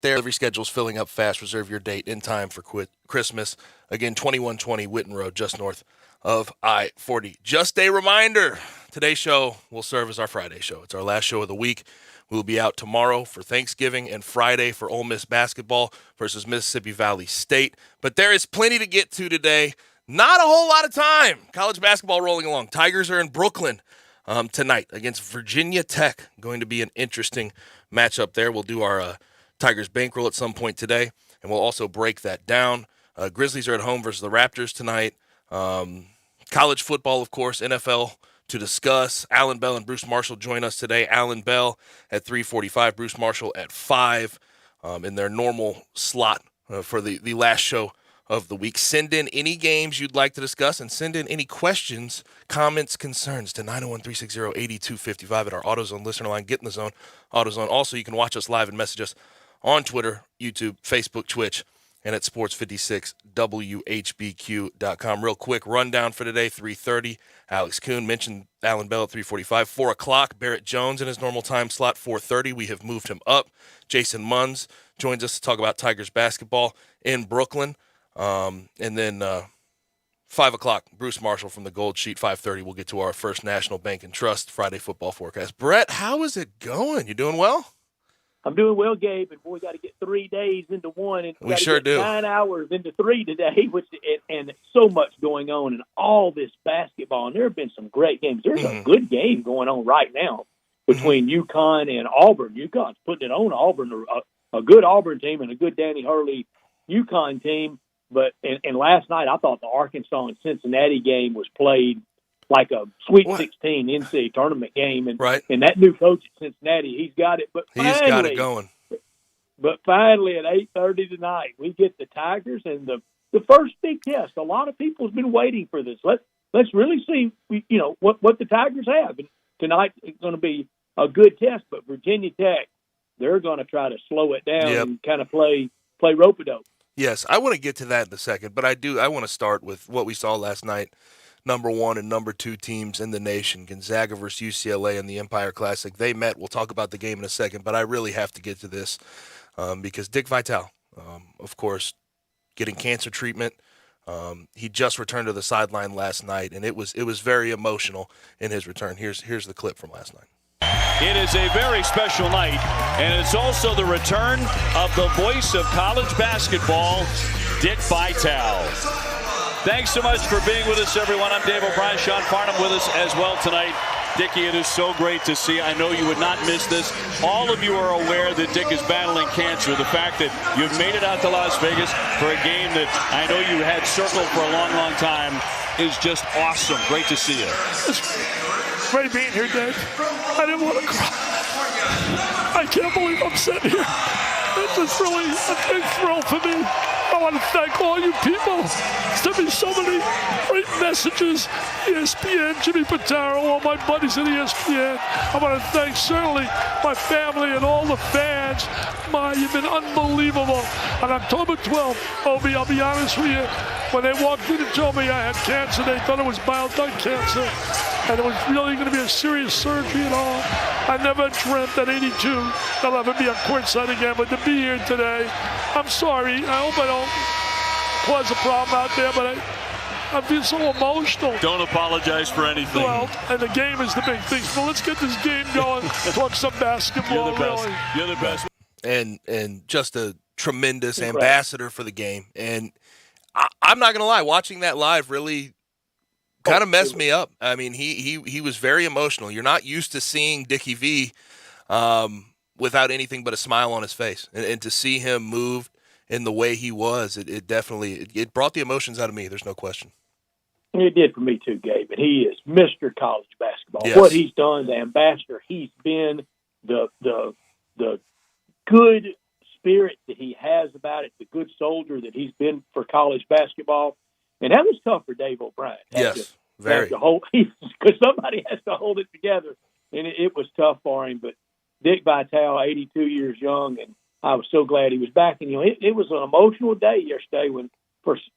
Their delivery schedule's filling up fast. Reserve your date in time for Christmas. Again, 2120 Witten Road, just north of I-40. Just a reminder, today's show will serve as our Friday show. It's our last show of the week. We will be out tomorrow for Thanksgiving and Friday for Ole Miss basketball versus Mississippi Valley State. But there is plenty to get to today. Not a whole lot of time. College basketball rolling along. Tigers are in Brooklyn tonight against Virginia Tech. Going to be an interesting matchup there. We'll do our Tigers bankroll at some point today, and we'll also break that down. Grizzlies are at home versus the Raptors tonight. College football, of course, NFL to discuss. Alan Bell and Bruce Marshall join us today. Alan Bell at 3:45, Bruce Marshall at 5 in their normal slot for the last show of the week. Send in any games you'd like to discuss and send in any questions, comments, concerns to 901-360-8255 at our AutoZone listener line. Get in the zone, AutoZone. Also, you can watch us live and message us on Twitter, YouTube, Facebook, Twitch, and at sports56whbq.com. Real quick rundown for today, 3:30. Alex Kuhn mentioned Alan Bell at 3:45. 4 o'clock, Barrett Jones in his normal time slot, 4:30. We have moved him up. Jason Munns joins us to talk about Tigers basketball in Brooklyn. And then 5 o'clock, Bruce Marshall from the Gold Sheet, 5:30. We'll get to our First National Bank and Trust Friday football forecast. Brett, how is it going? You doing well? I'm doing well, Gabe, and boy, we got to get 3 days into one, and we sure do. 9 hours into 3 today, and so much going on in all this basketball. And there have been some great games. There's a good game going on right now between UConn and Auburn. UConn's putting it on Auburn, a good Auburn team and a good Danny Hurley UConn team. But and last night, I thought the Arkansas and Cincinnati game was played like a Sweet 16 NCAA tournament game. And, right. And that new coach at Cincinnati, he's got it. But finally, he's got it going. But finally, at 8:30 tonight, we get the Tigers and the first big test. A lot of people's been waiting for this. Let's really see, what the Tigers have. And tonight is going to be a good test. But Virginia Tech, they're going to try to slow it down and kind of play rope-a-dope. Yes, I want to get to that in a second, but I want to start with what we saw last night. Number 1 and number 2 teams in the nation, Gonzaga versus UCLA in the Empire Classic. They met. We'll talk about the game in a second, but I really have to get to this because Dick Vitale, of course, getting cancer treatment. He just returned to the sideline last night, and it was very emotional in his return. Here's the clip from last night. It is a very special night, and it's also the return of the voice of college basketball, Dick Vitale. Thanks so much for being with us, everyone. I'm Dave O'Brien. Sean Farnham with us as well tonight. Dickie, it is so great to see. I know you would not miss this. All of you are aware that Dick is battling cancer. The fact that you've made it out to Las Vegas for a game that I know you had circled for a long, long time is just awesome. Great to see you. It's great being here, Dave. I didn't want to cry. I can't believe I'm sitting here. It's just really a big thrill for me. I want to thank all you people. Sent me so many great messages. ESPN, Jimmy Pitaro, all my buddies at ESPN. I want to thank certainly my family and all the fans. You've been unbelievable. On October 12th, Obi, I'll be honest with you, when they walked in and told me I had cancer, they thought it was mild lung cancer. And it was really going to be a serious surgery and all. I never dreamt at 82 that I'll ever be on courtside again. But to be here today, I'm sorry. I hope I don't cause a problem out there, but I feel so emotional. Don't apologize for anything. Well, and the game is the big thing. So let's get this game going. Talk some basketball. You're the best. Really. You're the best. And just a tremendous ambassador for the game. And I'm not going to lie, watching that live really kind of messed me up. I mean, he was very emotional. You're not used to seeing Dickie V without anything but a smile on his face. And to see him move in the way he was, it definitely brought the emotions out of me. There's no question. It did for me too, Gabe. And he is Mr. College Basketball. Yes. What he's done, the ambassador, he's been the good spirit that he has about it, the good soldier that he's been for college basketball. And that was tough for Dave O'Brien. Yes, very. Because somebody has to hold it together. And it was tough for him. But Dick Vitale, 82 years young, and I was so glad he was back. And, it was an emotional day yesterday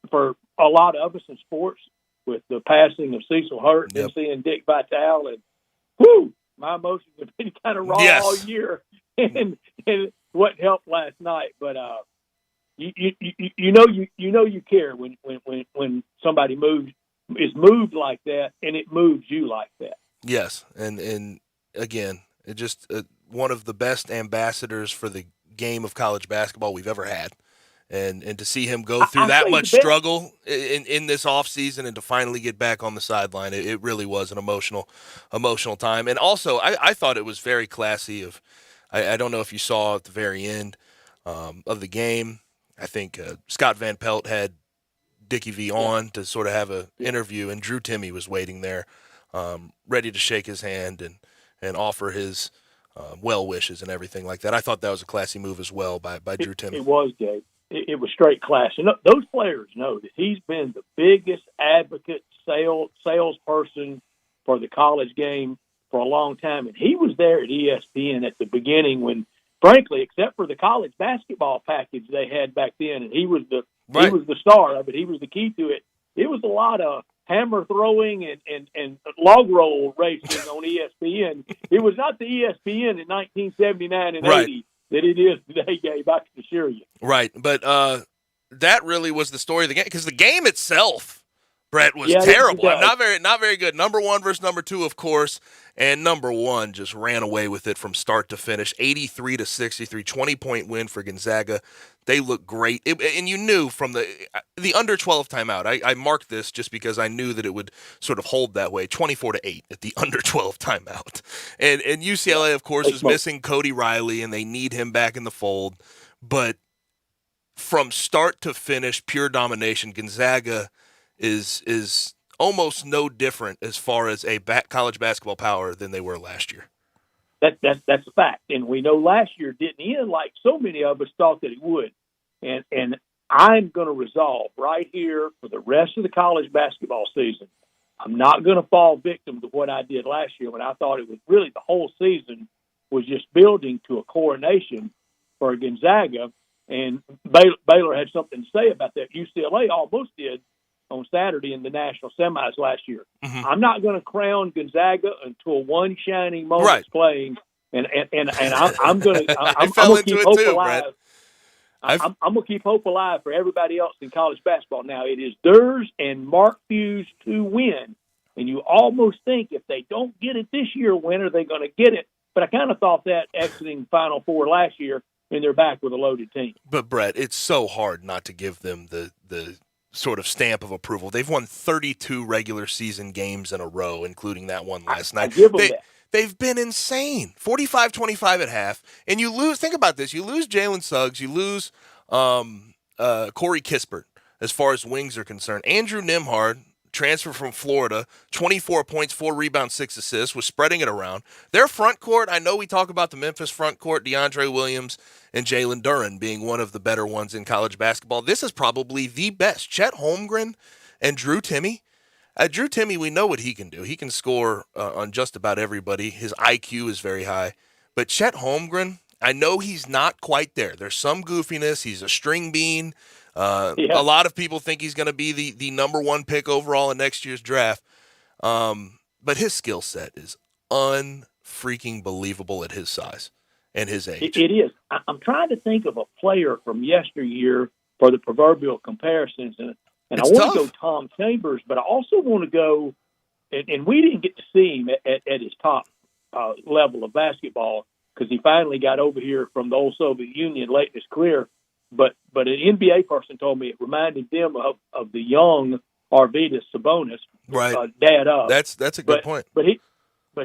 for a lot of us in sports with the passing of Cecil Hurt and seeing Dick Vitale. And, my emotions have been kind of raw all year. And what helped last night, but you care when somebody is moved like that, and it moves you like that. Yes, and again, it just one of the best ambassadors for the game of college basketball we've ever had. And to see him go through that much struggle in this offseason and to finally get back on the sideline, it really was an emotional time. And also, I thought it was very classy of I don't know if you saw at the very end of the game, I think Scott Van Pelt had Dickie V on to sort of have an interview, and Drew Timme was waiting there, ready to shake his hand and offer his well wishes and everything like that. I thought that was a classy move as well by Drew Timme. It was, Gabe. It was straight class. And those players know that he's been the biggest advocate, salesperson for the college game for a long time. And he was there at ESPN at the beginning when, frankly, except for the college basketball package they had back then, and he was the star of it. He was the key to it. It was a lot of hammer throwing and log roll racing on ESPN. It was not the ESPN in 1979 and 80 that it is today, Gabe, I can assure you. Right, but that really was the story of the game, because the game itself, Brett, was terrible. Not very good. Number 1 versus number 2, of course, and number 1 just ran away with it from start to finish. 83-63, 20-point win for Gonzaga. They looked great, and you knew from the under 12 timeout. I marked this just because I knew that it would sort of hold that way. 24-8 at the under 12 timeout, and UCLA, of course, is missing Cody Riley, and they need him back in the fold. But from start to finish, pure domination. Gonzaga is almost no different as far as a college basketball power than they were last year. That's a fact. And we know last year didn't end like so many of us thought that it would. And I'm going to resolve right here for the rest of the college basketball season, I'm not going to fall victim to what I did last year when I thought it was really the whole season was just building to a coronation for Gonzaga. And Baylor had something to say about that. UCLA almost did on Saturday in the national semis last year. Mm-hmm. I'm not going to crown Gonzaga until one shining moment's playing, and I'm going to keep hope alive. I'm going to keep hope alive for everybody else in college basketball. Now it is theirs and Mark Few's to win, and you almost think if they don't get it this year, when are they going to get it? But I kind of thought that exiting Final Four last year, and they're back with a loaded team. But Brett, it's so hard not to give them the sort of stamp of approval. They've won 32 regular season games in a row, including that one last night. They've been insane. 45-25 at half. And you lose, think about this, you lose Jalen Suggs, you lose Corey Kispert as far as wings are concerned. Andrew Nembhard, transfer from Florida, 24 points, 4 rebounds, 6 assists, was spreading it around. Their front court, I know we talk about the Memphis front court, DeAndre Williams and Jalen Duren being one of the better ones in college basketball. This is probably the best. Chet Holmgren and Drew Timme. Drew Timme, we know what he can do. He can score on just about everybody. His IQ is very high. But Chet Holmgren, I know he's not quite there. There's some goofiness. He's a string bean. A lot of people think he's going to be the number 1 pick overall in next year's draft. But his skill set is unfreaking believable at his size and his age. It is. I'm trying to think of a player from yesteryear for the proverbial comparisons. And I want to go Tom Chambers, but I also want to go, and we didn't get to see him at his top level of basketball because he finally got over here from the old Soviet Union late in his career. But an NBA person told me it reminded them of the young Arvydas Sabonis, dad of. That's a good point. But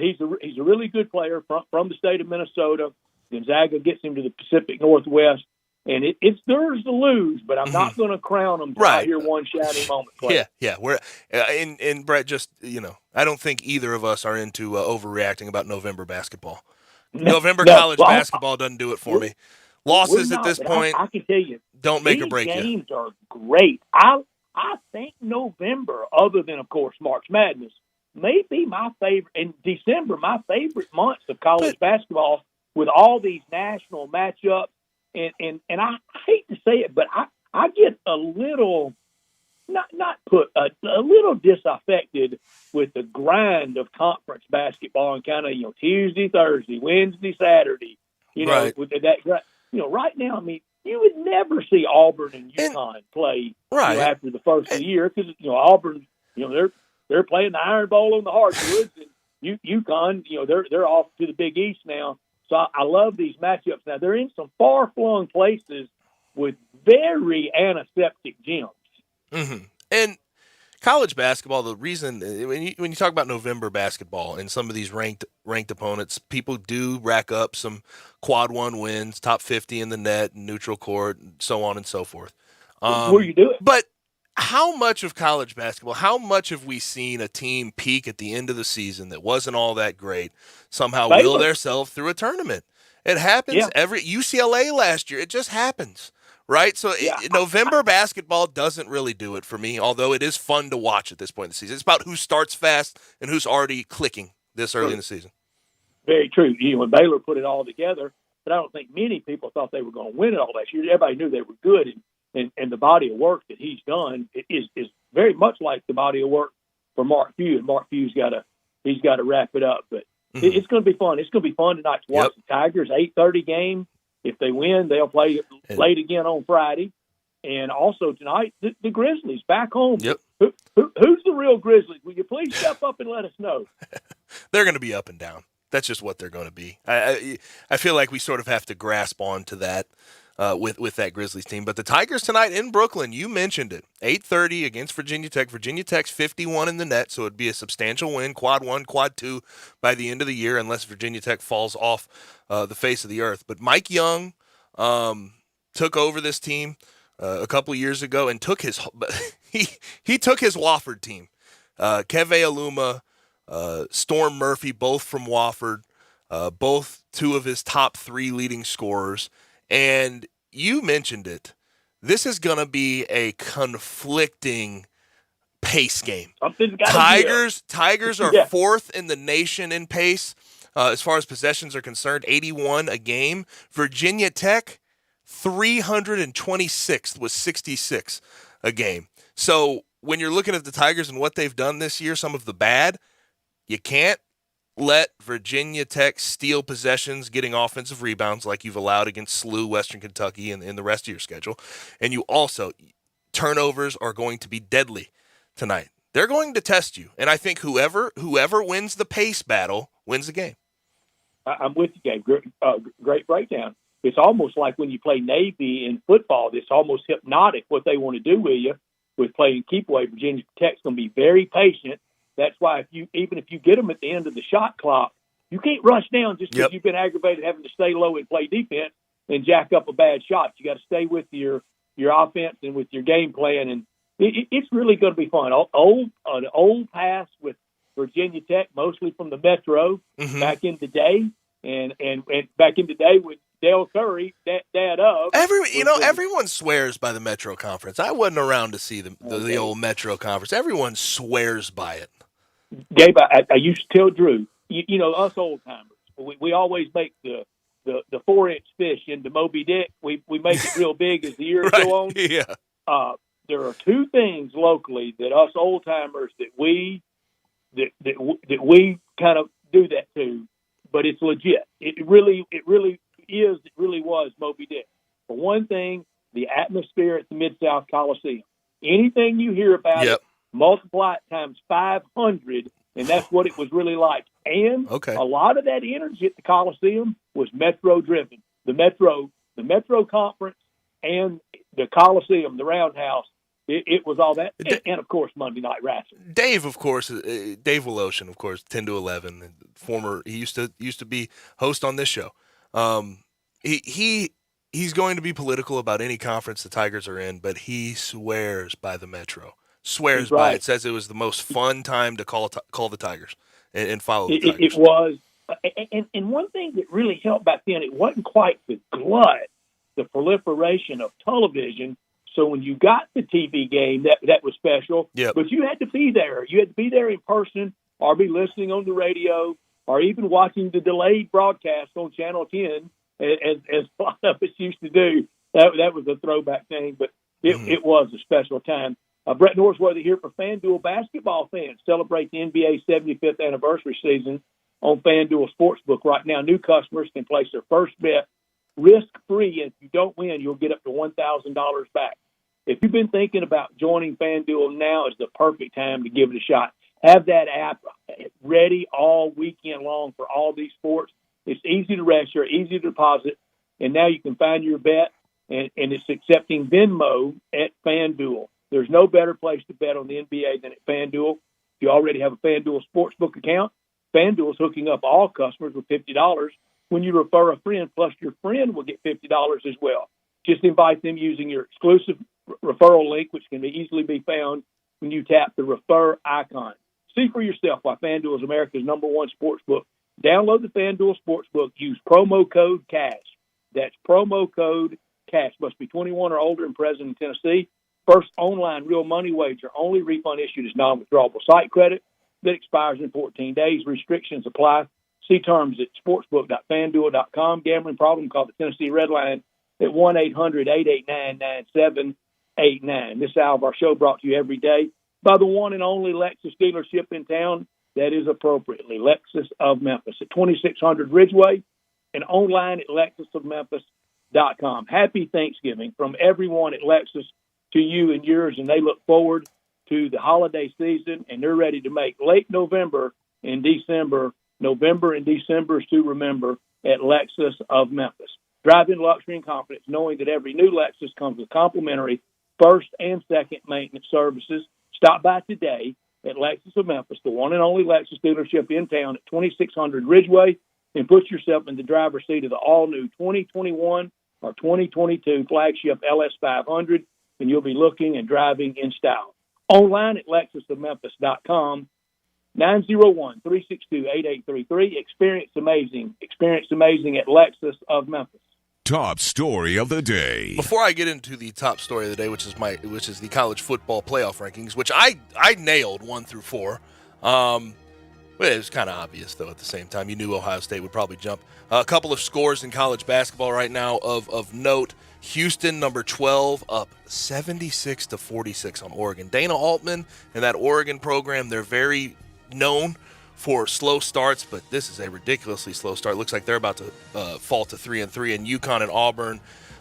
he's a really good player from the state of Minnesota. Gonzaga gets him to the Pacific Northwest, and it's theirs to lose. But I'm not going to crown them until I hear one shining moment play. Yeah. We're and Brett, just I don't think either of us are into overreacting about November basketball. November college basketball doesn't do it for me. Losses at this point, I can tell you, don't make or break you. These games are great. I think November, other than, of course, March Madness, may be my favorite. In December, my favorite months of college basketball with all these national matchups. And I hate to say it, but I get a little, a little disaffected with the grind of conference basketball and kind of, Tuesday, Thursday, Wednesday, Saturday, with that. right now, I mean, you would never see Auburn and UConn play right after the first of the year because Auburn, they're playing the Iron Bowl on the hardwoods, and UConn, they're off to the Big East now. So I love these matchups. Now they're in some far-flung places with very antiseptic gyms. Mm-hmm. And college basketball, the reason when you talk about November basketball and some of these ranked opponents, people do rack up some quad one wins, top 50 in the net, neutral court, and so on and so forth. Where you do it, but how much of college basketball, how much have we seen a team peak at the end of the season that wasn't all that great, somehow will themselves through a tournament? It happens every UCLA last year. It just happens. Right? So November basketball doesn't really do it for me, although it is fun to watch at this point in the season. It's about who starts fast and who's already clicking this early in the season. Very true. When Baylor put it all together, but I don't think many people thought they were going to win it all last year. Everybody knew they were good, and the body of work that he's done is very much like the body of work for Mark Few, and Mark Few's got to wrap it up. But it's going to be fun. It's going to be fun tonight to watch the Tigers 8:30 game. If they win, they'll play late again on Friday. And also tonight, the Grizzlies back home. Yep. Who's the real Grizzlies? Will you please step up and let us know? They're going to be up and down. That's just what they're going to be. I feel like we sort of have to grasp on to that with that Grizzlies team. But the Tigers tonight in Brooklyn, you mentioned it, 8:30 against Virginia Tech. Virginia Tech's 51 in the net, so it'd be a substantial win, quad one, quad two by the end of the year, unless Virginia Tech falls off the face of the earth. But Mike Young took over this team a couple years ago and took his he took his Wofford team. Keve Aluma, Storm Murphy, both from Wofford, both two of his top three leading scorers. And you mentioned it. This is going to be a conflicting pace game. Tigers are fourth in the nation in pace as far as possessions are concerned, 81 a game. Virginia Tech, 326th with 66 a game. So when you're looking at the Tigers and what they've done this year, some of the bad, you can't let Virginia Tech steal possessions, getting offensive rebounds like you've allowed against SLU, Western Kentucky, and in the rest of your schedule. And you also, turnovers are going to be deadly tonight. They're going to test you. And I think whoever wins the pace battle wins the game. I'm with you, Gabe. Great breakdown. It's almost like when you play Navy in football, it's almost hypnotic what they want to do with you with playing keep away. Virginia Tech's going to be very patient. That's why even if you get them at the end of the shot clock, you can't rush down just because you've been aggravated having to stay low and play defense and jack up a bad shot. You got to stay with your offense and with your game plan, and it's really going to be fun. An old pass with Virginia Tech, mostly from the Metro back in the day, and back in the day with Dale Curry, dad of. Everyone swears by the Metro Conference. I wasn't around to see the old Metro Conference. Everyone swears by it. Gabe, I used to tell Drew, us old timers, we always make the 4-inch fish into Moby Dick. We make it real big as the years go on. Yeah. There are two things locally that us old timers that we kind of do that to, but it's legit. It really was Moby Dick. For one thing, the atmosphere at the Mid-South Coliseum. Anything you hear about it, multiply it times 500, and that's what it was really like. And a lot of that energy at the Coliseum was Metro-driven. The Metro Conference and the Coliseum, the Roundhouse, it was all that. And, of course, Monday Night Wrestling. Dave, of course, Dave Woloshin, of course, 10 to 11, he used to be host on this show. He's going to be political about any conference the Tigers are in, but he swears by the Metro. Swears by it. Says it was the most fun time to call the Tigers and follow the Tigers. It was. And one thing that really helped back then, it wasn't quite the glut, the proliferation of television. So when you got the TV game, that was special. Yep. But you had to be there. You had to be there in person or be listening on the radio or even watching the delayed broadcast on Channel 10, as a lot of us used to do. That was a throwback thing, but it was a special time. Brett Norsworthy here for FanDuel basketball fans. Celebrate the NBA 75th anniversary season on FanDuel Sportsbook right now. New customers can place their first bet risk-free. If you don't win, you'll get up to $1,000 back. If you've been thinking about joining FanDuel, now is the perfect time to give it a shot. Have that app ready all weekend long for all these sports. It's easy to register, easy to deposit, and now you can find your bet, and it's accepting Venmo at FanDuel. There's no better place to bet on the NBA than at FanDuel. If you already have a FanDuel Sportsbook account, FanDuel is hooking up all customers with $50 when you refer a friend, plus your friend will get $50 as well. Just invite them using your exclusive referral link, which can easily be found when you tap the refer icon. See for yourself why FanDuel is America's #1 sportsbook. Download the FanDuel Sportsbook. Use promo code CASH. That's promo code CASH. Must be 21 or older and present in Tennessee. First online real money wager. Only refund issued is non-withdrawable site credit that expires in 14 days. Restrictions apply. See terms at sportsbook.fanduel.com. Gambling problem? Call the Tennessee Red Line at 1-800-889-9789. This hour of our show brought to you every day by the one and only Lexus dealership in town. That is appropriately Lexus of Memphis at 2600 Ridgeway and online at lexusofmemphis.com. Happy Thanksgiving from everyone at Lexus to you and yours, and they look forward to the holiday season, and they're ready to make late November and December is to remember at Lexus of Memphis. Drive in luxury and confidence, knowing that every new Lexus comes with complimentary first and second maintenance services. Stop by today at Lexus of Memphis, the one and only Lexus dealership in town at 2600 Ridgeway, and put yourself in the driver's seat of the all-new 2021 or 2022 flagship LS500, and you'll be looking and driving in style. Online at lexusofmemphis.com, 901-362-8833. Experience amazing at Lexus of Memphis. Top story of the day. Before I get into the top story of the day, which is the college football playoff rankings, which I nailed 1 through 4. But it was kind of obvious, though, at the same time. You knew Ohio State would probably jump. A couple of scores in college basketball right now of note. Houston, number 12, up 76-46 on Oregon. Dana Altman and that Oregon program, they're very known for slow starts, but this is a ridiculously slow start. Looks like they're about to fall to 3-3. And UConn and Auburn,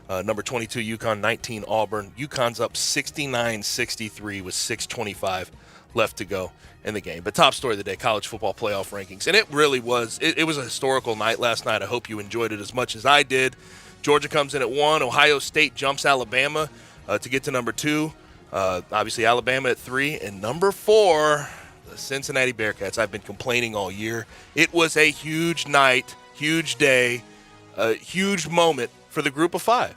number 22 UConn, 19 Auburn. UConn's up 69-63 with 6:25 left to go in the game. But top story of the day, college football playoff rankings. And it really was. It was a historical night last night. I hope you enjoyed it as much as I did. Georgia comes in at 1. Ohio State jumps Alabama to get to number 2. Obviously, Alabama at 3. And number 4, the Cincinnati Bearcats. I've been complaining all year. It was a huge night, huge day, a huge moment for the group of 5.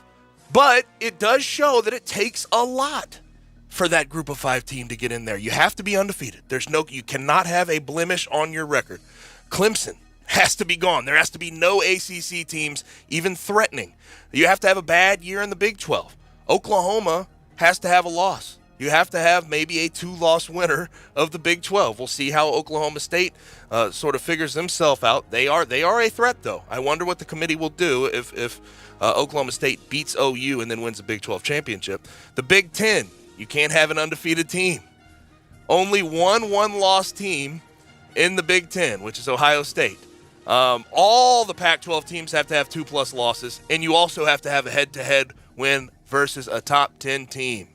But it does show that it takes a lot for that group of 5 team to get in there. You have to be undefeated. You cannot have a blemish on your record. Clemson has to be gone. There has to be no ACC teams even threatening. You have to have a bad year in the Big 12. Oklahoma has to have a loss. You have to have maybe a 2-loss winner of the Big 12. We'll see how Oklahoma State sort of figures themselves out. They are a threat, though. I wonder what the committee will do if Oklahoma State beats OU and then wins the Big 12 championship. The Big 10, you can't have an undefeated team. Only one-loss team in the Big 10, which is Ohio State. All the Pac-12 teams have to have 2+ losses, and you also have to have a head-to-head win versus a top 10 team.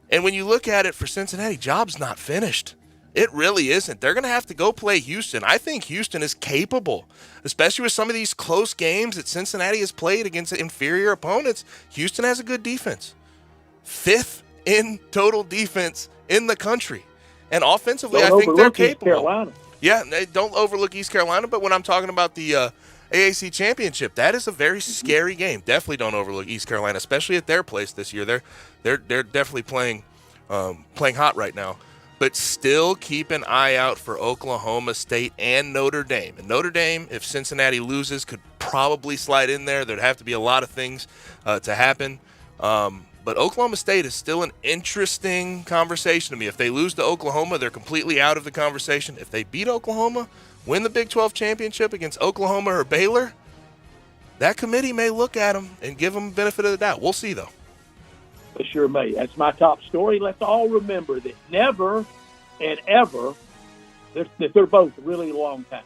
And when you look at it for Cincinnati, job's not finished. It really isn't. They're going to have to go play Houston. I think Houston is capable, especially with some of these close games that Cincinnati has played against inferior opponents. Houston has a good defense. 5th in total defense in the country. And offensively, I think they're capable. East Carolina. Yeah, don't overlook East Carolina, but when I'm talking about the AAC championship, that is a very scary game. Definitely don't overlook East Carolina, especially at their place this year. They're definitely playing hot right now. But still keep an eye out for Oklahoma State and Notre Dame. And Notre Dame, if Cincinnati loses, could probably slide in there. There'd have to be a lot of things to happen. But Oklahoma State is still an interesting conversation to me. If they lose to Oklahoma, they're completely out of the conversation. If they beat Oklahoma, win the Big 12 championship against Oklahoma or Baylor, that committee may look at them and give them the benefit of the doubt. We'll see, though. It sure may. That's my top story. Let's all remember that never and ever, they're both a really long time.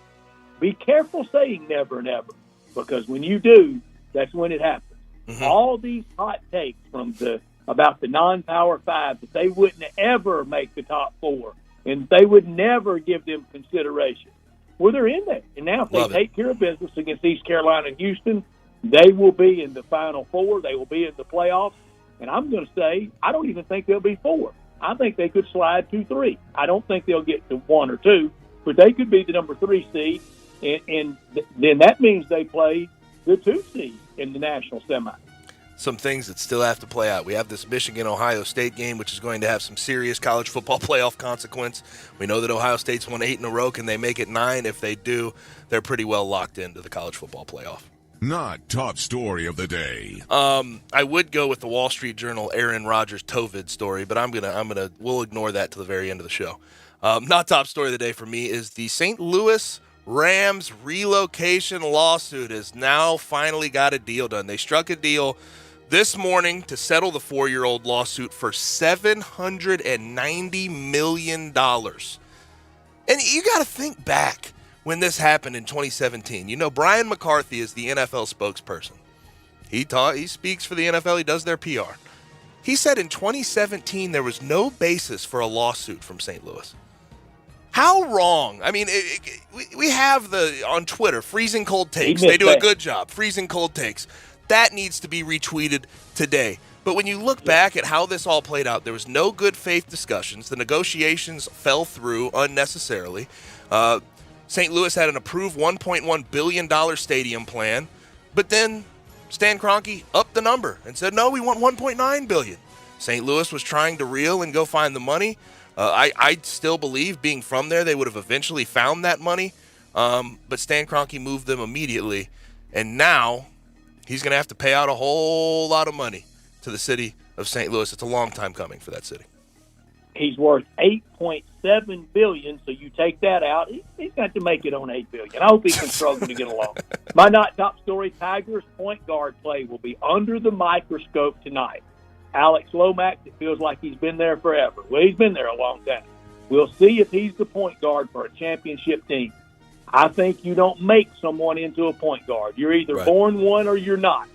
Be careful saying never and ever, because when you do, that's when it happens. Mm-hmm. All these hot takes about the non-Power 5, that they wouldn't ever make the top 4, and they would never give them consideration. Well, they're in there. And now if they take care of business against East Carolina and Houston, they will be in the Final Four. They will be in the playoffs. And I'm going to say, I don't even think they'll be 4. I think they could slide 2-3. I don't think they'll get to 1 or 2, but they could be the number 3 seed, and then that means they play the 2 seed in the national semi. Some things that still have to play out. We have this Michigan-Ohio State game, which is going to have some serious college football playoff consequence. We know that Ohio State's won 8 in a row. Can they make it 9? If they do, they're pretty well locked into the college football playoff. Not top story of the day. I would go with the Wall Street Journal Aaron Rodgers COVID story, but we'll ignore that to the very end of the show. Not top story of the day for me is the St. Louis Rams relocation lawsuit has now finally got a deal done. They struck a deal this morning to settle the 4-year-old lawsuit for $790 million. And you got to think back when this happened in 2017. You know, Brian McCarthy is the NFL spokesperson. He speaks for the NFL. He does their PR. He said in 2017 there was no basis for a lawsuit from St. Louis. How wrong? I mean, we have on Twitter, Freezing Cold Takes. They do a good job. Freezing Cold Takes. That needs to be retweeted today. But when you look back at how this all played out, there was no good faith discussions. The negotiations fell through unnecessarily. St. Louis had an approved $1.1 billion stadium plan, but then Stan Kroenke upped the number and said, no, we want $1.9 billion. St. Louis was trying to reel and go find the money. I still believe, being from there, they would have eventually found that money, but Stan Kroenke moved them immediately, and now he's going to have to pay out a whole lot of money to the city of St. Louis. It's a long time coming for that city. He's worth $8.7 billion, so you take that out. He's got to make it on $8 billion. I hope he can struggle to get along. My not top story, Tigers point guard play will be under the microscope tonight. Alex Lomax, it feels like he's been there forever. Well, he's been there a long time. We'll see if he's the point guard for a championship team. I think you don't make someone into a point guard. You're either born one or you're not.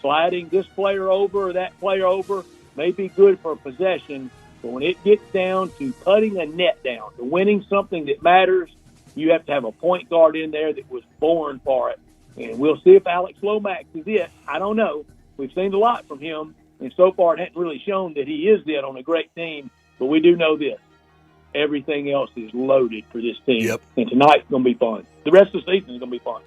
Sliding this player over or that player over may be good for possession, but when it gets down to cutting a net down, to winning something that matters, you have to have a point guard in there that was born for it. And we'll see if Alex Lomax is it. I don't know. We've seen a lot from him, and so far it hasn't really shown that he is it on a great team, but we do know this. Everything else is loaded for this team, and tonight's going to be fun. The rest of the season is going to be fun.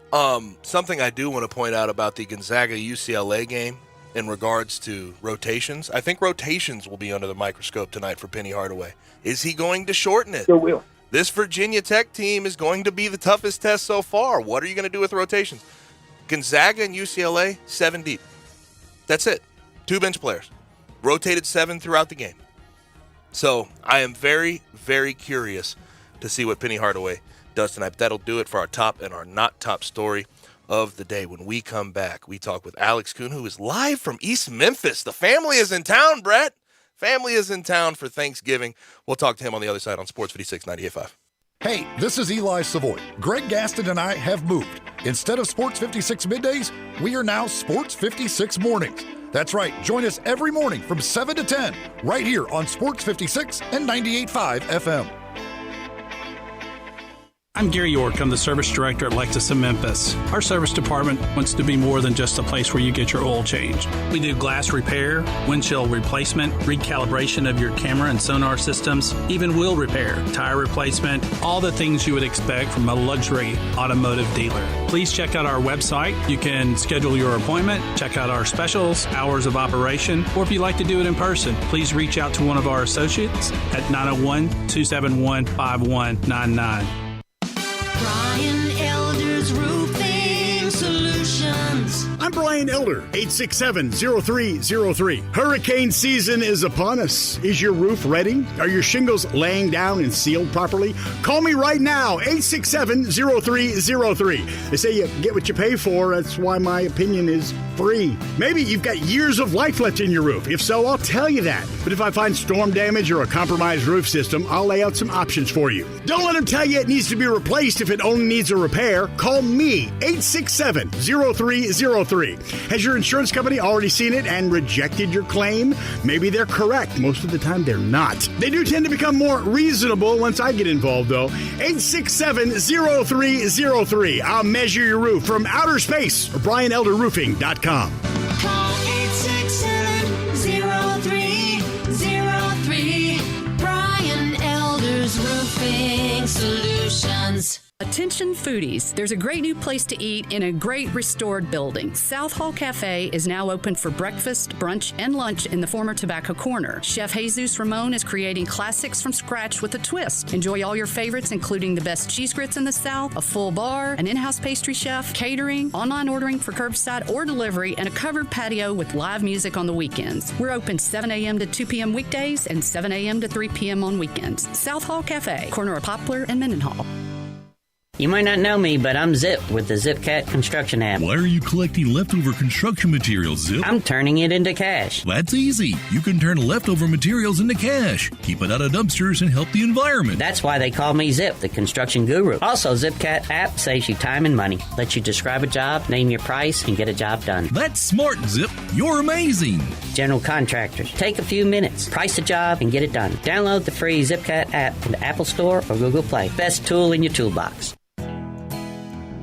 Something I do want to point out about the Gonzaga-UCLA game in regards to rotations, I think rotations will be under the microscope tonight for Penny Hardaway. Is he going to shorten it? Sure will. This Virginia Tech team is going to be the toughest test so far. What are you going to do with rotations? Gonzaga and UCLA, 7 deep. That's it. 2 bench players. Rotated 7 throughout the game. So I am very, very curious to see what Penny Hardaway does tonight. But that'll do it for our top and our not top story of the day. When we come back, we talk with Alex Kuhn, who is live from East Memphis. The family is in town, Brett. Family is in town for Thanksgiving. We'll talk to him on the other side on Sports 56 98.5. Hey, this is Eli Savoy. Greg Gaston and I have moved. Instead of Sports 56 middays, we are now Sports 56 mornings. That's right. Join us every morning from 7 to 10 right here on Sports 56 and 98.5 FM. I'm Gary York. I'm the service director at Lexus of Memphis. Our service department wants to be more than just a place where you get your oil changed. We do glass repair, windshield replacement, recalibration of your camera and sonar systems, even wheel repair, tire replacement, all the things you would expect from a luxury automotive dealer. Please check out our website. You can schedule your appointment, check out our specials, hours of operation, or if you'd like to do it in person, please reach out to one of our associates at 901-271-5199. Brian Elder's Roofing Solutions. I'm Brian Elder, 867-0303. Hurricane season is upon us. Is your roof ready? Are your shingles laying down and sealed properly? Call me right now, 867-0303. They say you get what you pay for. That's why my opinion is free. Maybe you've got years of life left in your roof. If so, I'll tell you that. But if I find storm damage or a compromised roof system, I'll lay out some options for you. Don't let them tell you it needs to be replaced if it only needs a repair. Call me, 867-0303. Has your insurance company already seen it and rejected your claim? Maybe they're correct. Most of the time, they're not. They do tend to become more reasonable once I get involved, though. 867-0303. I'll measure your roof from outer space or BrianElderRoofing.com. Call 867-0303. Brian Elder's Roofing Solutions. Attention foodies, there's a great new place to eat in a great restored building. South Hall Cafe is now open for breakfast, brunch, and lunch in the former Tobacco Corner. Chef Jesus Ramon is creating classics from scratch with a twist. Enjoy all your favorites, including the best cheese grits in the South, a full bar, an in-house pastry chef, catering, online ordering for curbside or delivery, and a covered patio with live music on the weekends. We're open 7 a.m. to 2 p.m. weekdays and 7 a.m. to 3 p.m. on weekends. South Hall Cafe, corner of Poplar and Mendenhall. You might not know me, but I'm Zip with the ZipCat construction app. Why are you collecting leftover construction materials, Zip? I'm turning it into cash. That's easy. You can turn leftover materials into cash. Keep it out of dumpsters and help the environment. That's why they call me Zip, the construction guru. Also, ZipCat app saves you time and money. Lets you describe a job, name your price, and get a job done. That's smart, Zip. You're amazing. General contractors, take a few minutes, price a job, and get it done. Download the free ZipCat app from the Apple Store or Google Play. Best tool in your toolbox.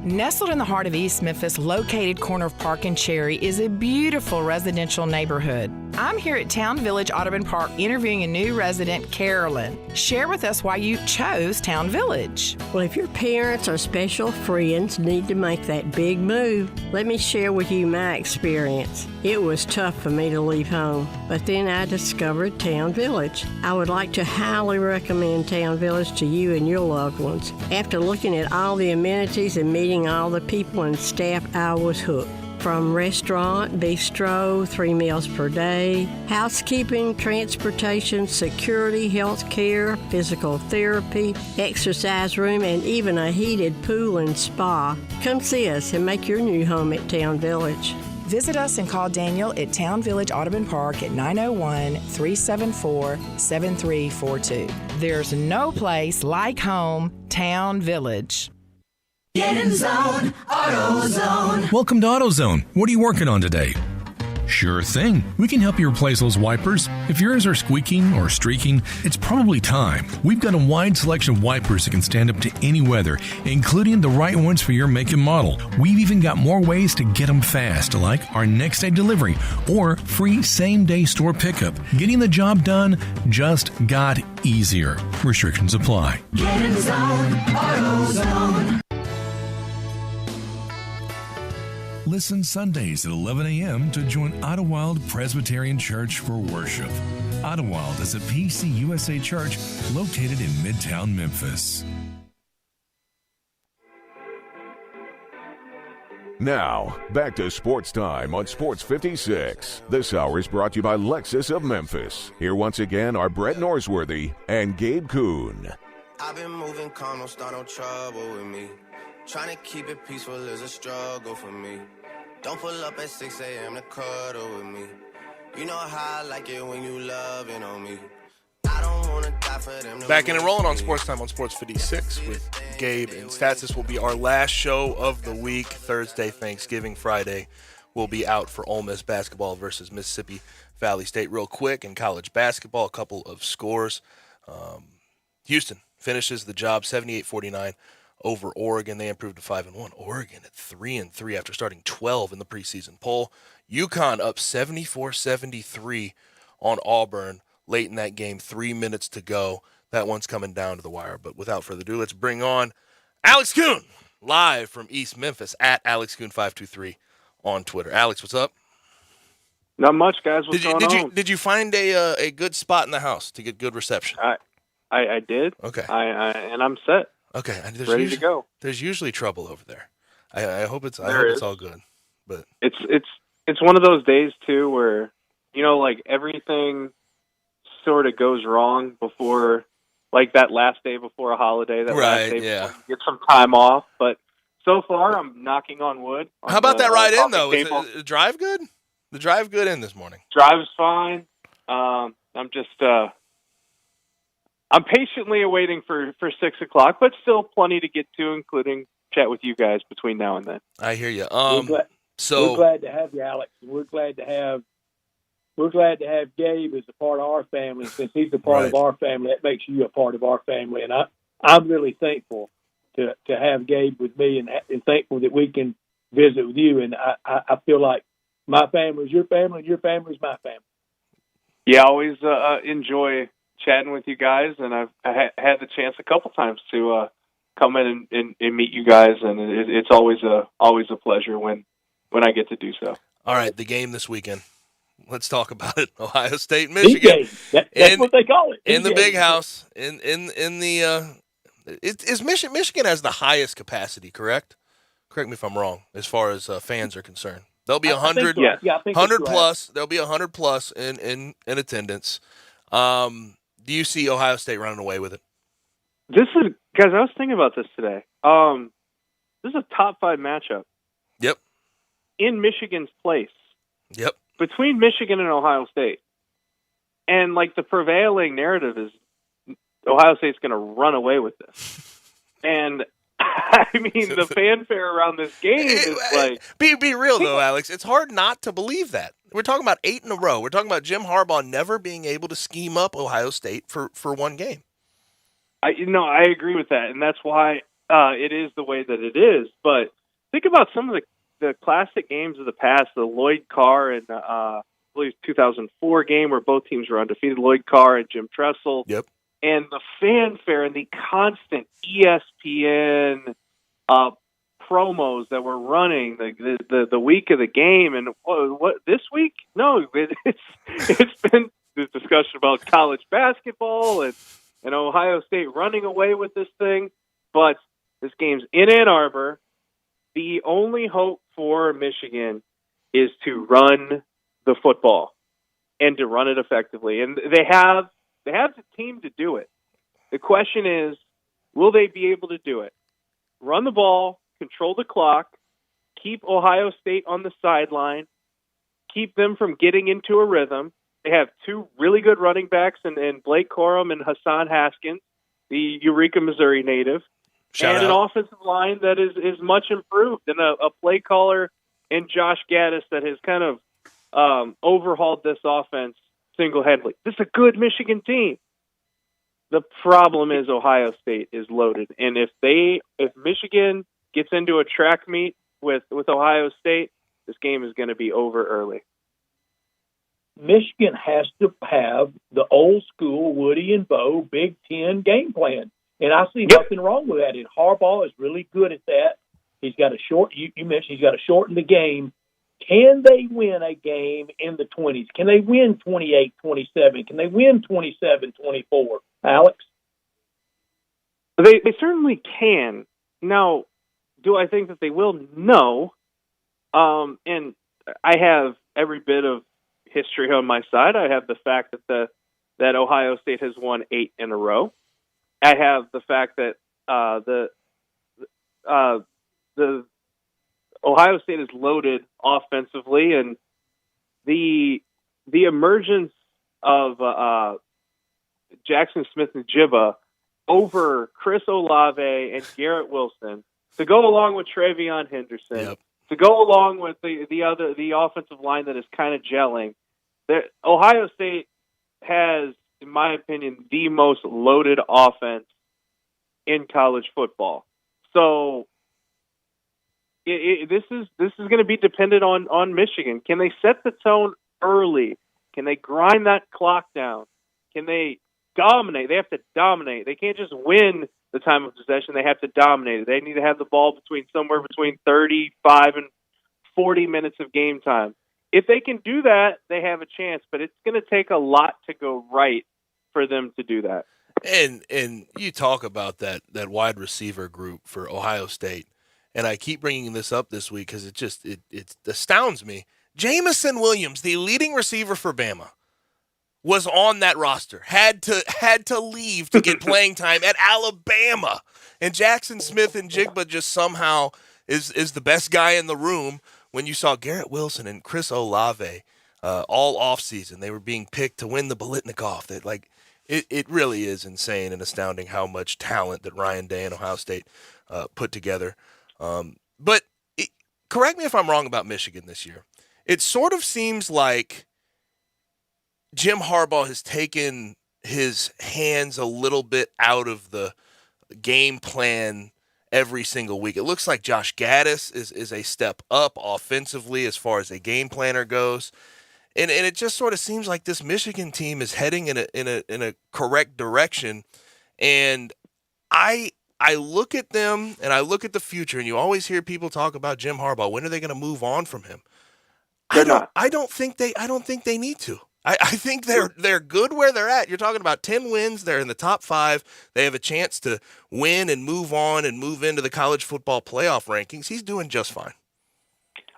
Nestled in the heart of East Memphis, located corner of Park and Cherry, is a beautiful residential neighborhood. I'm here at Town Village Audubon Park interviewing a new resident, Carolyn. Share with us why you chose Town Village. Well, if your parents or special friends need to make that big move, let me share with you my experience. It was tough for me to leave home, but then I discovered Town Village. I would like to highly recommend Town Village to you and your loved ones. After looking at all the amenities and meeting all the people and staff, I was hooked. From restaurant, bistro, 3 meals per day, housekeeping, transportation, security, health care, physical therapy, exercise room, and even a heated pool and spa. Come see us and make your new home at Town Village. Visit us and call Daniel at Town Village Audubon Park at 901-374-7342. There's no place like home, Town Village. Get in zone, AutoZone. Welcome to AutoZone. What are you working on today? Sure thing. We can help you replace those wipers. If yours are squeaking or streaking, it's probably time. We've got a wide selection of wipers that can stand up to any weather, including the right ones for your make and model. We've even got more ways to get them fast, like our next day delivery or free same-day store pickup. Getting the job done just got easier. Restrictions apply. Get in zone, AutoZone. Listen Sundays at 11 a.m. to join Idlewild Presbyterian Church for worship. Idlewild is a PCUSA church located in Midtown Memphis. Now, back to Sports Time on Sports 56. This hour is brought to you by Lexus of Memphis. Here once again are Brett Norsworthy and Gabe Kuhn. I've been moving calm, don't start no trouble with me. Trying to keep it peaceful is a struggle for me. Don't pull up at 6 a.m. to cuddle with me. You know how I like it when you loving on me. I don't want to die for them. Back in and rolling on Sports Time on Sports 56 with Gabe and Stats. This will be our last show of the week. Thursday, Thanksgiving, Friday will be out for Ole Miss basketball versus Mississippi Valley State. Real quick, in college basketball, a couple of scores. Houston finishes the job 78-49 over Oregon. They improved to 5-1. Oregon at 3-3 after starting 12 in the preseason poll. UConn up 74-73 on Auburn late in that game. 3 minutes to go. That one's coming down to the wire. But without further ado, let's bring on Alex Kuhn, live from East Memphis at AlexKuhn523 on Twitter. Alex, what's up? Not much, guys. What's going on? Did you find a good spot in the house to get good reception? I did. Okay. And I'm set. Okay, ready to go. There's usually trouble over there. I hope it's all good. But it's one of those days too where like everything sort of goes wrong before, like that last day before a holiday. That last day before you get some time off, but So far, I'm knocking on wood. How about that ride in, though? Table. Is the drive good? The drive good in this morning? Drive's fine. I'm just I'm patiently awaiting for 6 o'clock, but still plenty to get to, including chat with you guys between now and then. I hear you. We're glad to have you, Alex. We're glad to have Gabe as a part of our family. Since he's a part of our family, that makes you a part of our family. And I'm really thankful to have Gabe with me, and thankful that we can visit with you. And I feel like my family is your family, and your family is my family. Yeah, I always enjoy chatting with you guys, and I've had the chance a couple times to come in and meet you guys, and it's always a pleasure when I get to do so. All right, the game this weekend. Let's talk about it. Ohio State, Michigan. That's what they call it. In the big house. In the Michigan has the highest capacity, correct? Correct me if I'm wrong, as far as fans are concerned. There'll be 100, 100 plus. There'll be 100 plus in attendance. Do you see Ohio State running away with it? Guys, I was thinking about this today. This is a top 5 matchup. Yep. In Michigan's place. Yep. Between Michigan and Ohio State. And, the prevailing narrative is Ohio State's going to run away with this. And, I mean, the fanfare around this game is like... Be real, though, Alex. It's hard not to believe that. We're talking about 8 in a row. We're talking about Jim Harbaugh never being able to scheme up Ohio State for one game. I agree with that, and that's why it is the way that it is. But think about some of the classic games of the past, the Lloyd Carr and I believe 2004 game where both teams were undefeated, Lloyd Carr and Jim Tressel. Yep. And the fanfare and the constant ESPN promos that were running the week of the game, and what this week? No, it's been this discussion about college basketball and Ohio State running away with this thing. But this game's in Ann Arbor. The only hope for Michigan is to run the football and to run it effectively, and they have the team to do it. The question is, will they be able to do it? Run the ball, control the clock, keep Ohio State on the sideline, keep them from getting into a rhythm. They have 2 really good running backs in Blake Corum and Hassan Haskins, the Eureka, Missouri native, and an offensive line that is much improved, and a play caller in Josh Gaddis that has kind of overhauled this offense single-handedly. This is a good Michigan team. The problem is Ohio State is loaded, and if Michigan gets into a track meet with Ohio State, this game is going to be over early. Michigan has to have the old school Woody and Bo Big Ten game plan, and I see nothing wrong with that. And Harbaugh is really good at that. He's got a short. You mentioned he's got to shorten the game. Can they win a game in the 20s? Can they win 28-27? Can they win 27-24? Alex? They certainly can. Now, do I think that they will? No. And I have every bit of history on my side. I have the fact that Ohio State has won 8 in a row. I have the fact that the Ohio State is loaded offensively, and the emergence of Jackson Smith and Jibba over Chris Olave and Garrett Wilson to go along with Travion Henderson, to go along with the offensive line that is kind of gelling. Ohio State has, in my opinion, the most loaded offense in college football. So this is going to be dependent on Michigan. Can they set the tone early? Can they grind that clock down? Can they dominate? They have to dominate. They can't just win the time of possession. They have to dominate it. They need to have the ball somewhere between 35 and 40 minutes of game time. If they can do that, they have a chance, but it's going to take a lot to go right for them to do that. And you talk about that wide receiver group for Ohio State, and I keep bringing this up this week because it astounds me. Jamison Williams, the leading receiver for Bama, was on that roster, had to leave to get playing time at Alabama, and Jackson Smith and Jigba just somehow is the best guy in the room when you saw Garrett Wilson and Chris Olave all offseason. They were being picked to win the Biletnikoff. It really is insane and astounding how much talent that Ryan Day and Ohio State put together. But correct me if I'm wrong about Michigan this year. It sort of seems like Jim Harbaugh has taken his hands a little bit out of the game plan every single week. It looks like Josh Gaddis is a step up offensively as far as a game planner goes. And it just sort of seems like this Michigan team is heading in a correct direction. And I look at them and I look at the future, and you always hear people talk about Jim Harbaugh. When are they going to move on from him? I don't think they need to. I think they're good where they're at. You're talking about 10 wins. They're in the top 5. They have a chance to win and move on and move into the college football playoff rankings. He's doing just fine.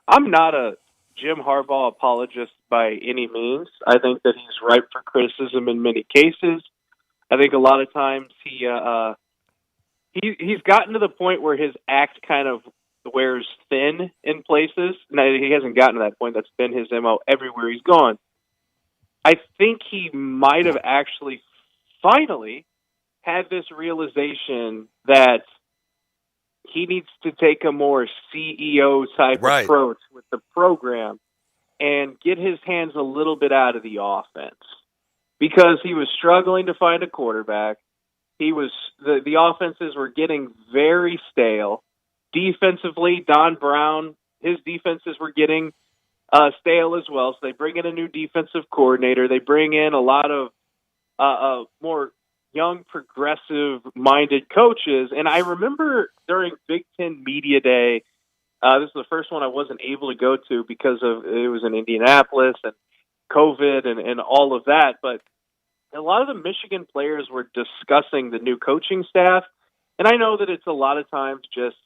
I'm not a Jim Harbaugh apologist by any means. I think that he's ripe for criticism in many cases. I think a lot of times he's gotten to the point where his act kind of wears thin in places. Now, he hasn't gotten to that point. That's been his MO everywhere he's gone. I think he might have actually finally had this realization that he needs to take a more CEO type approach with the program and get his hands a little bit out of the offense, because he was struggling to find a quarterback. The offenses were getting very stale. Defensively, Don Brown, his defenses were getting stale as well. So they bring in a new defensive coordinator. They bring in a lot of more young, progressive-minded coaches. And I remember during Big Ten Media Day, this is the first one I wasn't able to go to because it was in Indianapolis and COVID and all of that. But a lot of the Michigan players were discussing the new coaching staff. And I know that it's a lot of times just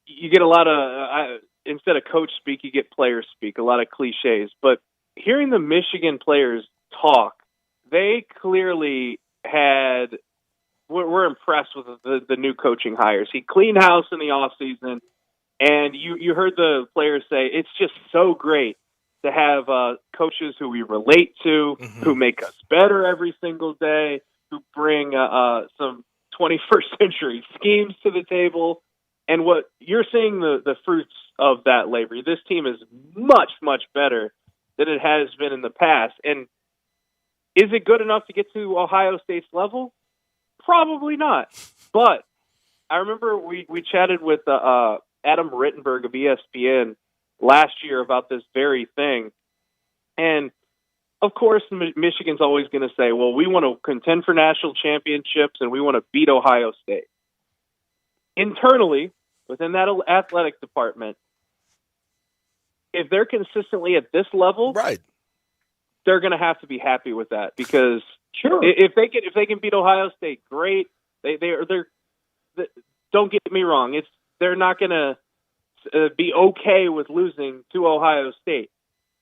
you get a lot of, instead of coach speak, you get player speak, a lot of cliches. But hearing the Michigan players talk, they clearly were impressed with the new coaching hires. He cleaned house in the offseason, and you heard the players say, it's just so great to have coaches who we relate to, who make us better every single day, who bring some 21st century schemes to the table. And what you're seeing the fruits of that labor. This team is much, much better than it has been in the past. And is it good enough to get to Ohio State's level? Probably not. But I remember we chatted with Adam Rittenberg of ESPN last year about this very thing. And, of course, Michigan's always going to say, well, we want to contend for national championships and we want to beat Ohio State. Internally, within that athletic department, if they're consistently at this level, they're going to have to be happy with that, because if they can beat Ohio State, great. They're don't get me wrong, they're not going to be okay with losing to Ohio State,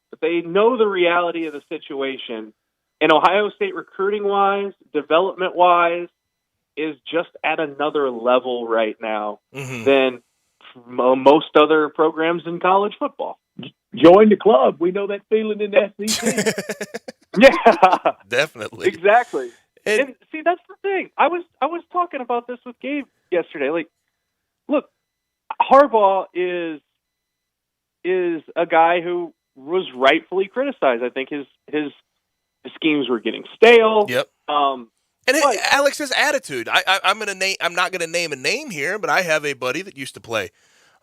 but they know the reality of the situation. And Ohio State, recruiting wise, development wise, is just at another level right now than most other programs in college football. Join the club. We know that feeling in the SEC. Yeah, definitely, exactly. And see, that's the thing. I was talking about this with Gabe yesterday. Like, look, Harbaugh is a guy who was rightfully criticized. I think his schemes were getting stale. Yep. And Alex, his attitude. I'm not gonna name a name here, but I have a buddy that used to play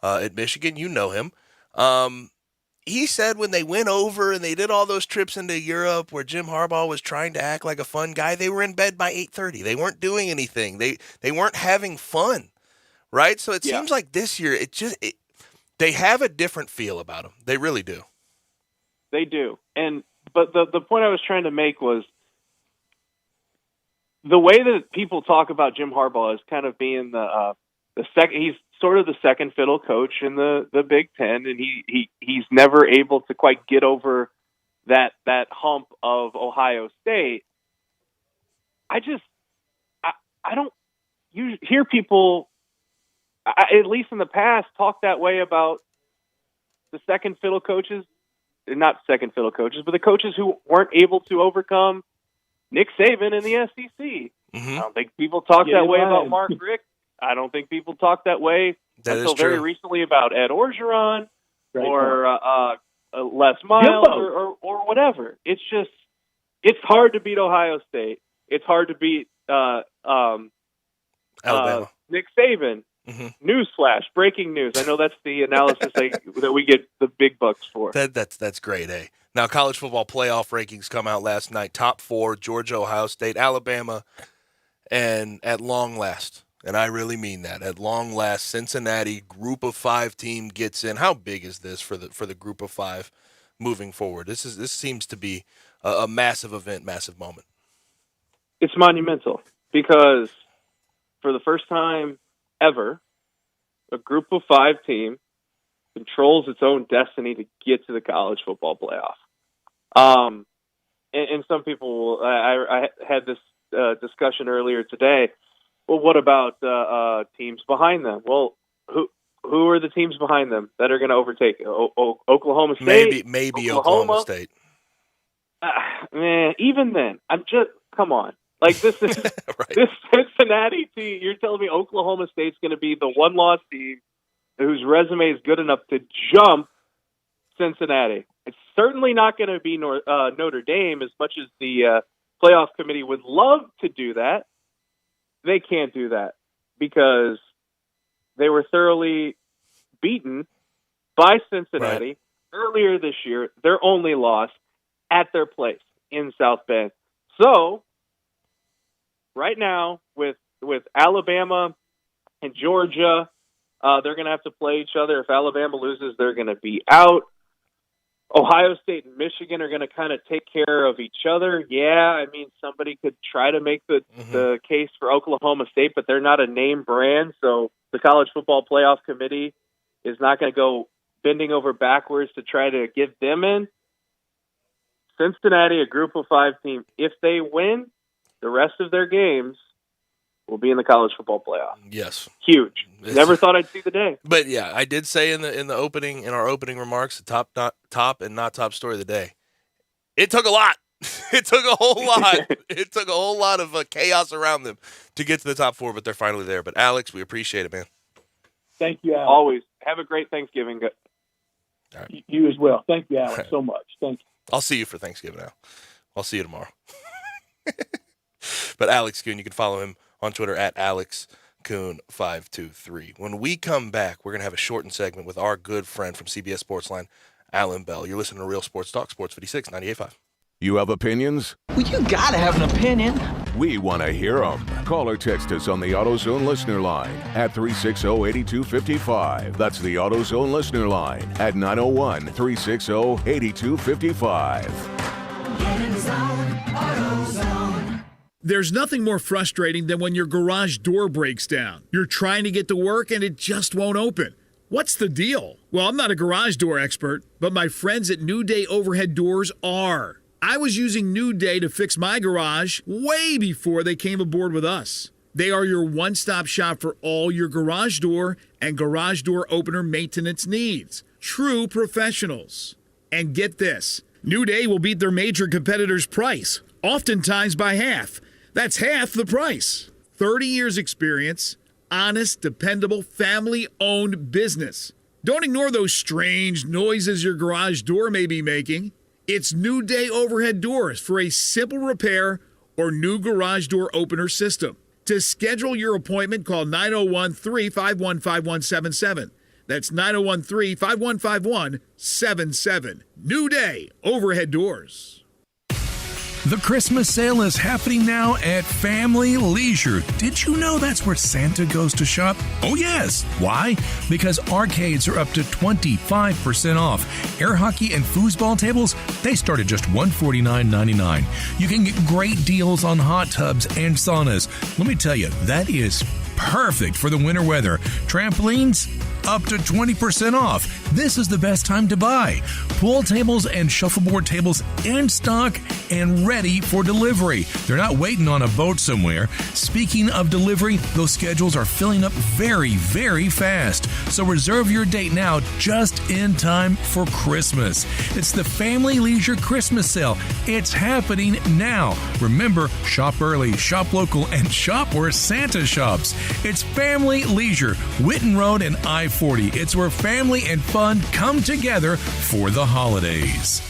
at Michigan. You know him. He said when they went over and they did all those trips into Europe where Jim Harbaugh was trying to act like a fun guy, they were in bed by 8:30. They weren't doing anything. They weren't having fun, right? So it seems like this year they have a different feel about them. They really do. They do. But the point I was trying to make was, the way that people talk about Jim Harbaugh is kind of being the second. He's sort of the second fiddle coach in the Big Ten, and he's never able to quite get over that hump of Ohio State. I don't. You hear people at least in the past, talked that way about the second fiddle coaches, not second fiddle coaches, but the coaches who weren't able to overcome Nick Saban in the SEC. I don't think people talk that way about Mark Richt. I don't think people talk that way until very recently about Ed Orgeron or Les Miles or whatever. It's just, it's hard to beat Ohio State. It's hard to beat Alabama. Nick Saban. Newsflash, breaking news. I know that's the analysis that we get the big bucks for. That's great, eh? Now, college football playoff rankings come out last night. Top 4, Georgia, Ohio State, Alabama, and at long last, and I really mean that, at long last, Cincinnati group of 5 team gets in. How big is this for the group of 5 moving forward? This seems to be a massive event, massive moment. It's monumental because for the first time ever, a group of 5 team controls its own destiny to get to the college football playoff. And some people, I had this discussion earlier today. Well, what about teams behind them? Well, who are the teams behind them that are going to overtake Oklahoma State? Maybe Oklahoma State. Man, even then, come on. Like, this is this Cincinnati team. You're telling me Oklahoma State's going to be the one-loss team whose resume is good enough to jump Cincinnati? It's certainly not going to be Notre Dame, as much as the playoff committee would love to do that. They can't do that because they were thoroughly beaten by Cincinnati earlier this year. Their only loss at their place in South Bend. So right now, with Alabama and Georgia, they're going to have to play each other. If Alabama loses, they're going to be out. Ohio State and Michigan are going to kind of take care of each other. Yeah, I mean, somebody could try to make the case for Oklahoma State, but they're not a name brand, so the College Football Playoff Committee is not going to go bending over backwards to try to get them in. Cincinnati, a group of 5 team, if they win the rest of their games, will be in the college football playoff. Yes, huge. Never thought I'd see the day. But yeah, I did say in our opening remarks, the top and not top story of the day. It took a lot. It took a whole lot. It took a whole lot of chaos around them to get to the top 4, but they're finally there. But Alex, we appreciate it, man. Thank you, Alex. Always. Have a great Thanksgiving. All right. You as well. Thank you, Alex, so much. Thank you. I'll see you for Thanksgiving, Al. I'll see you tomorrow. But Alex Kuhn, you can follow him on Twitter at AlexKuhn523. When we come back, we're going to have a shortened segment with our good friend from CBS Sportsline, Alan Bell. You're listening to Real Sports Talk, Sports 56, 98.5. You have opinions? Well, you got to have an opinion. We want to hear them. Call or text us on the AutoZone listener line at 360-8255. That's the AutoZone listener line at 901-360-8255. Get in the zone, AutoZone. There's nothing more frustrating than when your garage door breaks down. You're trying to get to work and it just won't open. What's the deal? Well, I'm not a garage door expert, but my friends at New Day Overhead Doors are. I was using New Day to fix my garage way before they came aboard with us. They are your one-stop shop for all your garage door and garage door opener maintenance needs. True professionals. And get this, New Day will beat their major competitors' price, oftentimes by half. That's half the price. 30 years experience, honest, dependable, family-owned business. Don't ignore those strange noises your garage door may be making. It's New Day Overhead Doors for a simple repair or new garage door opener system. To schedule your appointment, call 901-351-5177. That's 901-351-5177. New Day Overhead Doors. The Christmas sale is happening now at Family Leisure. Did you know that's where Santa goes to shop? Oh, yes. Why? Because arcades are up to 25% off. Air hockey and foosball tables, they start at just $149.99. You can get great deals on hot tubs and saunas. Let me tell you, that is perfect for the winter weather. Trampolines, up to 20% off. this is the best time to buy. Pool tables and shuffleboard tables in stock and ready for delivery. They're not waiting on a boat somewhere. Speaking of delivery, those schedules are filling up very, very fast. So reserve your date now, just in time for Christmas. It's the Family Leisure Christmas Sale. It's happening now. Remember, shop early, shop local, and shop where Santa shops. It's Family Leisure, Whitten Road and I-40. It's where family and fun come together for the holidays.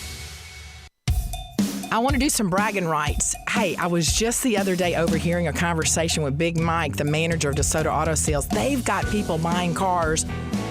I want to do some bragging rights. Hey, I was just the other day overhearing a conversation with Big Mike, the manager of DeSoto Auto Sales. They've got people buying cars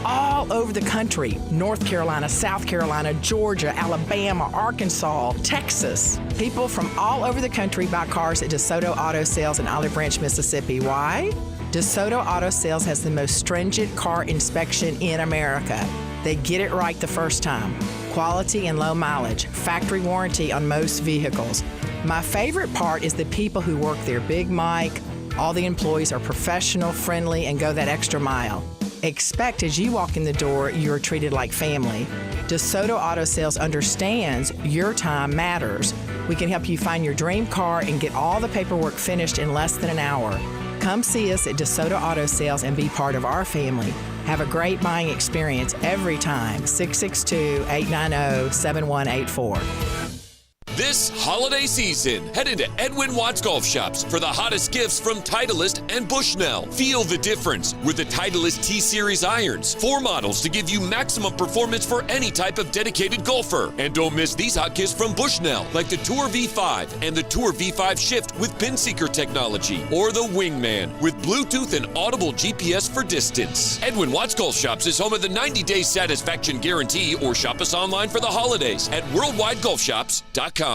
all over the country. North Carolina, South Carolina, Georgia, Alabama, Arkansas, Texas. People from all over the country buy cars at DeSoto Auto Sales in Olive Branch, Mississippi. Why? DeSoto Auto Sales has the most stringent car inspection in America. They get it right the first time. Quality and low mileage, factory warranty on most vehicles. My favorite part is the people who work there. Big Mike, all the employees are professional, friendly, and go that extra mile. Expect as you walk in the door, you're treated like family. DeSoto Auto Sales understands your time matters. We can help you find your dream car and get all the paperwork finished in less than an hour. Come see us at DeSoto Auto Sales and be part of our family. Have a great buying experience every time. 662-890-7184. This holiday season, head into Edwin Watts Golf Shops for the hottest gifts from Titleist and Bushnell. Feel the difference with the Titleist T-Series irons. 4 models to give you maximum performance for any type of dedicated golfer. And don't miss these hot gifts from Bushnell, like the Tour V5 and the Tour V5 Shift with Pin Seeker technology, or the Wingman with Bluetooth and audible GPS for distance. Edwin Watts Golf Shops is home of the 90-day satisfaction guarantee, or shop us online for the holidays at worldwidegolfshops.com.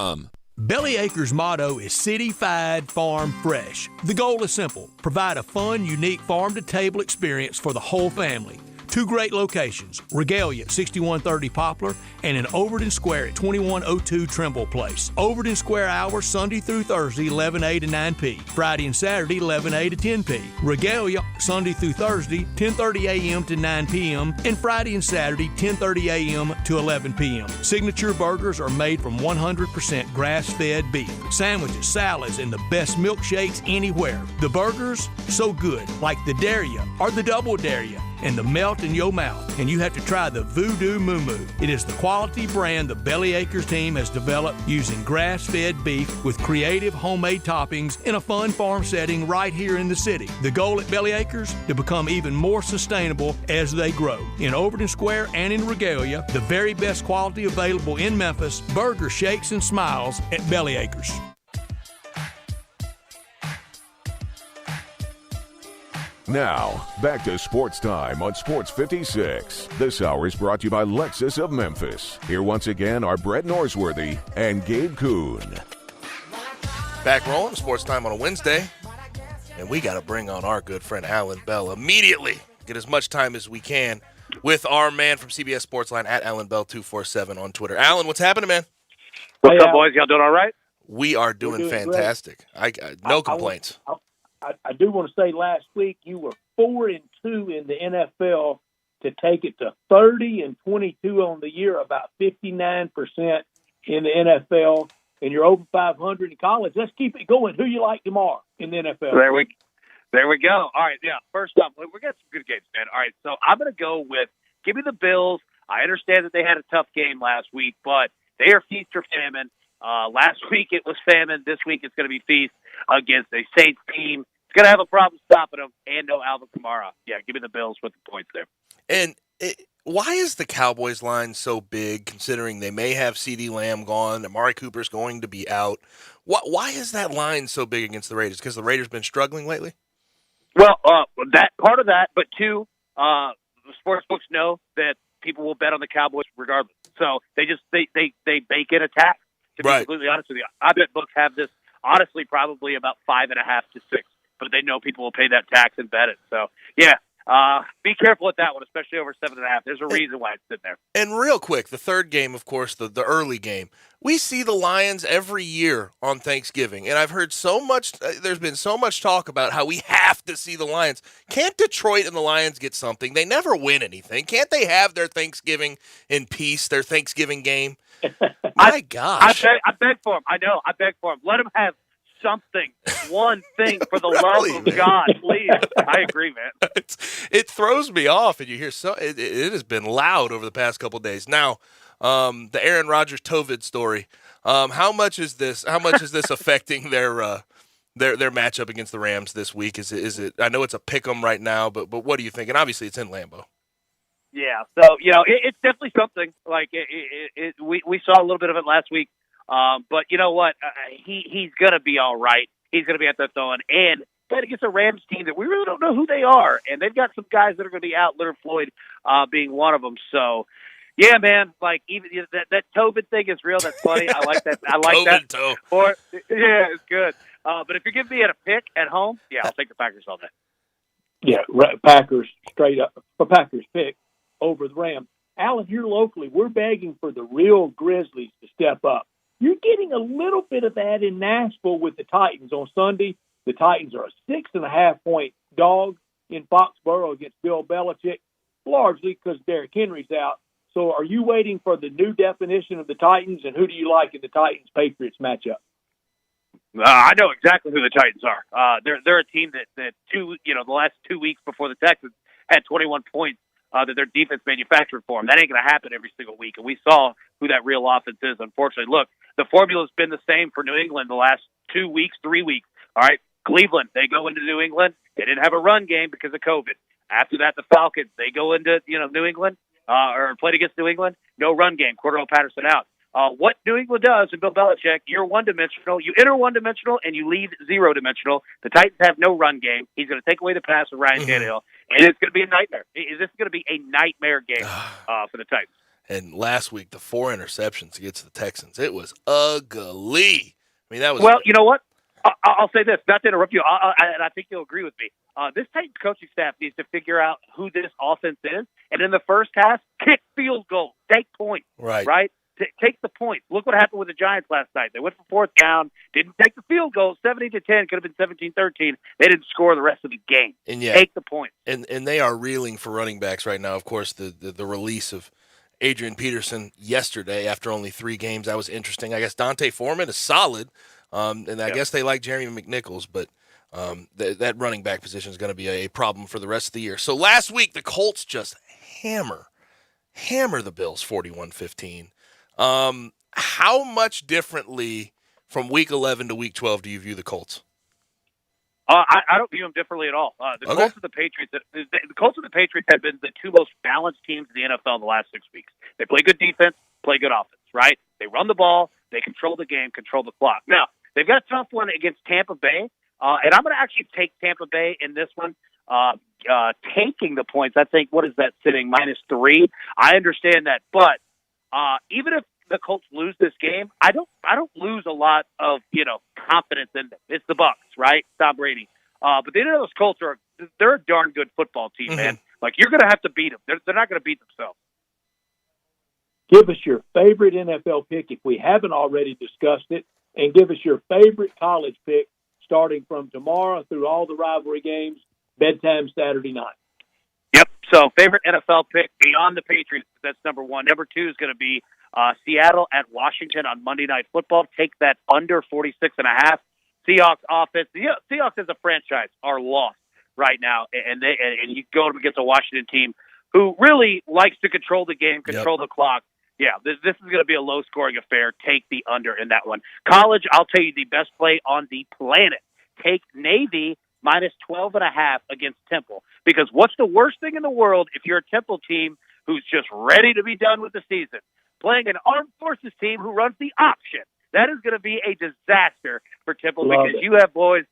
Bellyacre's motto is City-Fied Farm Fresh. The goal is simple: provide a fun, unique farm-to-table experience for the whole family. 2 great locations, Regalia at 6130 Poplar and in Overton Square at 2102 Trimble Place. Overton Square hours Sunday through Thursday 11A to 9P, Friday and Saturday 11A to 10P. Regalia Sunday through Thursday 10:30 a.m. to 9 p.m. and Friday and Saturday 10:30 a.m. to 11 p.m. Signature burgers are made from 100% grass-fed beef. Sandwiches, salads, and the best milkshakes anywhere. The burgers, so good, like the Dare Ya or the Double Dare Ya, and the melt in your mouth. And you have to try the Voodoo Moo Moo. It is the quality brand the Bellyacres team has developed using grass-fed beef with creative homemade toppings in a fun farm setting right here in the city. The goal at Bellyacres, to become even more sustainable as they grow. In Overton Square and in Regalia, the very best quality available in Memphis, burger shakes and smiles at Bellyacres. Now, back to Sports Time on Sports 56. This hour is brought to you by Lexus of Memphis. Here once again are Brett Norsworthy and Gabe Kuhn. Back rolling, Sports Time on a Wednesday. And we got to bring on our good friend Alan Bell immediately. Get as much time as we can with our man from CBS Sportsline at Alan Bell 247 on Twitter. Alan, what's happening, man? What's up, boys? Y'all doing all right? We are doing fantastic. No complaints. I do want to say last week you were 4-2 in the NFL to take it to 30-22 on the year, about 59% in the NFL, and you're over 500 in college. Let's keep it going. Who you like tomorrow in the NFL? There we go. All right, yeah. First up, we got some good games, man. All right, so I'm going to go with give me the Bills. I understand that they had a tough game last week, but they are feast or famine. Last week it was famine. This week it's going to be feast against a Saints team. It's going to have a problem stopping them, and no Alvin Kamara. Yeah, give me the Bills with the points there. And why is the Cowboys line so big, considering they may have CeeDee Lamb gone, Amari Cooper's going to be out? Why is that line so big against the Raiders? Because the Raiders been struggling lately? Well, that part of that, but two, the sports books know that people will bet on the Cowboys regardless. So they bake in attack. To be completely honest with you, I bet books have this honestly probably about 5.5 to 6, but they know people will pay that tax and bet it. So yeah, Be careful with that one, especially over 7.5. There's a reason why it's sitting there. And real quick, the third game, of course, the early game. We see the Lions every year on Thanksgiving, and I've heard so much. There's been so much talk about how we have to see the Lions. Can't Detroit and the Lions get something? They never win anything. Can't they have their Thanksgiving in peace, their Thanksgiving game? My gosh. I beg for him. I know. I beg for him. Let him have something, one thing, for the love of God, please. I agree, man. It throws me off, and you hear it has been loud over the past couple of days. Now, the Aaron Rodgers COVID story. How much is this affecting their matchup against the Rams this week? Is it? I know it's a pick 'em right now, but what do you think? And obviously, it's in Lambeau. Yeah, so it's definitely something. Like we saw a little bit of it last week. But you know what? He's going to be all right. He's going to be out there throwing. And playing against a Rams team that we really don't know who they are. And they've got some guys that are going to be out, Leonard Floyd being one of them. So, yeah, man, like even that Tobin thing is real. That's funny. I like that. I like that. Yeah, it's good. But if you're giving me a pick at home, yeah, I'll take the Packers all day. Yeah, Packers straight up. For Packers pick over the Rams. Alan, here locally, we're begging for the real Grizzlies to step up. You're getting a little bit of that in Nashville with the Titans on Sunday. The Titans are a 6.5-point dog in Foxborough against Bill Belichick, largely because Derrick Henry's out. So are you waiting for the new definition of the Titans, and who do you like in the Titans-Patriots matchup? I know exactly who the Titans are. They're a team that the last 2 weeks before the Texans had 21 points that their defense manufactured for them. That ain't going to happen every single week, and we saw who that real offense is, unfortunately. Look, the formula's been the same for New England the last 2 weeks, 3 weeks. All right, Cleveland, they go into New England. They didn't have a run game because of COVID. After that, the Falcons, they go into New England or played against New England. No run game. Cordell Patterson out. What New England does, and Bill Belichick, you're one-dimensional. You enter one-dimensional, and you leave zero-dimensional. The Titans have no run game. He's going to take away the pass of Ryan Tannehill, and it's going to be a nightmare. This is going to be a nightmare game for the Titans. And last week, the 4 interceptions against the Texans, it was ugly. I mean, that was... Well, you know what? I'll say this, not to interrupt you, and I think you'll agree with me. This Titans coaching staff needs to figure out who this offense is, and in the first half, kick field goals, take points, right? Take the points. Look what happened with the Giants last night. They went for fourth down, didn't take the field goal, 17-10, could have been 17-13. They didn't score the rest of the game. And yeah, take the points. And they are reeling for running backs right now. Of course, the release of Adrian Peterson yesterday after only 3 games, that was interesting. I guess Dante Foreman is solid, and I guess they like Jeremy McNichols, but that running back position is going to be a problem for the rest of the year. So last week, the Colts just hammer the Bills 41-15. How much differently from week 11 to week 12 do you view the Colts? I don't view them differently at all. The Colts and the Patriots, the Colts and the Patriots have been the 2 most balanced teams in the NFL in the last 6 weeks. They play good defense, play good offense, right? They run the ball, they control the game, control the clock. Now, they've got a tough one against Tampa Bay, and I'm going to actually take Tampa Bay in this one. Taking the points, I think, what is that sitting, -3? I understand that, but even if the Colts lose this game, I don't lose a lot of confidence in them. It's the Bucs, right? Tom Brady. But the those Colts they're a darn good football team, man. Like, you're going to have to beat them. They're not going to beat themselves. Give us your favorite NFL pick if we haven't already discussed it, and give us your favorite college pick starting from tomorrow through all the rivalry games, bedtime Saturday night. Yep. So favorite NFL pick beyond the Patriots, that's number 1. Number 2 is going to be Seattle at Washington on Monday Night Football. Take that under 46.5. Seahawks offense. The Seahawks as a franchise are lost right now, and you go up against a Washington team who really likes to control the game, control the clock. Yeah, this is going to be a low-scoring affair. Take the under in that one. College, I'll tell you the best play on the planet. Take Navy -12.5 against Temple. Because what's the worst thing in the world if you're a Temple team who's just ready to be done with the season? Playing an armed forces team who runs the option. That is going to be a disaster for Temple because you have boys,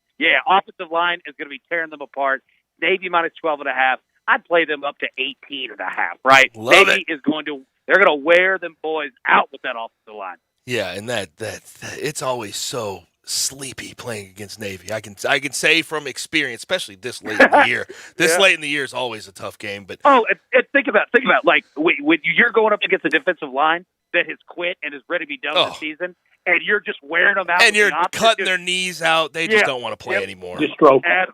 offensive line is going to be tearing them apart. Navy -12.5. I'd play them up to 18.5, right? Navy is they're going to wear them boys out with that offensive line. Yeah, and that it's always so sleepy playing against Navy. I can say from experience, especially this late in the year. This late in the year is always a tough game. But think about like when you're going up against a defensive line that has quit and is ready to be done this season, and you're just wearing them out, and you're cutting their knees out. They just don't want to play anymore. At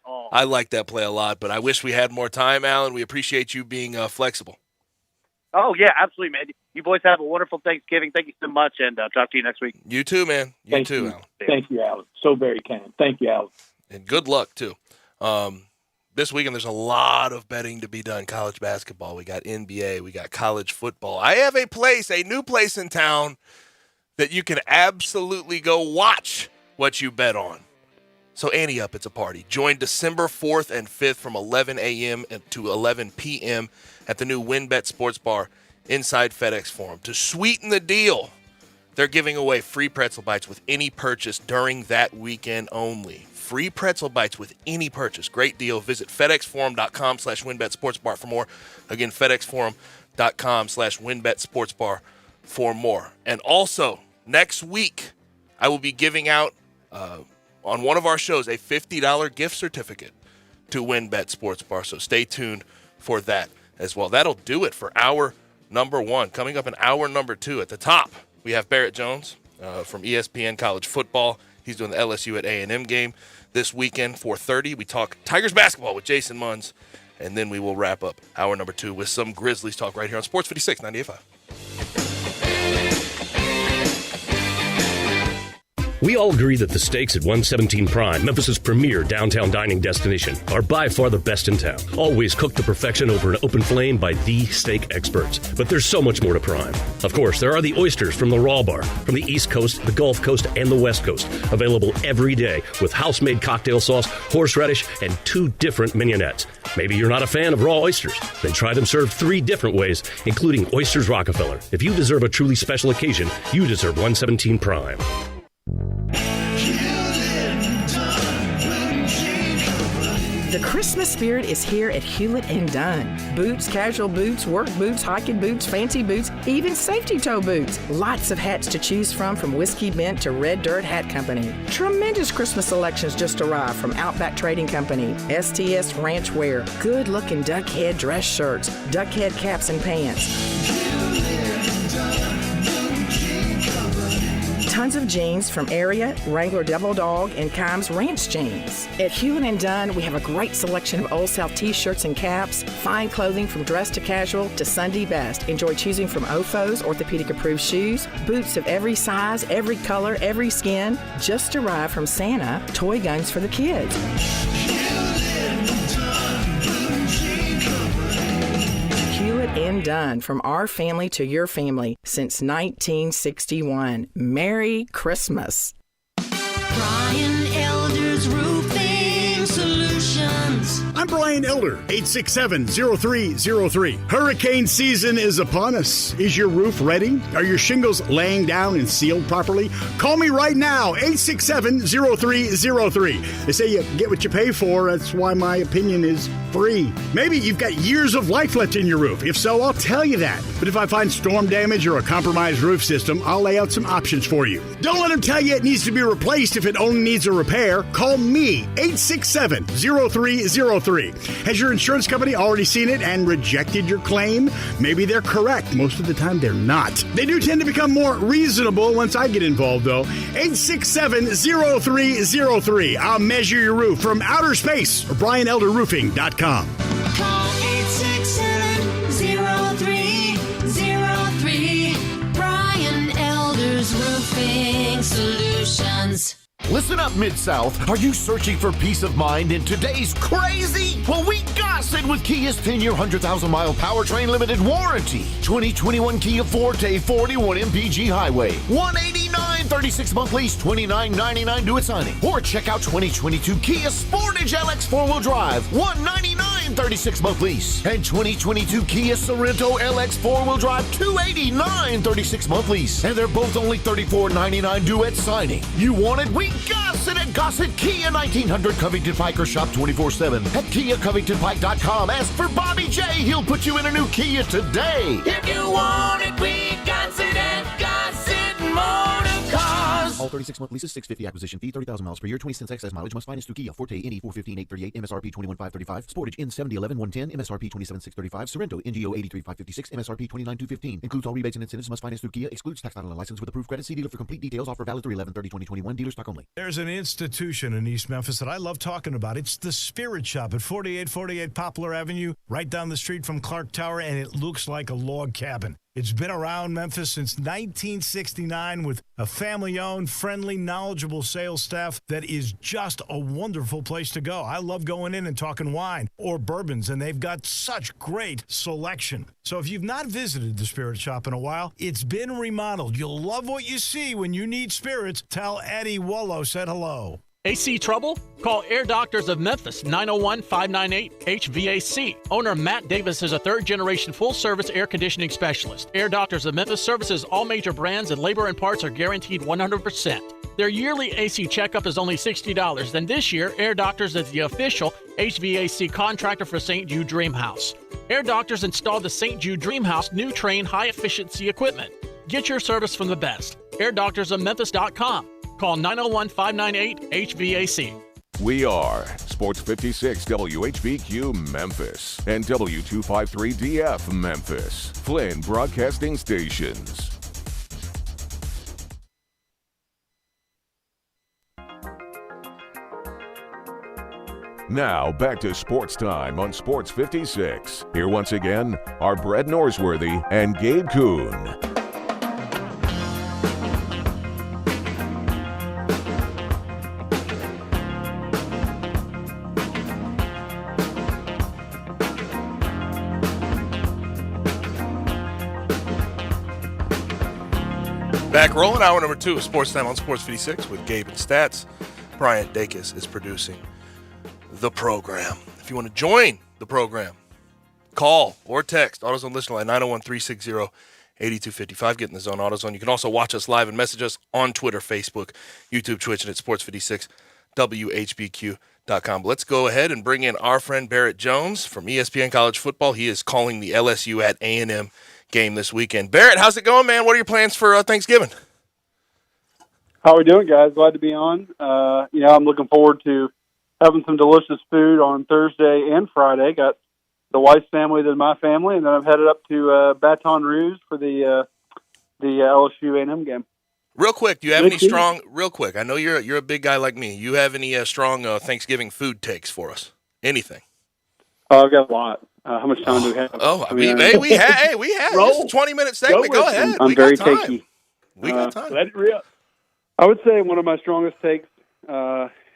all. I like that play a lot, but I wish we had more time, Alan. We appreciate you being flexible. Oh, yeah, absolutely, man. You boys have a wonderful Thanksgiving. Thank you so much, and talk to you next week. You too, man. You too, Alan. Thank you, Alan. So very kind. Thank you, Alan. And good luck, too. This weekend, there's a lot of betting to be done. College basketball. We got NBA. We got college football. I have a new place in town that you can absolutely go watch what you bet on. So ante up, it's a party. Join December 4th and 5th from 11 a.m. to 11 p.m. at the new WynnBET Sports Bar inside FedEx Forum. To sweeten the deal, they're giving away free pretzel bites with any purchase during that weekend only. Free pretzel bites with any purchase. Great deal. Visit FedExForum.com/WynnBET for more. Again, FedExForum.com/WynnBET for more. And also, next week, I will be giving out on one of our shows a $50 gift certificate to WynnBET Sports Bar. So stay tuned for that as well. That'll do it for hour number one. Coming up in hour number two, at the top, we have Barrett Jones from ESPN College Football. He's doing the LSU at A&M game this weekend, 4:30. We talk Tigers basketball with Jason Munns, and then we will wrap up hour number two with some Grizzlies talk right here on Sports 56 98.5. We all agree that the steaks at 117 Prime, Memphis's premier downtown dining destination, are by far the best in town. Always cooked to perfection over an open flame by the steak experts. But there's so much more to Prime. Of course, there are the oysters from the Raw Bar, from the East Coast, the Gulf Coast, and the West Coast, available every day with house-made cocktail sauce, horseradish, and 2 different mignonettes. Maybe you're not a fan of raw oysters? Then try them served 3 different ways, including Oysters Rockefeller. If you deserve a truly special occasion, you deserve 117 Prime. The Christmas spirit is here at Hewlett & Dunn. Boots, casual boots, work boots, hiking boots, fancy boots, even safety toe boots. Lots of hats to choose from Whiskey Bent to Red Dirt Hat Company. Tremendous Christmas selections just arrived from Outback Trading Company, STS Ranch Wear, good-looking duck head dress shirts, duck head caps and pants. Tons of jeans from Area, Wrangler Devil Dog, and Kimes Ranch jeans. At Hewlett & Dunn, we have a great selection of Old South t-shirts and caps, fine clothing from dress to casual to Sunday best. Enjoy choosing from OFO's orthopedic-approved shoes, boots of every size, every color, every skin. Just arrived from Santa, toy guns for the kids. And Dunn, from our family to your family since 1961. Merry Christmas. Brian Elder's Roofing Solutions. I'm Brian Elder, 867-0303. Hurricane season is upon us. Is your roof ready? Are your shingles laying down and sealed properly? Call me right now, 867-0303. They say you get what you pay for. That's why my opinion is free. Maybe you've got years of life left in your roof. If so, I'll tell you that. But if I find storm damage or a compromised roof system, I'll lay out some options for you. Don't let them tell you it needs to be replaced if it only needs a repair. Call me, 867-0303. Has your insurance company already seen it and rejected your claim? Maybe they're correct. Most of the time, they're not. They do tend to become more reasonable once I get involved, though. 867-0303. I'll measure your roof from outer space or BrianElderRoofing.com. Call 867-0303. Brian Elder's Roofing Solutions. Listen up, Mid-South. Are you searching for peace of mind in today's crazy? Well, we got it with Kia's 10-year, 100,000-mile powertrain limited warranty. 2021 Kia Forte 41 MPG Highway. $189, 36-month lease, $29.99 due at signing. Or check out 2022 Kia Sportage LX 4-wheel drive. $199, 36-month lease. And 2022 Kia Sorento LX 4-wheel drive. $289, 36-month lease. And they're both only $34.99 due at signing. You want it? We Gossett at Gossett Kia, 1900 Covington Pike, or shop 24/7 at KiaCovingtonPike.com. Ask for Bobby J. He'll put you in a new Kia today. If you want it, we Gossett at Gossett Motor Cars. All 36-month leases, $650 acquisition fee, 30,000 miles per year, 20 cents excess mileage, must finance through Kia. Forte, NE 415, 838, MSRP 21,535. Sportage, N 7011, 110, MSRP 27,635. Sorrento, NGO 83,556, MSRP 29,215. Includes all rebates and incentives, must finance through Kia. Excludes tax title and license with approved credit. See dealer for complete details. Offer valid through 11/30/2021. Dealer stock only. There's an institution in East Memphis that I love talking about. It's the Spirit Shop at 4848 Poplar Avenue, right down the street from Clark Tower, and it looks like a log cabin. It's been around Memphis since 1969 with a family-owned, friendly, knowledgeable sales staff that is just a wonderful place to go. I love going in and talking wine or bourbons, and they've got such great selection. So if you've not visited the Spirit Shop in a while, it's been remodeled. You'll love what you see when you need spirits. Tell Eddie Wollo said hello. AC trouble? Call Air Doctors of Memphis, 901-598-HVAC. Owner Matt Davis is a third-generation full-service air conditioning specialist. Air Doctors of Memphis services all major brands, and labor and parts are guaranteed 100%. Their yearly AC checkup is only $60. Then this year, Air Doctors is the official HVAC contractor for St. Jude Dream House. Air Doctors installed the St. Jude Dream House new Train high-efficiency equipment. Get your service from the best. AirDoctorsOfMemphis.com. Call 901-598-HVAC. We are Sports 56 WHBQ Memphis and W253DF Memphis, Flynn Broadcasting Stations. Now back to Sports Time on Sports 56. Here once again are Brett Norsworthy and Gabe Kuhn. Back rolling, hour number 2 of Sports Time on Sports 56 with Gabe and Stats. Bryant Dacus is producing the program. If you want to join the program, call or text AutoZone listener line 901-360-8255. Get in the zone, AutoZone. You can also watch us live and message us on Twitter, Facebook, YouTube, Twitch, and at Sports56WHBQ.com. But let's go ahead and bring in our friend Barrett Jones from ESPN College Football. He is calling the LSU at A&M game this weekend. Barrett, how's it going, man? What are your plans for Thanksgiving? How are we doing, guys? Glad to be on. I'm looking forward to having some delicious food on Thursday and Friday. Got the wife's family, then my family, and then I'm headed up to Baton Rouge for the LSU A&M game. Real quick, do you have any strong? Real quick, I know you're a big guy like me. You have any strong Thanksgiving food takes for us? Anything? I've got a lot. How much time do we have? We have. This is a 20-minute segment. Go ahead. I'm very takey. We got time. Let it rip. I would say one of my strongest takes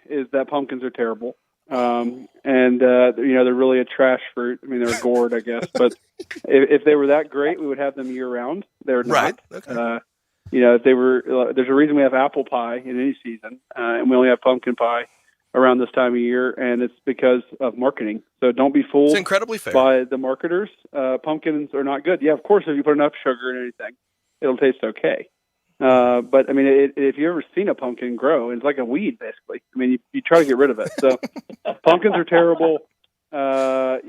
is that pumpkins are terrible. They're really a trash fruit. I mean, they're a gourd, I guess. But if they were that great, we would have them year-round. They're not. Right. Okay. If they were, there's a reason we have apple pie in any season, and we only have pumpkin pie around this time of year, and it's because of marketing. So don't be fooled. It's incredibly fair by the marketers. Pumpkins are not good. Yeah, of course, if you put enough sugar in anything, it'll taste okay. But I mean, if you've ever seen a pumpkin grow, it's like a weed, basically. I mean, you try to get rid of it. So pumpkins are terrible. I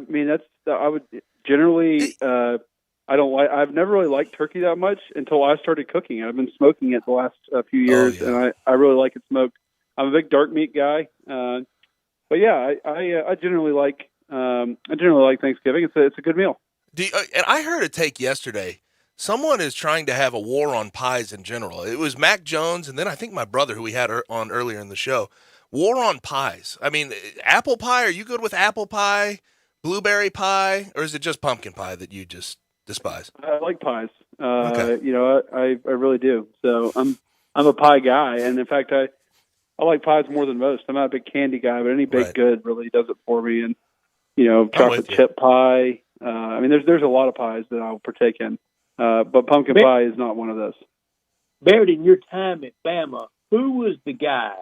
mean, I would generally. I've never really liked turkey that much until I started cooking it. I've been smoking it the last few years, and I really like it smoked. I'm a big dark meat guy, but yeah, I generally like Thanksgiving. It's a good meal. And I heard a take yesterday. Someone is trying to have a war on pies in general. It was Mac Jones, and then I think my brother, who we had on earlier in the show. War on pies. I mean, apple pie. Are you good with apple pie, blueberry pie, or is it just pumpkin pie that you just despise? I like pies. Okay. I really do. So I'm a pie guy, and in fact, I like pies more than most. I'm not a big candy guy, but any baked good really does it for me. And chocolate chip pie. I mean, there's a lot of pies that I'll partake in, but pumpkin pie is not one of those. Barrett, in your time at Bama, who was the guy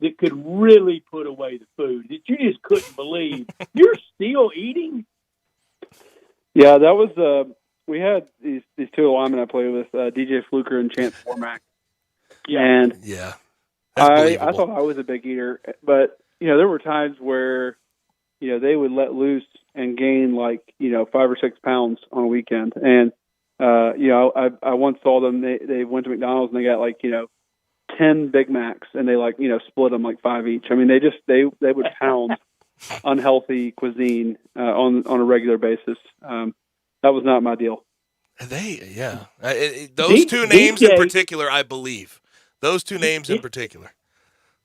that could really put away the food that you just couldn't believe you're still eating? Yeah, that was we had these two linemen I played with, DJ Fluker and Chance Formack. Yeah. And yeah. I thought I was a big eater, but there were times where they would let loose and gain 5 or 6 pounds on a weekend, and I once saw them. They went to McDonald's and they got 10 Big Macs and they split them 5 each. I mean, they would pound unhealthy cuisine on a regular basis. That was not my deal. Those two names in particular, I believe. Those two names in particular.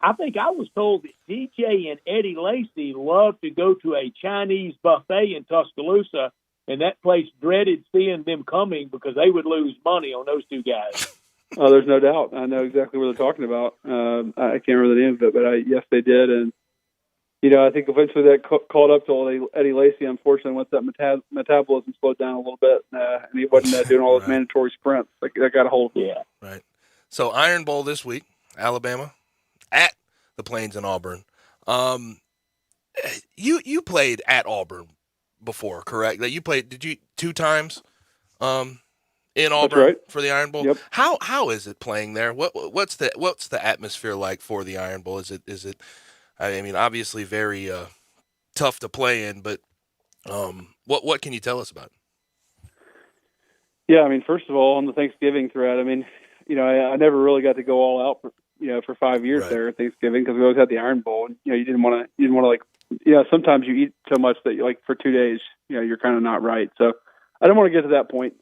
I think I was told that DJ and Eddie Lacy loved to go to a Chinese buffet in Tuscaloosa, and that place dreaded seeing them coming because they would lose money on those two guys. Oh, there's no doubt. I know exactly what they're talking about. I can't remember the name of it, but yes, they did. And, I think eventually that caught up to Eddie Lacy. Unfortunately, once that metabolism slowed down a little bit, and he wasn't doing all those mandatory sprints, that got a hold of him. Yeah. Right. So Iron Bowl this week, Alabama at the Plains in Auburn. You played at Auburn before, correct? That you played? Did you 2 times in Auburn for the Iron Bowl? Yep. How is it playing there? What's the atmosphere like for the Iron Bowl? Is it? I mean, obviously very tough to play in, but what can you tell us about it? Yeah, I mean, first of all, on the Thanksgiving thread, I mean, I never really got to go all out for 5 years there at Thanksgiving because we always had the Iron Bowl, and you didn't want to sometimes you eat so much that for 2 days, you're kind of not right. So I don't want to get to that point.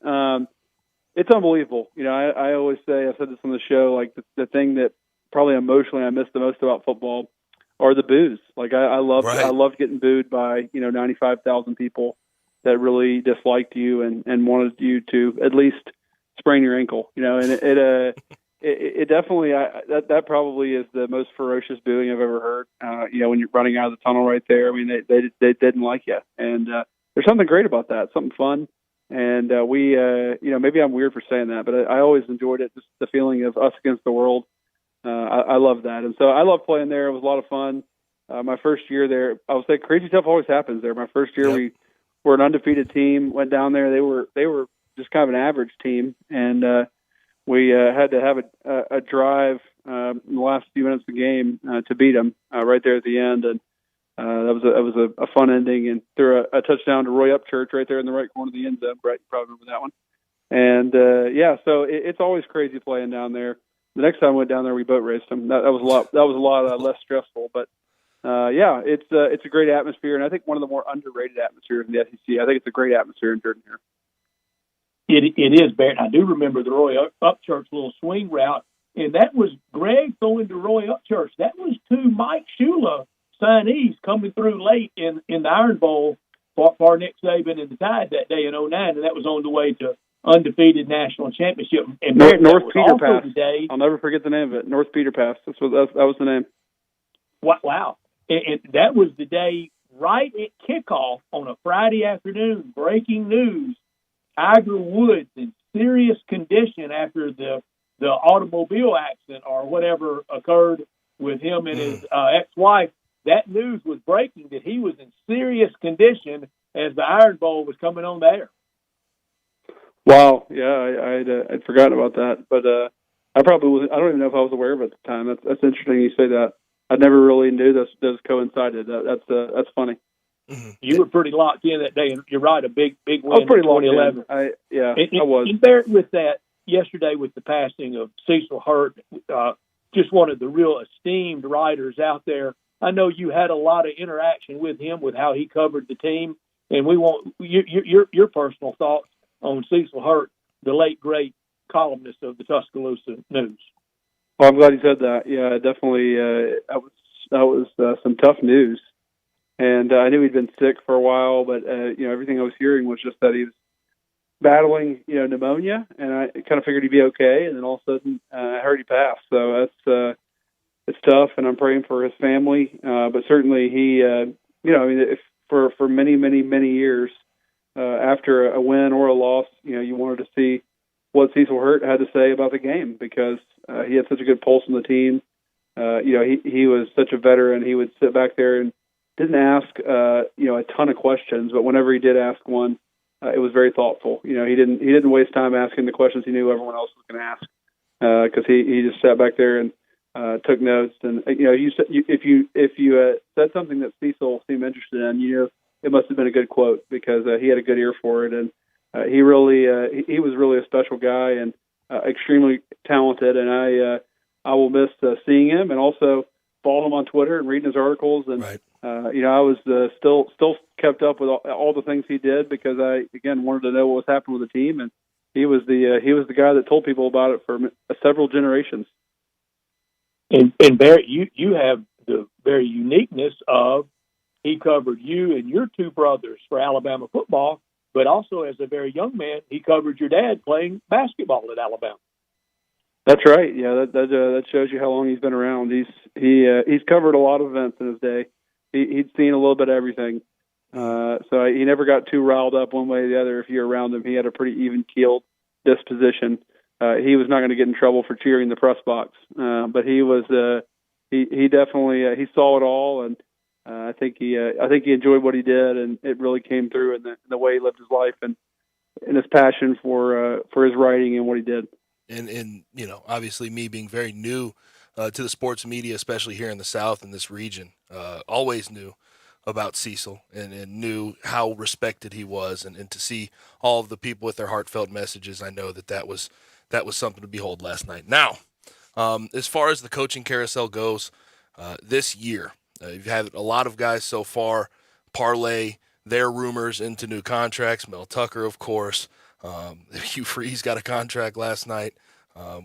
It's unbelievable. I always say, I've said this on the show, the thing that probably emotionally I miss the most about football are the boos. I loved getting booed by 95,000 people that really disliked you and wanted you to at least sprain your ankle. And it definitely that probably is the most ferocious booing I've ever heard. When you're running out of the tunnel right there, I mean they didn't like you, and there's something great about that, something fun. And we maybe I'm weird for saying that, but I always enjoyed it, just the feeling of us against the world. I love that. And so I love playing there. It was a lot of fun. My first year there, I would say crazy stuff always happens there. My first year, we were an undefeated team, went down there. They were just kind of an average team. And we had to have a drive in the last few minutes of the game to beat them right there at the end. And that was a fun ending. And threw a touchdown to Roy Upchurch right there in the right corner of the end zone. Brett, you probably remember that one. And so it's always crazy playing down there. The next time I went down there, we boat raced them. That was a lot less stressful. But it's a great atmosphere, and I think one of the more underrated atmospheres in the SEC. I think it's a great atmosphere in Jordan here. It is, Barrett. I do remember the Roy Upchurch little swing route, and that was Greg throwing to Roy Upchurch. That was 2 Mike Shula signees coming through late in the Iron Bowl for Nick Saban and the Tide that day in 2009, and that was on the way to undefeated national championship. And North Peter Pass. I'll never forget the name of it. North Peter Pass. That was the name. Wow. And that was the day right at kickoff on a Friday afternoon. Breaking news: Tiger Woods in serious condition after the automobile accident or whatever occurred with him and his ex-wife. That news was breaking that he was in serious condition as the Iron Bowl was coming on the air. Wow, yeah, I'd forgotten about that, but I probably wasn't. I don't even know if I was aware of it at the time. That's interesting you say that. I never really knew those coincided. That's funny. You were pretty locked in that day, and you're right, a big win I was pretty in 2011. I was. And Barrett, with that, yesterday with the passing of Cecil Hurt, just one of the real esteemed writers out there. I know you had a lot of interaction with him with how he covered the team, and we want your personal thoughts on Cecil Hurt, the late, great columnist of the Tuscaloosa News. Well, I'm glad you said that. Yeah, definitely. That was some tough news, and I knew he'd been sick for a while, but everything I was hearing was just that he was battling pneumonia, and I kind of figured he'd be okay, and then all of a sudden I heard he passed. So it's tough, and I'm praying for his family. But certainly he, for many years. After a win or a loss, you wanted to see what Cecil Hurt had to say about the game because he had such a good pulse on the team. He was such a veteran. He would sit back there and didn't ask, a ton of questions, but whenever he did ask one, it was very thoughtful. He didn't waste time asking the questions he knew everyone else was going to ask because he just sat back there and took notes. And if you said something that Cecil seemed interested in, it must have been a good quote because he had a good ear for it. And he was really a special guy and extremely talented. And I will miss seeing him and also follow him on Twitter and reading his articles. And I was still kept up with all the things he did because I again wanted to know what was happening with the team. And he was the guy that told people about it for several generations. And Barry, you have the very uniqueness of he covered you and your two brothers for Alabama football, but also as a very young man, he covered your dad playing basketball at Alabama. That's right. Yeah, that shows you how long he's been around. He's covered a lot of events in his day. He'd seen a little bit of everything. So he never got too riled up one way or the other. If you're around him, he had a pretty even-keeled disposition. He was not going to get in trouble for cheering in the press box, but he was. He definitely he saw it all, and I think he enjoyed what he did, and it really came through in the way he lived his life and in his passion for his writing and what he did. And obviously me being very new to the sports media, especially here in the South in this region, always knew about Cecil and knew how respected he was, and to see all of the people with their heartfelt messages, I know that was something to behold last night. Now, as far as the coaching carousel goes, this year, you've had a lot of guys so far parlay their rumors into new contracts. Mel Tucker, of course. Hugh Freeze got a contract last night.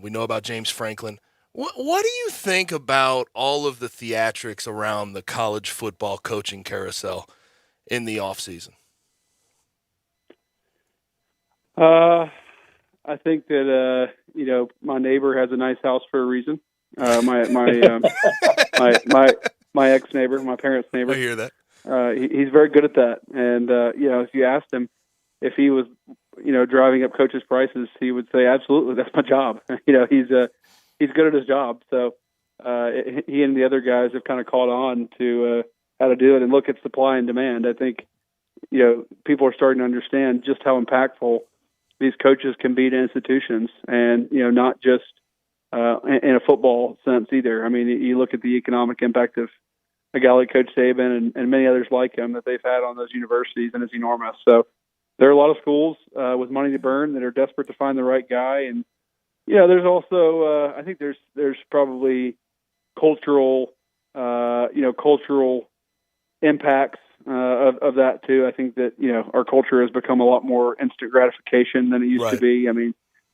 We know about James Franklin. What do you think about all of the theatrics around the college football coaching carousel in the offseason? I think that my neighbor has a nice house for a reason. My ex neighbor, my parents' neighbor. I hear that. He's very good at that. And if you asked him if he was driving up coaches' prices, he would say, absolutely, that's my job. He's good at his job. So he and the other guys have kind of caught on to how to do it and look at supply and demand. I think people are starting to understand just how impactful these coaches can be to institutions, and not just in a football sense either. I mean, you look at the economic impact of a guy like Coach Saban and many others like him that they've had on those universities, and it's enormous. So there are a lot of schools with money to burn that are desperate to find the right guy. And, there's also, I think there's probably cultural impacts of that too. I think that, our culture has become a lot more instant gratification than it used to be. I mean,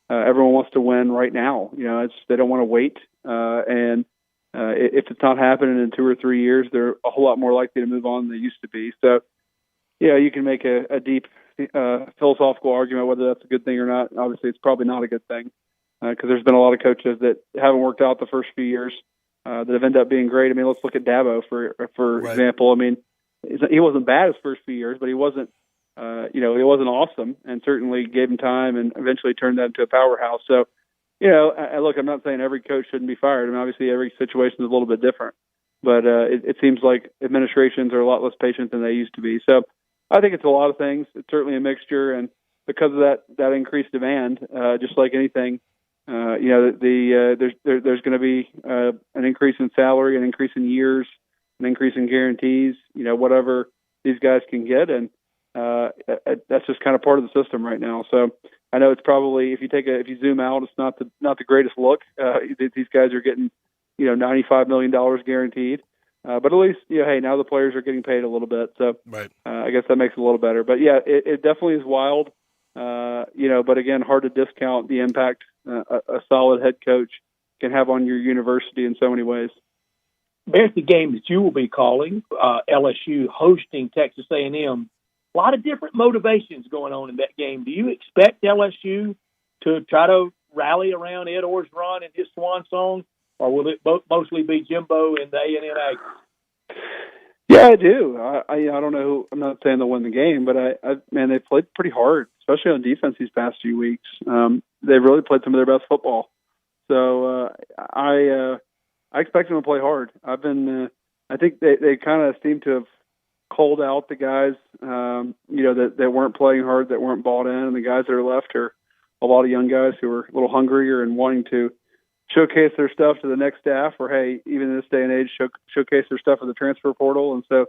everyone wants to win right now. They don't want to wait. And if it's not happening in 2 or 3 years, they're a whole lot more likely to move on than they used to be. So, you can make a deep philosophical argument whether that's a good thing or not. Obviously, it's probably not a good thing because there's been a lot of coaches that haven't worked out the first few years that have ended up being great. I mean, let's look at Dabo for example. I mean, he wasn't bad his first few years, but he wasn't, he wasn't awesome, and certainly gave him time and eventually turned that into a powerhouse. So, look, I'm not saying every coach shouldn't be fired. I mean, obviously every situation is a little bit different, but it seems like administrations are a lot less patient than they used to be. So I think it's a lot of things. It's certainly a mixture, and because of that increased demand, just like anything, there's going to be an increase in salary, an increase in years, an increase in guarantees, whatever these guys can get, and that's just kind of part of the system right now. So I know it's probably, if you zoom out, it's not the greatest look. These guys are getting $95 million guaranteed, but at least hey, now the players are getting paid a little bit. So I guess that makes it a little better. But yeah, it definitely is wild. But again, hard to discount the impact a solid head coach can have on your university in so many ways. There's the game that you will be calling, LSU hosting Texas A&M. A lot of different motivations going on in that game. Do you expect LSU to try to rally around Ed Orgeron and his swan song, or will it mostly be Jimbo and the A&M Aggies? Yeah, I do. I don't know. I'm not saying they'll win the game, but they played pretty hard, especially on defense these past few weeks. They've really played some of their best football. So I expect them to play hard. I think they kind of seem to have called out the guys, that weren't playing hard, that weren't bought in, and the guys that are left are a lot of young guys who are a little hungrier and wanting to showcase their stuff to the next staff, or hey, even in this day and age, showcase their stuff in the transfer portal. And so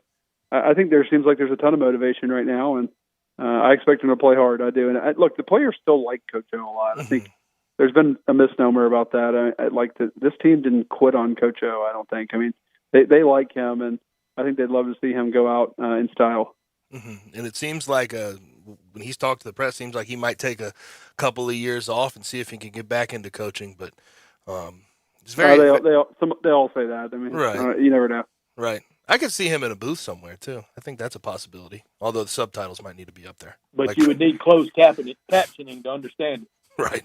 I think there seems like there's a ton of motivation right now, and I expect him to play hard. I do. And look, the players still like Coach O a lot. I think there's been a misnomer about that. I like that this team didn't quit on Coach O, I don't think. I mean, they like him, and I think they'd love to see him go out in style. And it seems like when he's talked to the press, seems like he might take a couple of years off and see if he can get back into coaching. But it's very they all say that. I mean, right. You never know. Right. I could see him in a booth somewhere too. I think that's a possibility. Although the subtitles might need to be up there. But you would need closed captioning to understand it. Right.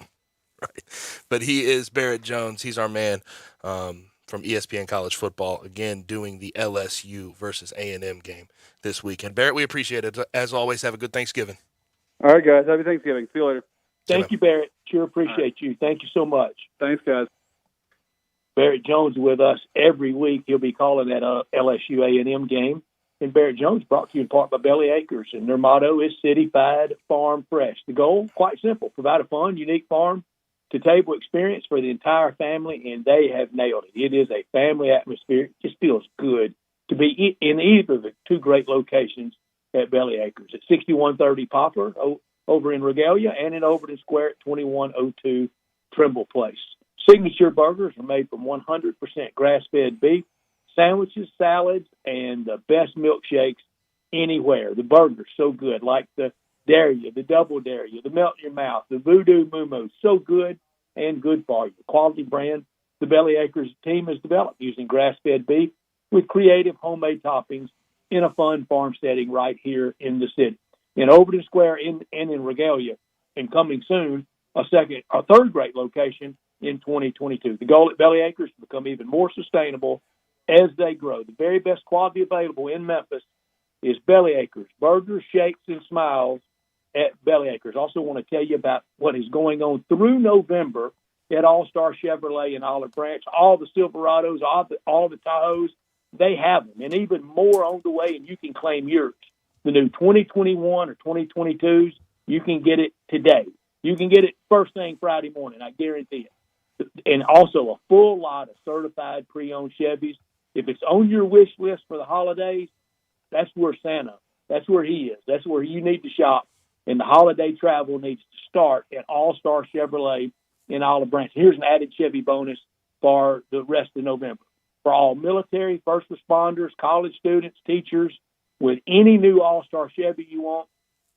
But he is Barrett Jones. He's our man from ESPN College Football, again doing the LSU versus A&M game this weekend. Barrett, we appreciate it. As always, have a good Thanksgiving. All right, guys. Happy Thanksgiving. See you later. Thank you, Barrett. Sure appreciate you. Thank you so much. Thanks, guys. Barrett Jones with us every week. He'll be calling that LSU A&M game. And Barrett Jones brought to you in part by Belly Acres, and their motto is City-Fied, Farm Fresh. The goal, quite simple, provide a fun, unique farm-to-table experience for the entire family, and they have nailed it. It is a family atmosphere. It just feels good to be in either of the two great locations at Belly Acres, at 6130 Poplar over in Regalia and in Overton Square at 2102 Trimble Place. Signature burgers are made from 100% grass-fed beef, sandwiches, salads, and the best milkshakes anywhere. The burgers so good, like the Dare You, the Double Dare You, the Melt in Your Mouth, the Voodoo Moo, so good and good for you. Quality brand the Belly Acres team has developed using grass-fed beef with creative homemade toppings in a fun farm setting right here in the city. In Overton Square and in Regalia, and coming soon, a third great location in 2022. The goal at Belly Acres is to become even more sustainable as they grow. The very best quality available in Memphis is Belly Acres. Burgers, shakes, and smiles at Belly Acres. Also want to tell you about what is going on through November at All-Star Chevrolet in Olive Branch. All the Silverados, all the Tahoes, they have them, and even more on the way, and you can claim yours. The new 2021 or 2022s, you can get it today. You can get it first thing Friday morning, I guarantee it. And also a full lot of certified pre-owned Chevys. If it's on your wish list for the holidays, that's where Santa, that's where he is. That's where you need to shop. And the holiday travel needs to start at All-Star Chevrolet in Olive Branch. Here's an added Chevy bonus for the rest of November. For all military, first responders, college students, teachers, with any new All-Star Chevy you want,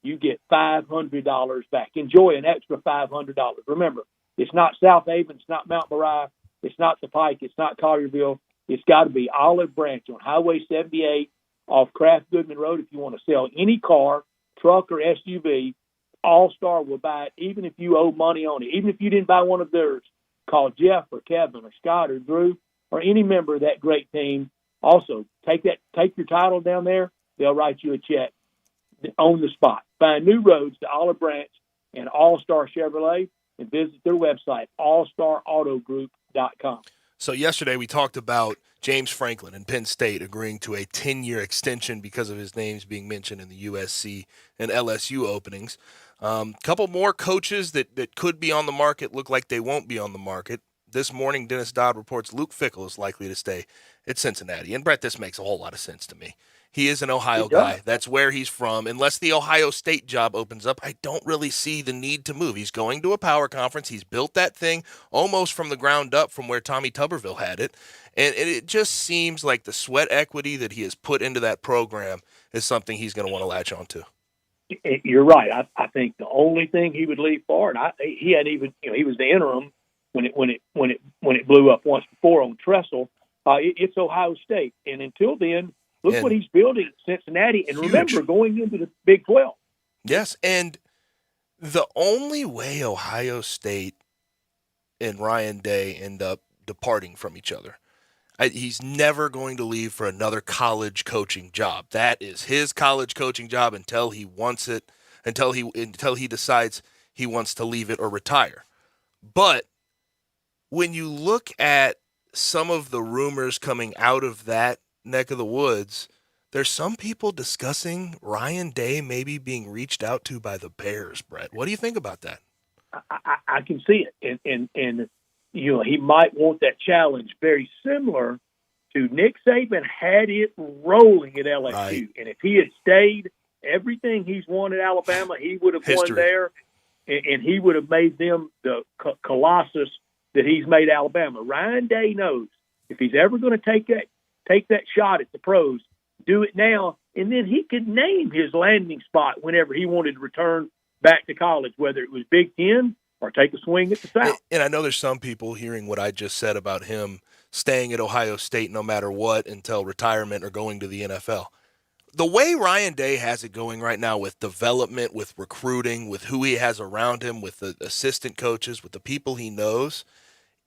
you get $500 back. Enjoy an extra $500. Remember, it's not South Haven, it's not Mount Moriah, it's not the Pike, it's not Collierville. It's got to be Olive Branch on Highway 78 off Kraft Goodman Road. If you want to sell any car, truck, or SUV, All-Star will buy it, even if you owe money on it. Even if you didn't buy one of theirs, call Jeff or Kevin or Scott or Drew or any member of that great team. Also, take your title down there. They'll write you a check on the spot. Find new roads to Olive Branch and All-Star Chevrolet and visit their website, allstarautogroup.com. So yesterday we talked about James Franklin and Penn State agreeing to a 10-year extension because of his names being mentioned in the USC and LSU openings. Couple more coaches that could be on the market look like they won't be on the market. This morning, Dennis Dodd reports Luke Fickell is likely to stay at Cincinnati. And, Brett, this makes a whole lot of sense to me. He is an Ohio guy. That's where he's from. Unless the Ohio State job opens up, I don't really see the need to move. He's going to a power conference. He's built that thing almost from the ground up from where Tommy Tuberville had it. And it just seems like the sweat equity that he has put into that program is something he's going to want to latch on to. You're right. I think the only thing he would leave for, and he had even, he was the interim when it blew up once before on Tressel. It's Ohio State, and until then, look what he's building at Cincinnati. And huge. Remember, going into the Big 12. Yes, and the only way Ohio State and Ryan Day end up departing from each other, he's never going to leave for another college coaching job. That is his college coaching job until he wants it, until he decides he wants to leave it or retire. But when you look at some of the rumors coming out of that neck of the woods, there's some people discussing Ryan Day maybe being reached out to by the Bears, Brett. What do you think about that? I can see it. And he might want that challenge very similar to Nick Saban had it rolling at LSU. Right. And if he had stayed everything he's won at Alabama, he would have won History. there, and he would have made them the colossus that he's made Alabama. Ryan Day knows if he's ever going to take that shot at the pros, do it now, and then he could name his landing spot whenever he wanted to return back to college, whether it was Big Ten or take a swing at the South. And I know there's some people hearing what I just said about him staying at Ohio State no matter what until retirement or going to the NFL. The way Ryan Day has it going right now with development, with recruiting, with who he has around him, with the assistant coaches, with the people he knows,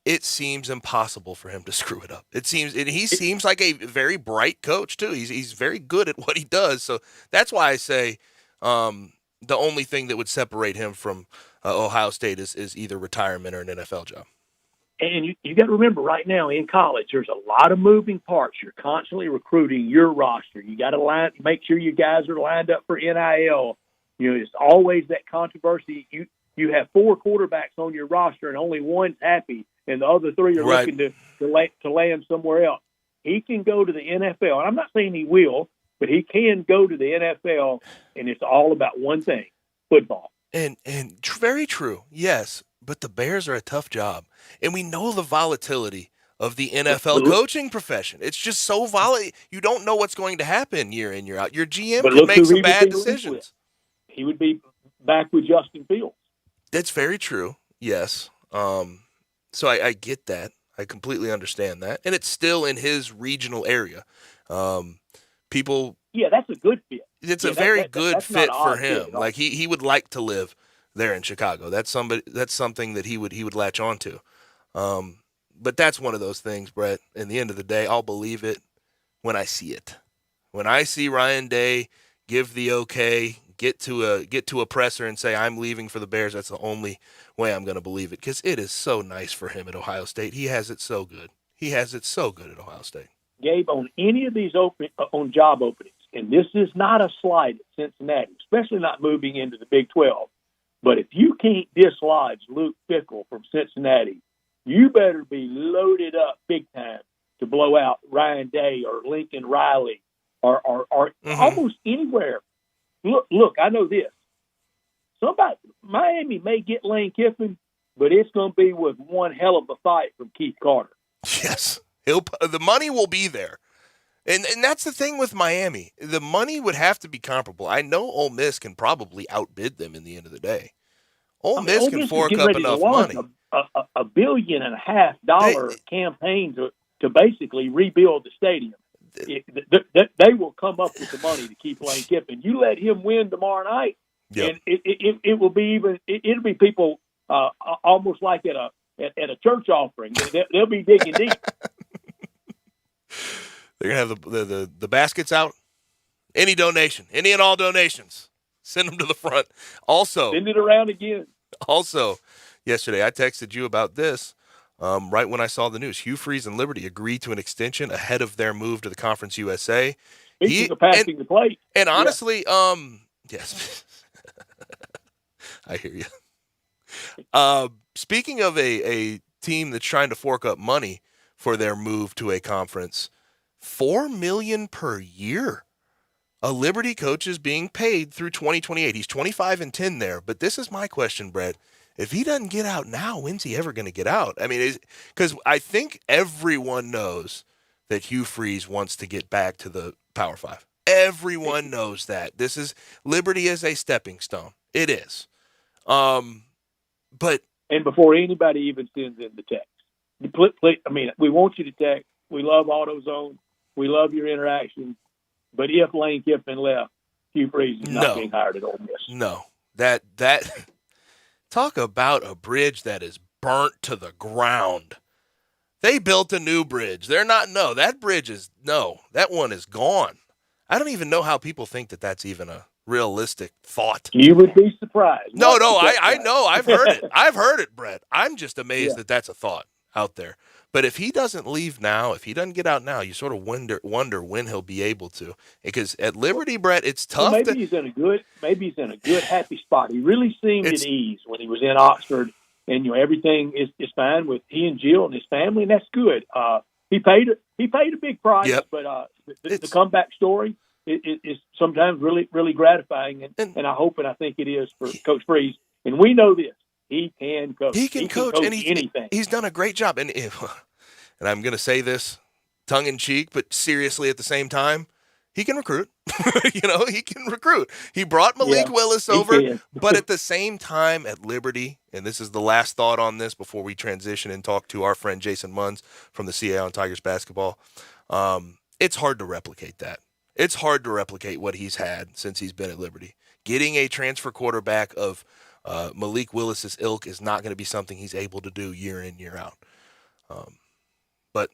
it seems impossible for him to screw it up. It seems, and he seems like a very bright coach too. He's very good at what he does. So that's why I say the only thing that would separate him from Ohio State is either retirement or an NFL job. And you got to remember, right now in college, there's a lot of moving parts. You're constantly recruiting your roster. You got to make sure you guys are lined up for NIL. You know, it's always that controversy. You have 4 quarterbacks on your roster, and only one's happy, and the other 3 are Right. looking to land somewhere else. He can go to the NFL, and I'm not saying he will, but he can go to the NFL, and it's all about one thing: football. And very true, yes. But the Bears are a tough job, and we know the volatility of the NFL coaching profession. It's just so volatile. You don't know what's going to happen year in, year out. Your GM But could look make who some he would bad be linked decisions. with. He would be back with Justin Fields. That's very true. Yes. So I get that. I completely understand that, and it's still in his regional area. People. Yeah, that's a good fit. It's Yeah, a very that's good not fit an for odd fit him. at all. Like he would like to live there in Chicago. That's something that he would latch onto. But that's one of those things, Brett. In the end of the day, I'll believe it when I see it. When I see Ryan Day give the okay, get to a presser and say I'm leaving for the Bears, that's the only way I'm going to believe it, because it is so nice for him at Ohio State. He has it so good. He has it so good at Ohio State. Gabe, on any of these on job openings, and this is not a slight at Cincinnati, especially not moving into the Big 12. But if you can't dislodge Luke Fickell from Cincinnati, you better be loaded up big time to blow out Ryan Day or Lincoln Riley or almost anywhere. Look, I know this. Miami may get Lane Kiffin, but it's going to be with one hell of a fight from Keith Carter. Yes, the money will be there. And that's the thing with Miami. The money would have to be comparable. I know Ole Miss can probably outbid them in the end of the day. Ole Miss can fork up enough money. $1.5 billion campaign to basically rebuild the stadium. They will come up with the money to keep Lane Kiffin. You let him win tomorrow night, and it will be it'll be people almost like at a church offering. They'll be digging deep. They're going to have the baskets out. Any donation, any and all donations, send them to the front. Also, send it around again. Also, yesterday I texted you about this right when I saw the news. Hugh Freeze and Liberty agreed to an extension ahead of their move to the Conference USA. Speaking of passing the plate. And honestly, yes, I hear you. Speaking of a team that's trying to fork up money for their move to a conference, $4 million per year. A Liberty coach is being paid through 2028. He's 25-10 there. But this is my question, Brett. If he doesn't get out now, when's he ever going to get out? I mean, because I think everyone knows that Hugh Freeze wants to get back to the Power Five. Everyone knows that. Liberty is a stepping stone. It is. But and before anybody even sends in the text, we want you to text. We love AutoZone. We love your interaction. But if Lane Kiffin left, Hugh Freeze is not being hired at Ole Miss. No. That talk about a bridge that is burnt to the ground. They built a new bridge. That bridge is, that one is gone. I don't even know how people think that that's even a realistic thought. You would be surprised. No, I know. I've heard it. I've heard it, Brett. I'm just amazed that that's a thought out there. But if he doesn't leave now, if he doesn't get out now, you sort of wonder when he'll be able to. Because at Liberty, Brett, it's tough. Well, maybe he's in a good, happy spot. He really seemed at ease when he was in Oxford, and everything is fine with he and Jill and his family, and that's good. He paid a big price, but the comeback story is sometimes really, really gratifying. And I hope and I think it is for Coach Freeze. And we know this. He can coach. He can coach anything. He's done a great job. And I'm going to say this tongue-in-cheek, but seriously at the same time, he can recruit. He can recruit. He brought Malik Willis over, but at the same time at Liberty, and this is the last thought on this before we transition and talk to our friend Jason Munns from the CA on Tigers basketball, it's hard to replicate that. It's hard to replicate what he's had since he's been at Liberty. Getting a transfer quarterback of Malik Willis's ilk is not going to be something he's able to do year in, year out. But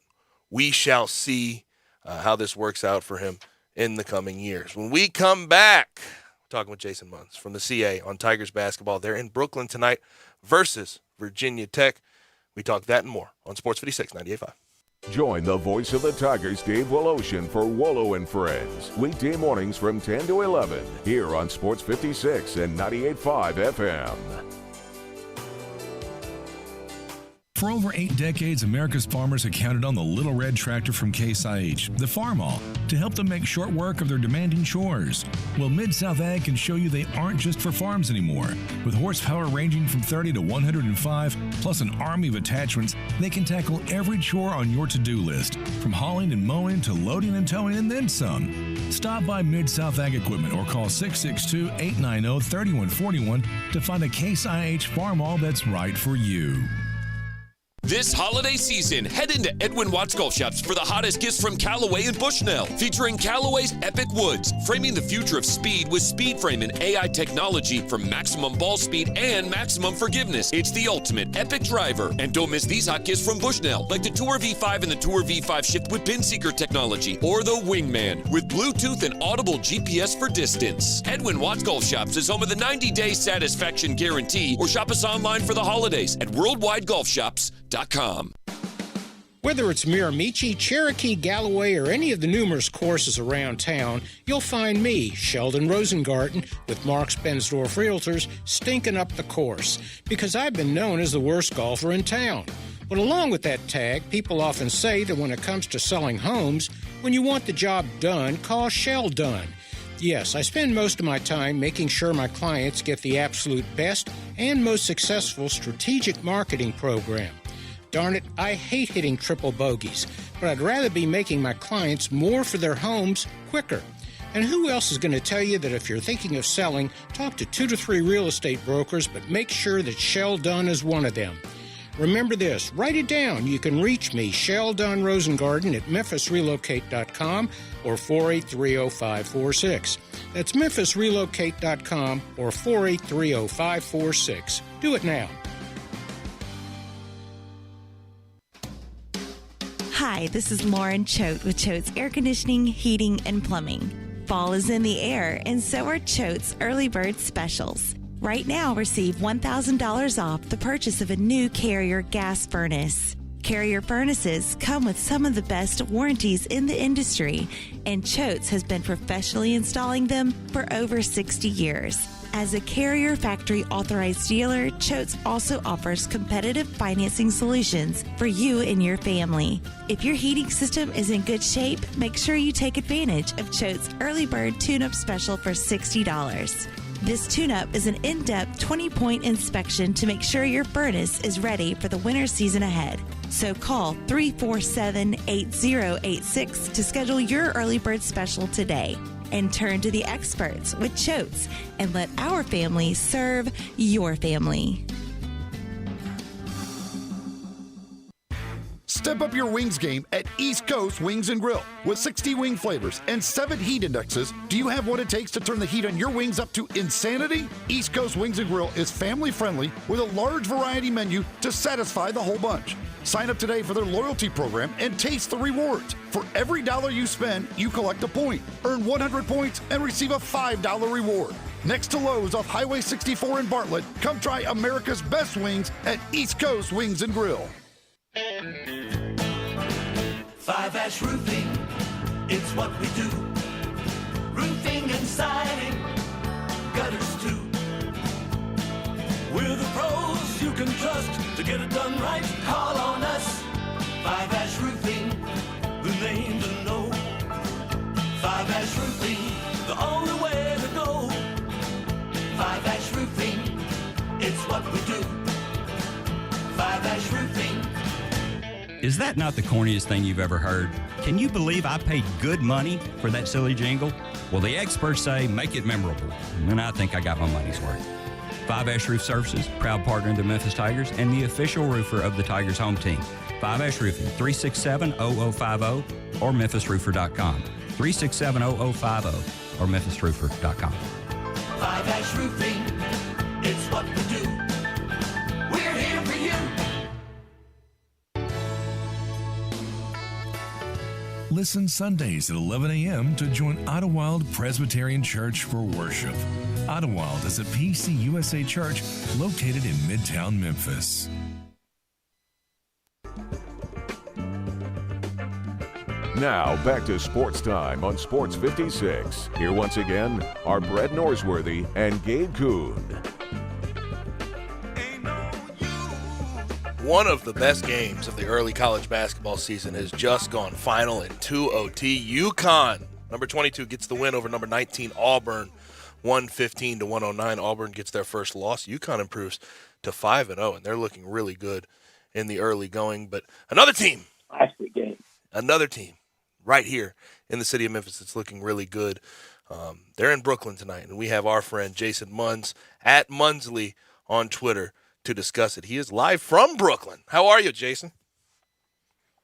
we shall see how this works out for him in the coming years. When we come back, we're talking with Jason Munns from the CA on Tigers basketball. They're in Brooklyn tonight versus Virginia Tech. We talk that and more on Sports 56 98.5. Join the voice of the Tigers, Dave Woloshin, for Wolo and Friends. Weekday mornings from 10 to 11 here on Sports 56 and 98.5 FM. For over 8 decades, America's farmers have counted on the Little Red Tractor from Case IH, the Farmall, to help them make short work of their demanding chores. Well, Mid-South Ag can show you they aren't just for farms anymore. With horsepower ranging from 30 to 105, plus an army of attachments, they can tackle every chore on your to-do list, from hauling and mowing to loading and towing and then some. Stop by Mid-South Ag Equipment or call 662-890-3141 to find a Case IH Farmall that's right for you. This holiday season, head into Edwin Watts Golf Shops for the hottest gifts from Callaway and Bushnell, featuring Callaway's Epic Woods, framing the future of speed with speed frame and AI technology for maximum ball speed and maximum forgiveness. It's the ultimate epic driver. And don't miss these hot gifts from Bushnell, like the Tour V5 and the Tour V5 Shift with pin seeker technology, or the Wingman with Bluetooth and audible GPS for distance. Edwin Watts Golf Shops is home of the 90-day satisfaction guarantee, or shop us online for the holidays at worldwidegolfshops.com. Whether it's Miramichi, Cherokee, Galloway, or any of the numerous courses around town, you'll find me, Sheldon Rosengarten, with Mark's Bensdorf Realtors, stinking up the course, because I've been known as the worst golfer in town. But along with that tag, people often say that when it comes to selling homes, when you want the job done, call Shell Done. Yes, I spend most of my time making sure my clients get the absolute best and most successful strategic marketing program. Darn it, I hate hitting triple bogeys, but I'd rather be making my clients more for their homes quicker. And who else is going to tell you that if you're thinking of selling, talk to 2 to 3 real estate brokers, but make sure that Shell Dunn is one of them. Remember this, write it down. You can reach me, Shell Dunn Rosengarten, at memphisrelocate.com or 4830546. That's memphisrelocate.com or 4830546. Do it now. Hi, this is Lauren Choate with Choate's Air Conditioning, Heating, and Plumbing. Fall is in the air, and so are Choate's Early Bird Specials. Right now, receive $1,000 off the purchase of a new Carrier gas furnace. Carrier furnaces come with some of the best warranties in the industry, and Choate's has been professionally installing them for over 60 years. As a Carrier factory authorized dealer, Choate's also offers competitive financing solutions for you and your family. If your heating system is in good shape, make sure you take advantage of Choate's Early Bird Tune-Up Special for $60. This tune-up is an in-depth 20-point inspection to make sure your furnace is ready for the winter season ahead. So call 347-8086 to schedule your Early Bird Special today. And turn to the experts with Choate's and let our family serve your family. Step up your wings game at East Coast Wings and Grill. With 60 wing flavors and 7 heat indexes, do you have what it takes to turn the heat on your wings up to insanity? East Coast Wings and Grill is family friendly with a large variety menu to satisfy the whole bunch. Sign up today for their loyalty program and taste the rewards. For every $1 you spend, you collect a point. Earn 100 points and receive a $5 reward. Next to Lowe's off Highway 64 in Bartlett, come try America's best wings at East Coast Wings and Grill. 5-Ash Roofing, it's what we do. Roofing and siding, gutters too. We're the pros you can trust to get it done right. Call on us. 5-Ash Roofing, the name to know. 5-Ash Roofing. what we do. Five Ash Roofing. Is that not the corniest thing you've ever heard? Can you believe I paid good money for that silly jingle? Well, the experts say make it memorable, and I think I got my money's worth. Five Ash Roof Services, proud partner of the Memphis Tigers and the official roofer of the Tigers home team. Five Ash Roofing, 367-0050 or memphisroofer.com. 367-0050 or memphisroofer.com. Five Ash Roofing, it's what we do. We're here for you. Listen Sundays at 11 a.m. to join Idlewild Presbyterian Church for worship. Idlewild is a PCUSA church located in Midtown Memphis. Now, back to Sports Time on Sports 56. Here once again are Brett Norsworthy and Gabe Kuhn. One of the best games of the early college basketball season has just gone final in 2 OT. UConn, number 22, gets the win over number 19, Auburn, 115-109. Auburn gets their first loss. UConn improves to 5-0, and they're looking really good in the early going. But another team. Classic game. Another team right here in the city of Memphis that's looking really good. They're in Brooklyn tonight, and we have our friend Jason Munz at Munsley on Twitter to discuss it. He is live from Brooklyn. How are you, Jason?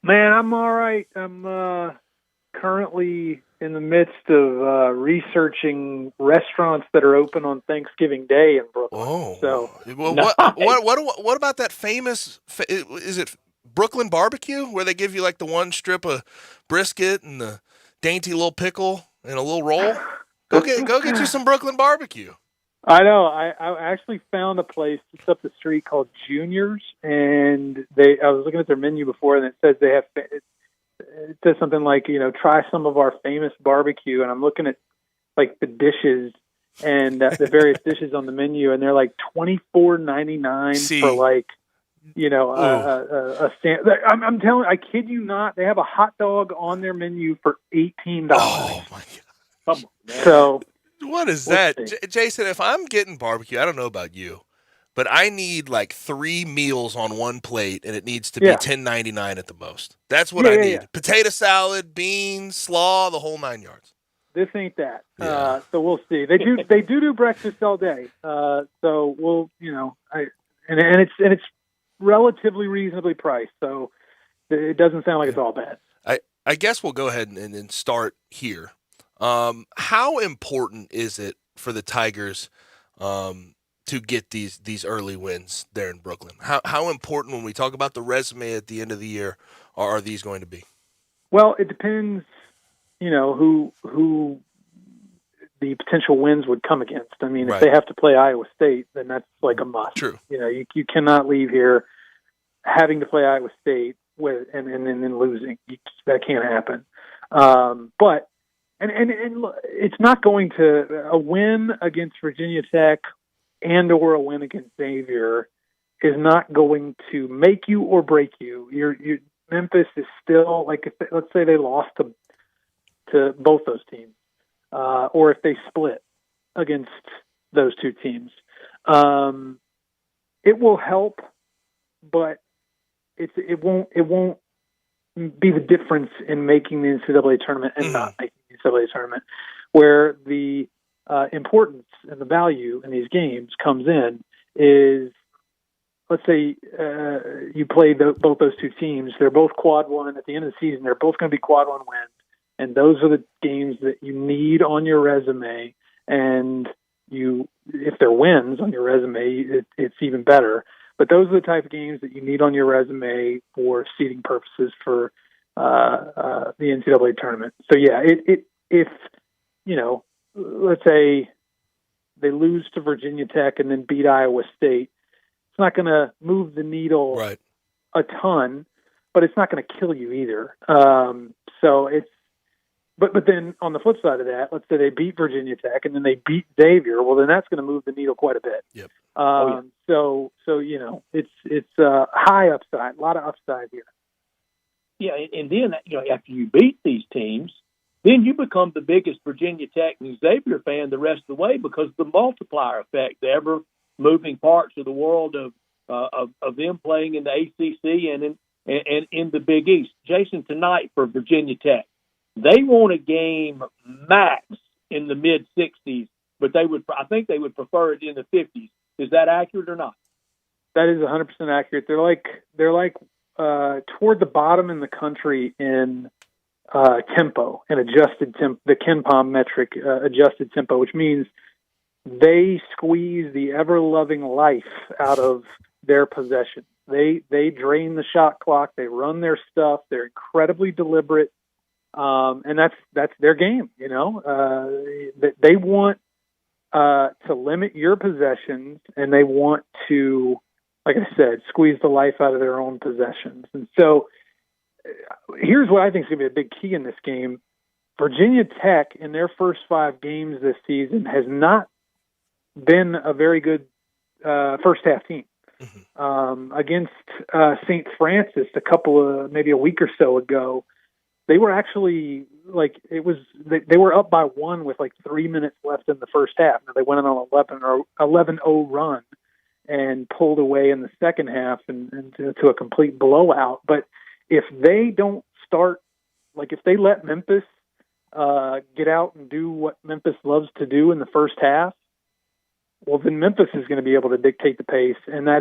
Man, I'm all right. I'm currently in the midst of researching restaurants that are open on Thanksgiving Day in Brooklyn. Oh, so well, what about that famous? Is it Brooklyn barbecue where they give you like the one strip of brisket and the dainty little pickle and a little roll? Go get you some Brooklyn barbecue. I know. I actually found a place just up the street called Junior's, and I was looking at their menu before, and it says they have. It says something like, try some of our famous barbecue, and I'm looking at like the dishes and the various dishes on the menu, and they're like $24.99 for like. I'm telling. I kid you not. They have a hot dog on their menu for $18. Oh my God! Come on, man. So what is that, Jason? If I'm getting barbecue, I don't know about you, but I need like 3 meals on one plate, and it needs to be $10.99 at the most. That's what I need. Yeah. Potato salad, beans, slaw, the whole 9 yards. This ain't that. Yeah. So we'll see. They do breakfast all day. So we'll, and it's relatively reasonably priced, so it doesn't sound like it's all bad. I guess we'll go ahead and start here. How important is it for the Tigers to get these early wins there in Brooklyn? How important, when we talk about the resume at the end of the year, are these going to be? Well, it depends, who the potential wins would come against. I mean, if they have to play Iowa State, then that's like a must. True. You cannot leave here having to play Iowa State and then losing. That can't happen. But it's not going to, a win against Virginia Tech and or a win against Xavier is not going to make you or break you. Memphis is still, like, let's say they lost to both those teams, or if they split against those two teams. It will help, but it won't be the difference in making the NCAA tournament and not making the NCAA tournament, where the importance and the value in these games comes in is, let's say you play both those two teams. They're both quad one. At the end of the season, they're both going to be quad one wins. And those are the games that you need on your resume. And if they're wins on your resume, it's even better. But those are the type of games that you need on your resume for seeding purposes for the NCAA tournament. So yeah, if let's say they lose to Virginia Tech and then beat Iowa State, it's not going to move the needle a ton, but it's not going to kill you either. So it's, but then on the flip side of that, let's say they beat Virginia Tech and then they beat Xavier. Well, then that's going to move the needle quite a bit. Yep. So it's high upside, a lot of upside here. Yeah, and then after you beat these teams, then you become the biggest Virginia Tech and Xavier fan the rest of the way because the multiplier effect, the moving parts of the world of them playing in the ACC and in the Big East. Jason, tonight for Virginia Tech, they want a game max in the mid 60s, but I think they would prefer it in the 50s. Is that accurate or not? That is 100% accurate. They're like toward the bottom in the country in tempo and adjusted tempo, the KenPom metric, adjusted tempo, which means they squeeze the ever-loving life out of their possession. They drain the shot clock. They run their stuff. They're incredibly deliberate, and that's their game. You know, they want to limit your possessions, and they want to, like I said, squeeze the life out of their own possessions. And so here's what I think is going to be a big key in this game. Virginia Tech, in their first 5 games this season, has not been a very good first-half team. Against St. Francis maybe a week or so ago, they were actually they were up by 1 with 3 minutes left in the first half. Now they went on an 11-0 run and pulled away in the second half and to a complete blowout. But if they don't start, if they let Memphis get out and do what Memphis loves to do in the first half, well, then Memphis is going to be able to dictate the pace, and that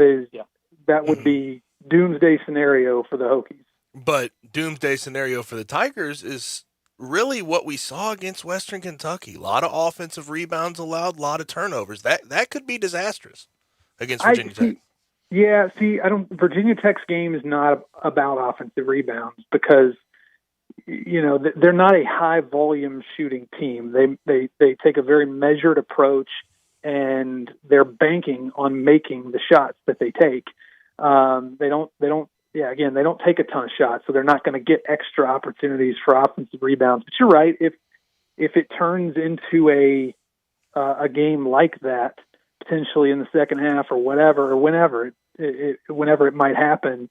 would be doomsday scenario for the Hokies. But doomsday scenario for the Tigers is really what we saw against Western Kentucky. A lot of offensive rebounds allowed, a lot of turnovers. That could be disastrous against Virginia Tech. Yeah, Virginia Tech's game is not about offensive rebounds because, they're not a high volume shooting team. They take a very measured approach, and they're banking on making the shots that they take. They don't take a ton of shots, so they're not going to get extra opportunities for offensive rebounds. But you're right, if it turns into a game like that, potentially in the second half or whatever, or whenever it might happen,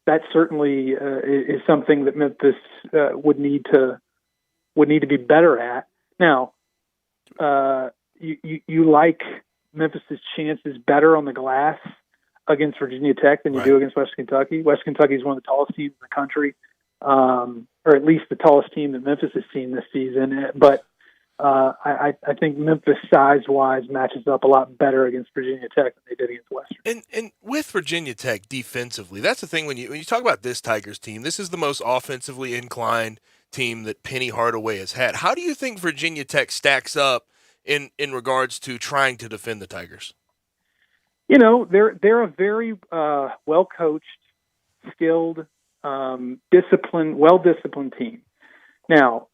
that certainly is something that Memphis would need to be better at. Now, you like Memphis's chances better on the glass against Virginia Tech than you do against Western Kentucky. Western Kentucky is one of the tallest teams in the country, or at least the tallest team that Memphis has seen this season. But I think Memphis size-wise matches up a lot better against Virginia Tech than they did against Western. And with Virginia Tech defensively, that's the thing when you talk about this Tigers team, this is the most offensively inclined team that Penny Hardaway has had. How do you think Virginia Tech stacks up in regards to trying to defend the Tigers? They're a very well-coached, skilled, well-disciplined team. Now,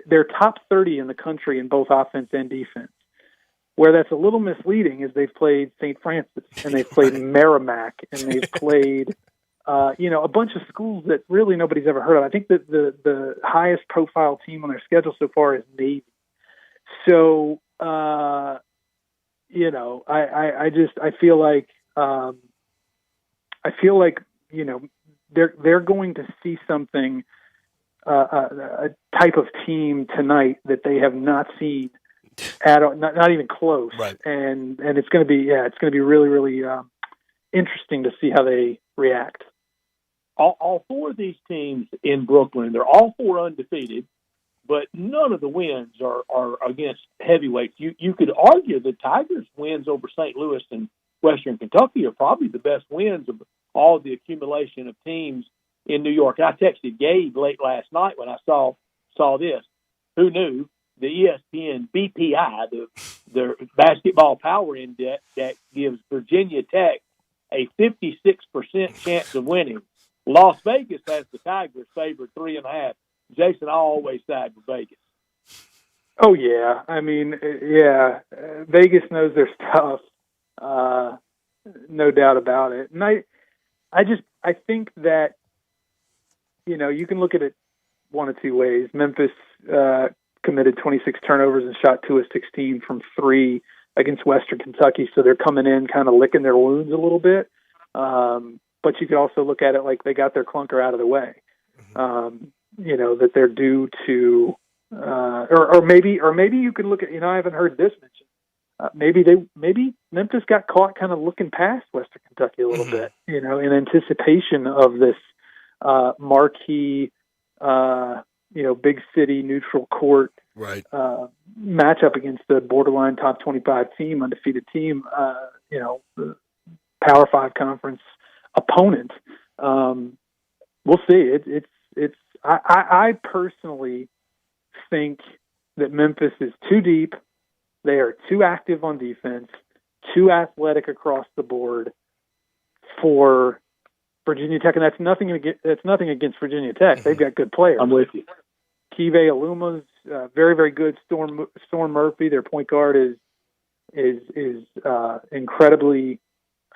they're top 30 in the country in both offense and defense. Where that's a little misleading is they've played St. Francis, and they've played Merrimack, and they've played a bunch of schools that really nobody's ever heard of. I think that the highest profile team on their schedule so far is Navy. So, I feel like they're going to see something, a type of team tonight that they have not seen at all, not even close. Right. And it's going to be really, really interesting to see how they react. All 4 of these teams in Brooklyn, they're all 4 undefeated, but none of the wins are against heavyweights. You could argue the Tigers' wins over St. Louis and Western Kentucky are probably the best wins of all the accumulation of teams in New York. And I texted Gabe late last night when I saw this. Who knew the ESPN BPI, the basketball power index, that gives Virginia Tech a 56% chance of winning. Las Vegas has the Tigers favored 3.5. Jason, I always side with Vegas. Oh yeah, Vegas knows their stuff, no doubt about it. And I think that you can look at it one of two ways. Memphis committed 26 turnovers and shot 2 of 16 from 3 against Western Kentucky, so they're coming in kind of licking their wounds a little bit. But you could also look at it like they got their clunker out of the way. That they're due to, or maybe you can look at, I haven't heard this mentioned. maybe Memphis got caught kind of looking past Western Kentucky a little bit, in anticipation of this marquee, big city neutral court matchup against the borderline top 25 team, undefeated team, Power 5 conference opponent. We'll see. I personally think that Memphis is too deep. They are too active on defense, too athletic across the board for Virginia Tech, and that's nothing against Virginia Tech. They've got good players. I'm with you. Kive Aluma's very, very good. Storm Murphy, their point guard, is incredibly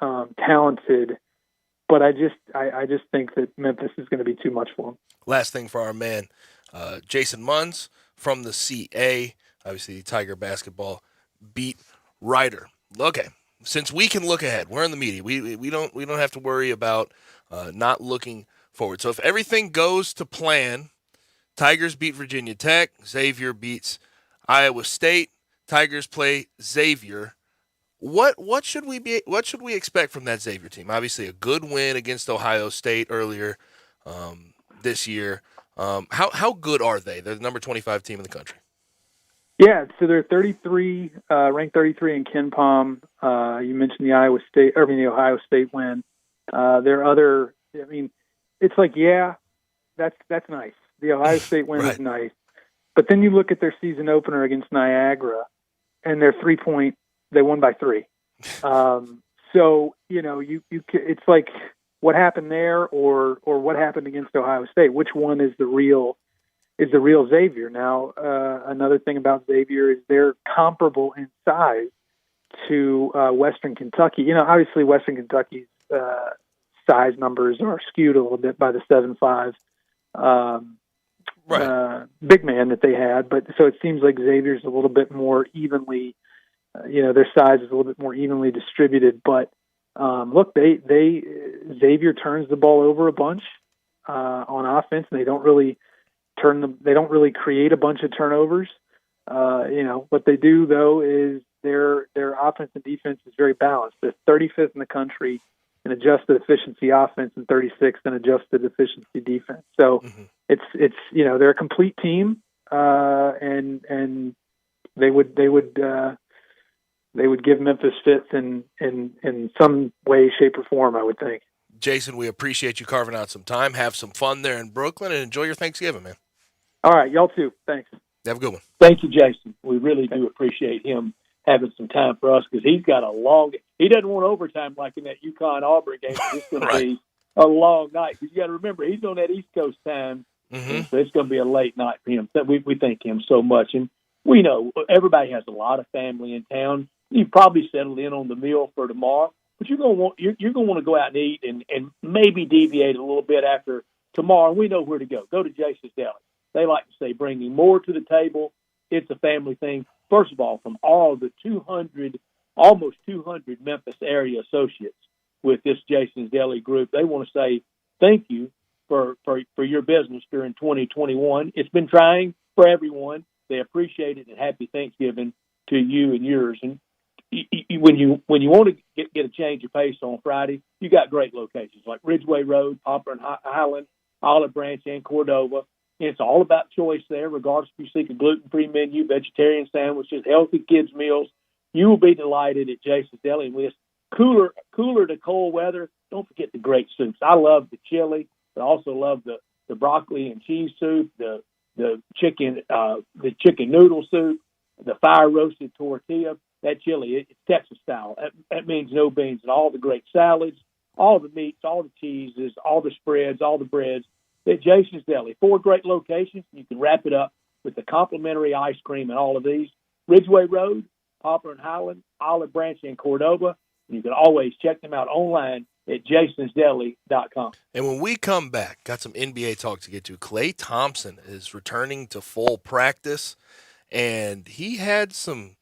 talented. But I just think that Memphis is going to be too much for them. Last thing for our man, Jason Munns from the CA, obviously Tiger basketball beat writer. Okay, since we can look ahead, we're in the media. We don't have to worry about not looking forward. So if everything goes to plan, Tigers beat Virginia Tech, Xavier beats Iowa State, Tigers play Xavier. What should we expect from that Xavier team? Obviously, a good win against Ohio State earlier this year. How good are they? They're the number 25 team in the country. Yeah, so they're ranked 33 in KenPom. You mentioned the Ohio State win. Their other, it's like, that's nice. The Ohio State win is nice, but then you look at their season opener against Niagara, and their 3-point. They won by 3. So it's like what happened there, or what happened against Ohio State. Which one is the real Xavier? Now, another thing about Xavier is they're comparable in size to Western Kentucky. Obviously Western Kentucky's size numbers are skewed a little bit by the 7'5" big man that they had, but so it seems like Xavier's a little bit more evenly. Their size is a little bit more evenly distributed, but look, Xavier turns the ball over a bunch on offense, and they don't really create a bunch of turnovers. What they do though is their offense and defense is very balanced. They're 35th in the country in adjusted efficiency offense and 36th in adjusted efficiency defense. So it's they're a complete team, and they would give Memphis fits in some way, shape, or form, I would think. Jason, we appreciate you carving out some time. Have some fun there in Brooklyn, and enjoy your Thanksgiving, man. All right, y'all too. Thanks. Have a good one. Thank you, Jason. We really do appreciate him having some time for us, because he's got a long – he doesn't want overtime like in that UConn-Auburn game. It's going to be a long night. Because you got to remember, he's on that East Coast time, so it's going to be a late night for him. So we thank him so much. And we know everybody has a lot of family in town. You've probably settled in on the meal for tomorrow, but you're going to want to go out and eat and maybe deviate a little bit after tomorrow. We know where to go. Go to Jason's Deli. They like to say bringing more to the table. It's a family thing. First of all, from all the almost 200 Memphis area associates with this Jason's Deli group, they want to say thank you for your business during 2021. It's been trying for everyone. They appreciate it, and happy Thanksgiving to you and yours. And when you want to get a change of pace on Friday, you got great locations like Ridgeway Road, Poplar and Highland, Olive Branch, and Cordova. And it's all about choice there, regardless if you seek a gluten-free menu, vegetarian sandwiches, healthy kids' meals. You will be delighted at Jason's Deli. And with cooler to cold weather, don't forget the great soups. I love the chili, but I also love the broccoli and cheese soup, the chicken noodle soup, the fire-roasted tortilla. That chili, it's Texas style. That means no beans. And all the great salads, all the meats, all the cheeses, all the spreads, all the breads. At Jason's Deli, 4 great locations. You can wrap it up with the complimentary ice cream and all of these. Ridgeway Road, Poplar and Highland, Olive Branch, and Cordova. And you can always check them out online at jasonsdeli.com. And when we come back, got some NBA talk to get to. Klay Thompson is returning to full practice, and he had some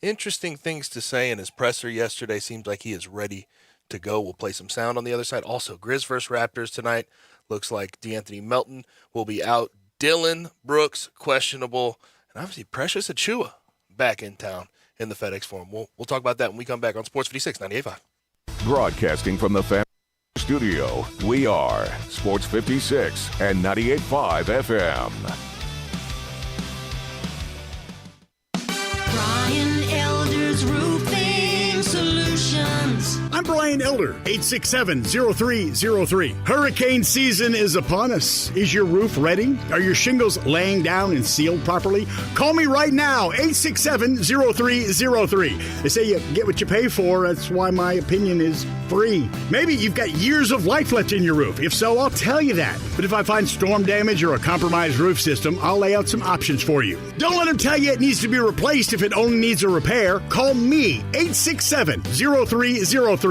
interesting things to say in his presser yesterday. Seems like he is ready to go. We'll play some sound on the other side. Also, Grizz versus Raptors tonight. Looks like DeAnthony Melton will be out. Dylan Brooks, questionable. And obviously Precious Achua back in town. in the FedEx Forum. We'll talk about that when we come back on Sports 56 98.5. Broadcasting from the Family Studio, we are Sports 56 and 98.5 FM. Brian Elder's Roofing Solutions. I'm Brian Elder, 867-0303. Hurricane season is upon us. Is your roof ready? Are your shingles laying down and sealed properly? Call me right now, 867-0303. They say you get what you pay for. That's why my opinion is free. Maybe you've got years of life left in your roof. If so, I'll tell you that. But if I find storm damage or a compromised roof system, I'll lay out some options for you. Don't let them tell you it needs to be replaced if it only needs a repair. Call me, 867-0303.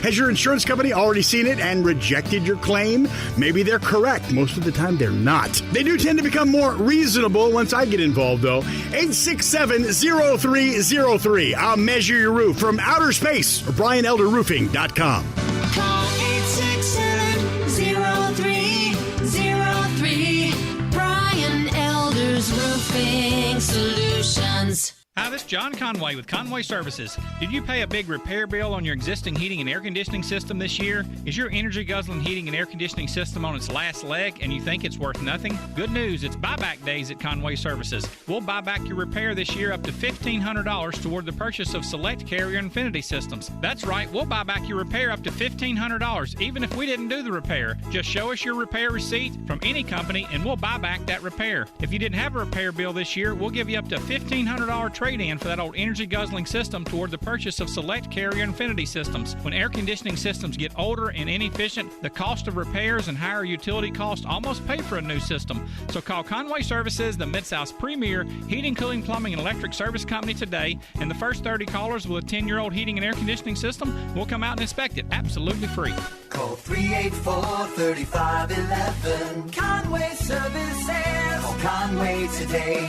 Has your insurance company already seen it and rejected your claim? Maybe they're correct. Most of the time, they're not. They do tend to become more reasonable once I get involved, though. 867-0303. I'll measure your roof from outer space or BrianElderRoofing.com. Call 867-0303. Brian Elder's Roofing Solutions. Hi, this is John Conway with Conway Services. Did you pay a big repair bill on your existing heating and air conditioning system this year? Is your energy-guzzling heating and air conditioning system on its last leg and you think it's worth nothing? Good news, it's buyback days at Conway Services. We'll buy back your repair this year up to $1,500 toward the purchase of select Carrier Infinity systems. That's right, we'll buy back your repair up to $1,500, even if we didn't do the repair. Just show us your repair receipt from any company and we'll buy back that repair. If you didn't have a repair bill this year, we'll give you up to $1,500 trade-in for that old energy-guzzling system toward the purchase of select Carrier Infinity systems. When air conditioning systems get older and inefficient, the cost of repairs and higher utility costs almost pay for a new system. So call Conway Services, the Mid-South's premier heating, cooling, plumbing, and electric service company today, and the first 30 callers with a 10-year-old heating and air conditioning system will come out and inspect it absolutely free. Call 384-3511. Conway Services. Call Conway today.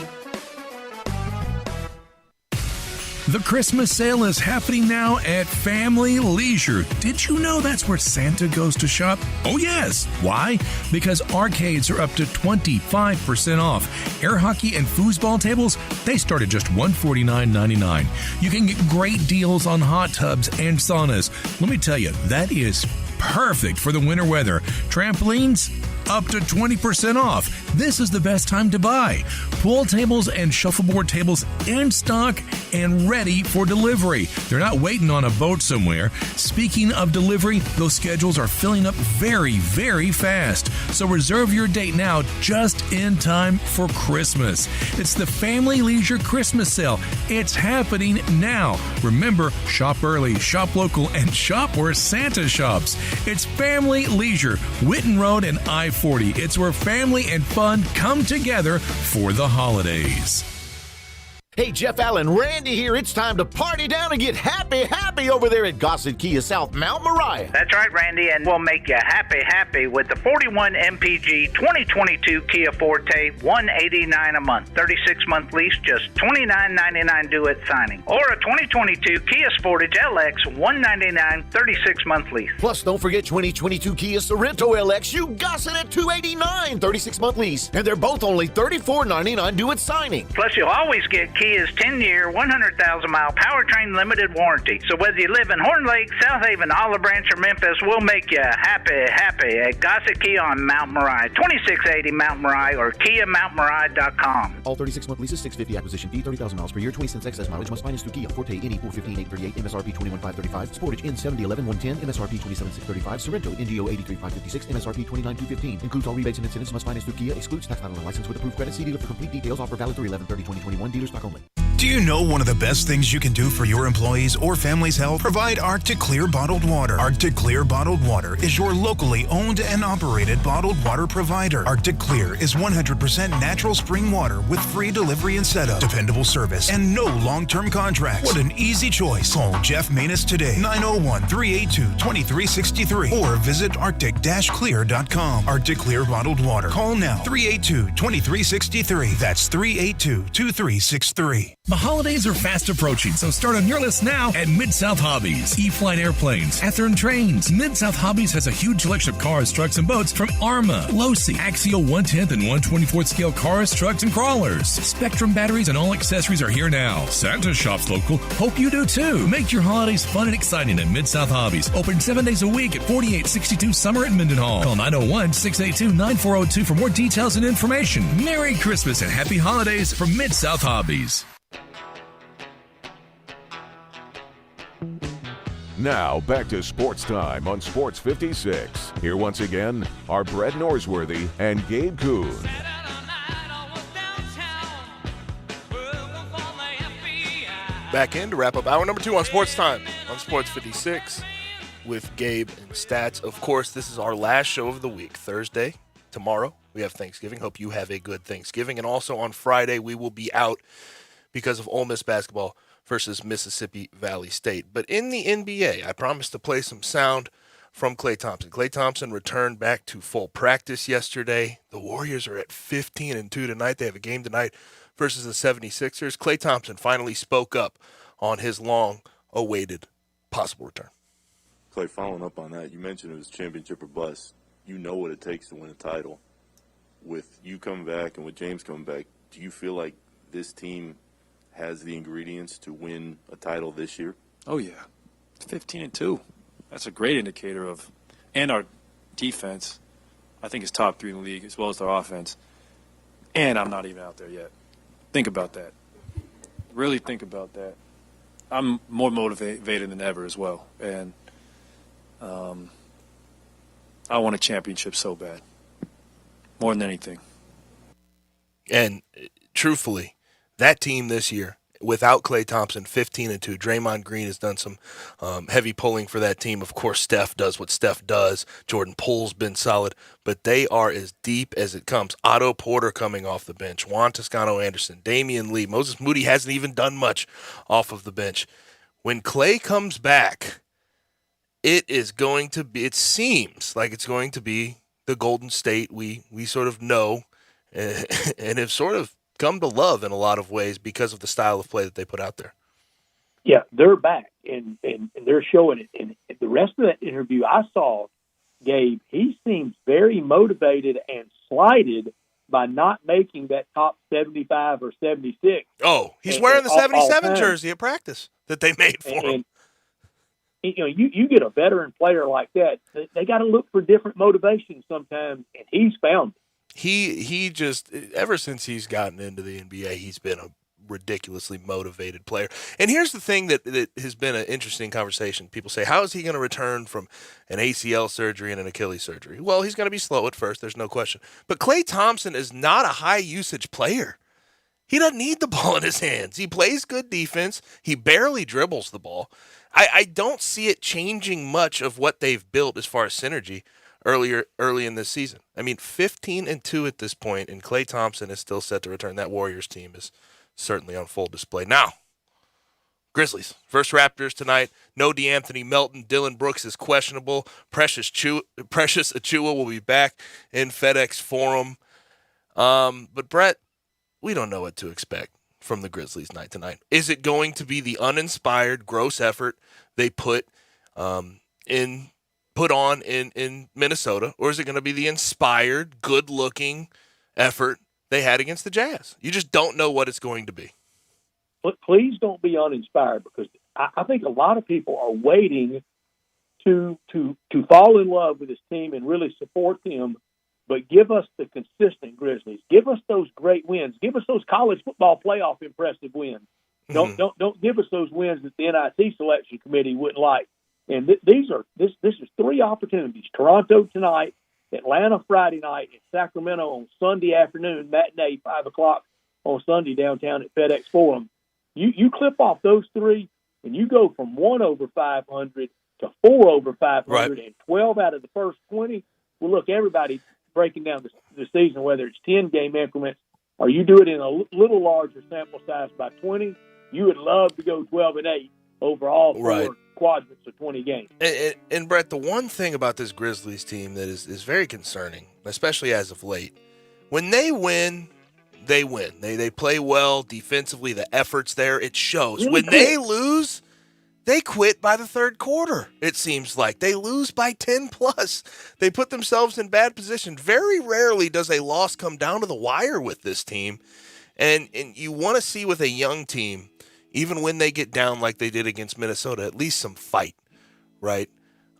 The Christmas sale is happening now at Family Leisure. Did you know that's where Santa goes to shop? Oh, yes. Why? Because arcades are up to 25% off. Air hockey and foosball tables, they start at just $149.99. You can get great deals on hot tubs and saunas. Let me tell you, that is perfect for the winter weather. Trampolines, up to 20% off. This is the best time to buy. Pool tables and shuffleboard tables in stock and ready for delivery. They're not waiting on a boat somewhere. Speaking of delivery, those schedules are filling up very, very fast. So reserve your date now, just in time for Christmas. It's the Family Leisure Christmas Sale. It's happening now. Remember, shop early, shop local, and shop where Santa shops. It's Family Leisure, Whitten Road and I-40. It's where family and fun come together for the holidays. Hey, Jeff Allen, Randy here. It's time to party down and get happy over there at Gossett Kia South Mount Moriah. That's right, Randy, and we'll make you happy with the 41 MPG 2022 Kia Forte, $189 a month, 36-month lease, just $29.99 due at signing. Or a 2022 Kia Sportage LX, $199, 36-month lease. Plus, don't forget 2022 Kia Sorento LX, you Gossett at $289, 36-month lease. And they're both only $34.99 due at signing. Plus, you'll always get Kia's 10-year, 100,000-mile powertrain limited warranty. So whether you live in Horn Lake, South Haven, Olive Branch, or Memphis, we'll make you happy at Gossett Kia on Mount Moriah, 2680 Mount Moriah, or KiaMountMoriah.com. All 36-month leases, $650 acquisition fee, 30,000 miles per year, 20 cents excess mileage, must finance through Kia. Forte NE 415,838, MSRP 21,535, Sportage N7011 110, MSRP 27,635, Sorento NGO 83,556, MSRP 29,215. Includes all rebates and incentives, must finance through Kia, excludes tax not on license with approved credit. See dealer for complete details. Offer valid through 11/30/2021. Dealer stock only. Do you know one of the best things you can do for your employees or family's health? Provide Arctic Clear bottled water. Arctic Clear bottled water is your locally owned and operated bottled water provider. Arctic Clear is 100% natural spring water with free delivery and setup, dependable service, and no long-term contracts. What an easy choice. Call Jeff Manus today, 901-382-2363, or visit arctic-clear.com. Arctic Clear bottled water. Call now, 382-2363. That's 382-2363. The holidays are fast approaching, so start on your list now at Mid-South Hobbies. E-Flight Airplanes, Athearn Trains. Mid-South Hobbies has a huge selection of cars, trucks, and boats from Arma, Losi, Axial 1/10 and 1/24 scale cars, trucks, and crawlers. Spectrum batteries and all accessories are here now. Santa shops local. Hope you do too. Make your holidays fun and exciting at Mid-South Hobbies. Open 7 days a week at 4862 Summer at Mendenhall. Call 901-682-9402 for more details and information. Merry Christmas and Happy Holidays from Mid-South Hobbies. Now, back to Sports Time on Sports 56. Here once again are Brett Norsworthy and Gabe Kuhn. Back in to wrap up hour number 2 on Sports Time on Sports 56 with Gabe and Stats. Of course, this is our last show of the week. Thursday, tomorrow, we have Thanksgiving. Hope you have a good Thanksgiving. And also on Friday, we will be out because of Ole Miss basketball versus Mississippi Valley State. But in the NBA, I promised to play some sound from Klay Thompson. Klay Thompson returned back to full practice yesterday. The Warriors are at 15-2 tonight. They have a game tonight versus the 76ers. Klay Thompson finally spoke up on his long-awaited possible return. Klay, following up on that, you mentioned it was championship or bust. You know what it takes to win a title. With you coming back and with James coming back, do you feel like this team has the ingredients to win a title this year? Oh, yeah. 15-2. That's a great indicator of, and our defense, I think, is top 3 in the league, as well as our offense. And I'm not even out there yet. Think about that. Really think about that. I'm more motivated than ever as well. And I want a championship so bad. More than anything. And truthfully, that team this year, without Klay Thompson, 15-2. Draymond Green has done some heavy pulling for that team. Of course, Steph does what Steph does. Jordan Poole's been solid, but they are as deep as it comes. Otto Porter coming off the bench. Juan Toscano-Anderson, Damian Lee. Moses Moody hasn't even done much off of the bench. When Klay comes back, it seems like it's going to be the Golden State we sort of know and have sort of come to love in a lot of ways because of the style of play that they put out there. Yeah, they're back, and they're showing it. And the rest of that interview I saw, Gabe, he seems very motivated and slighted by not making that top 75 or 76. Oh, he's wearing the 77 jersey at practice that they made for him. You know, you get a veteran player like that, they got to look for different motivations sometimes, and he's found it. He just, ever since he's gotten into the NBA, he's been a ridiculously motivated player. And here's the thing that has been an interesting conversation. People say, how is he going to return from an ACL surgery and an Achilles surgery? Well, he's going to be slow at first, there's no question. But Klay Thompson is not a high-usage player. He doesn't need the ball in his hands. He plays good defense. He barely dribbles the ball. I don't see it changing much of what they've built as far as synergy early in this season. I mean, 15-2 at this point, and Klay Thompson is still set to return. That Warriors team is certainly on full display. Now, Grizzlies, first Raptors tonight. No DeAnthony Melton. Dylan Brooks is questionable. Precious Achiuwa will be back in FedEx Forum. But, Brett, we don't know what to expect from the Grizzlies night tonight. Is it going to be the uninspired, gross effort they put on in Minnesota, or is it going to be the inspired, good-looking effort they had against the Jazz? You just don't know what it's going to be. But please don't be uninspired, because I think a lot of people are waiting to fall in love with this team and really support them. But give us the consistent Grizzlies. Give us those great wins. Give us those college football playoff impressive wins. Don't give us those wins that the NIT selection committee wouldn't like. And this is 3 opportunities: Toronto tonight, Atlanta Friday night, and Sacramento on Sunday afternoon, matinee 5:00 on Sunday downtown at FedEx Forum. You clip off those 3, and you go from 1 over 500 to 4 over 500, right, and 12 out of the first 20. Well, look, everybody breaking down the season, whether it's 10-game increments or you do it in a little larger sample size by 20, you would love to go 12-8 over all 4 quadrants of 20 games. And Brett, the one thing about this Grizzlies team that is very concerning, especially as of late, when they win, they win. They play well defensively. The effort's there. It shows. When they lose, they quit by the third quarter, it seems like. They lose by 10+. They put themselves in bad position. Very rarely does a loss come down to the wire with this team. And you want to see with a young team, even when they get down like they did against Minnesota, at least some fight, right?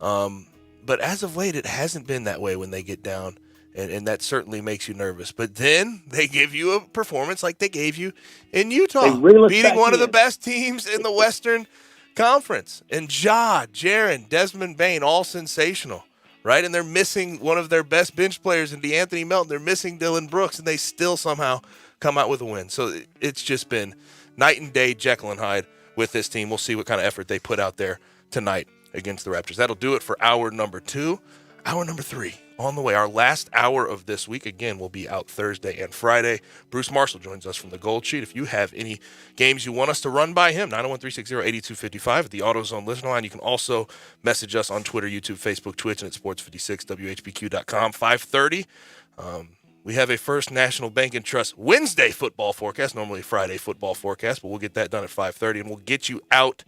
But as of late, it hasn't been that way when they get down, and that certainly makes you nervous. But then they give you a performance like they gave you in Utah, beating one of the best teams in the Western Conference. And Jaren, Desmond Bane, all sensational, right? And they're missing one of their best bench players in DeAnthony Melton. They're missing Dylan Brooks, and they still somehow come out with a win. So it's just been night and day, Jekyll and Hyde with this team. We'll see what kind of effort they put out there tonight against the Raptors. That'll do it for hour number 2. Hour number 3 on the way. Our last hour of this week, again, will be out Thursday and Friday. Bruce Marshall joins us from the Gold Sheet. If you have any games you want us to run by him, 901-360-8255 at the AutoZone listener line. You can also message us on Twitter, YouTube, Facebook, Twitch, and at Sports56, WHBQ.com. 5:30. We have a First National Bank and Trust Wednesday football forecast, normally Friday football forecast, but we'll get that done at 5:30, and we'll get you out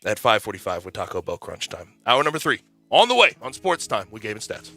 at 5:45 with Taco Bell Crunch Time. Hour number 3 on the way on Sports Time with Gabe and Stats.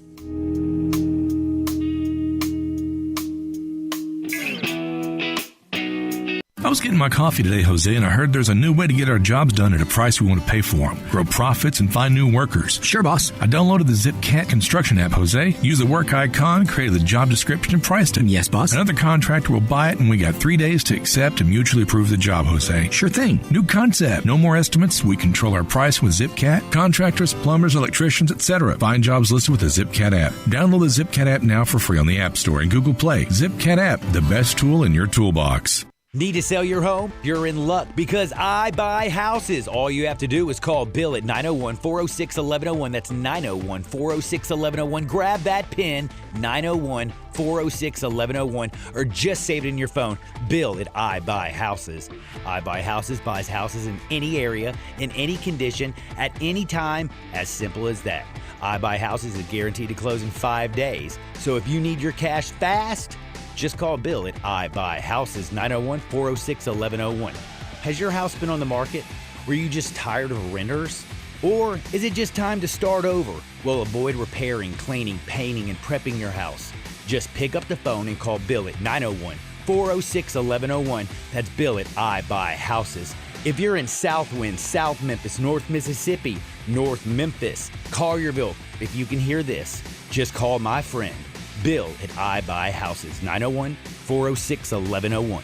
I was getting my coffee today, Jose, and I heard there's a new way to get our jobs done at a price we want to pay for them, grow profits, and find new workers. Sure, boss. I downloaded the ZipCat construction app, Jose. Use the work icon, created the job description, and priced it. Yes, boss. Another contractor will buy it, and we got 3 days to accept and mutually approve the job, Jose. Sure thing. New concept. No more estimates. We control our price with ZipCat. Contractors, plumbers, electricians, etc. Find jobs listed with the ZipCat app. Download the ZipCat app now for free on the App Store and Google Play. ZipCat app, the best tool in your toolbox. Need to sell your home? You're in luck because I buy houses. All you have to do is call Bill at 901-406-1101. That's 901-406-1101. Grab that pin, 901-406-1101, or just save it in your phone. Bill at I Buy Houses. I Buy Houses buys houses in any area, in any condition, at any time. As simple as that. I Buy Houses is guaranteed to close in 5 days. So if you need your cash fast, just call Bill at I Buy Houses, 901-406-1101. Has your house been on the market? Were you just tired of renters? Or is it just time to start over? Well, avoid repairing, cleaning, painting, and prepping your house. Just pick up the phone and call Bill at 901-406-1101. That's Bill at I Buy Houses. If you're in Southwind, South Memphis, North Mississippi, North Memphis, Collierville, if you can hear this, just call my friend Bill at I Buy Houses, 901-406-1101.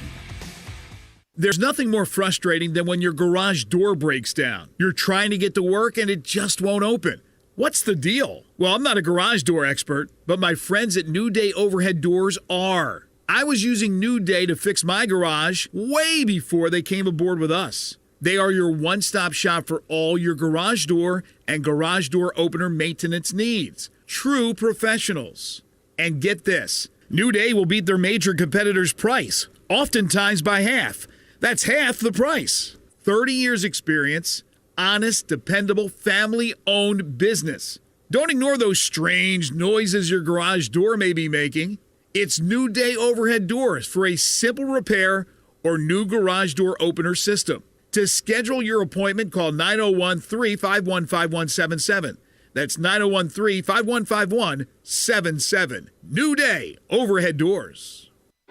There's nothing more frustrating than when your garage door breaks down. You're trying to get to work and it just won't open. What's the deal? Well, I'm not a garage door expert, but my friends at New Day Overhead Doors are. I was using New Day to fix my garage way before they came aboard with us. They are your one-stop shop for all your garage door and garage door opener maintenance needs. True professionals. And get this, New Day will beat their major competitors' price, oftentimes by half. That's half the price. 30 years experience, honest, dependable, family-owned business. Don't ignore those strange noises your garage door may be making. It's New Day Overhead Doors for a simple repair or new garage door opener system. To schedule your appointment, call 901-351-5177. That's 901-351-5177. New Day Overhead Doors.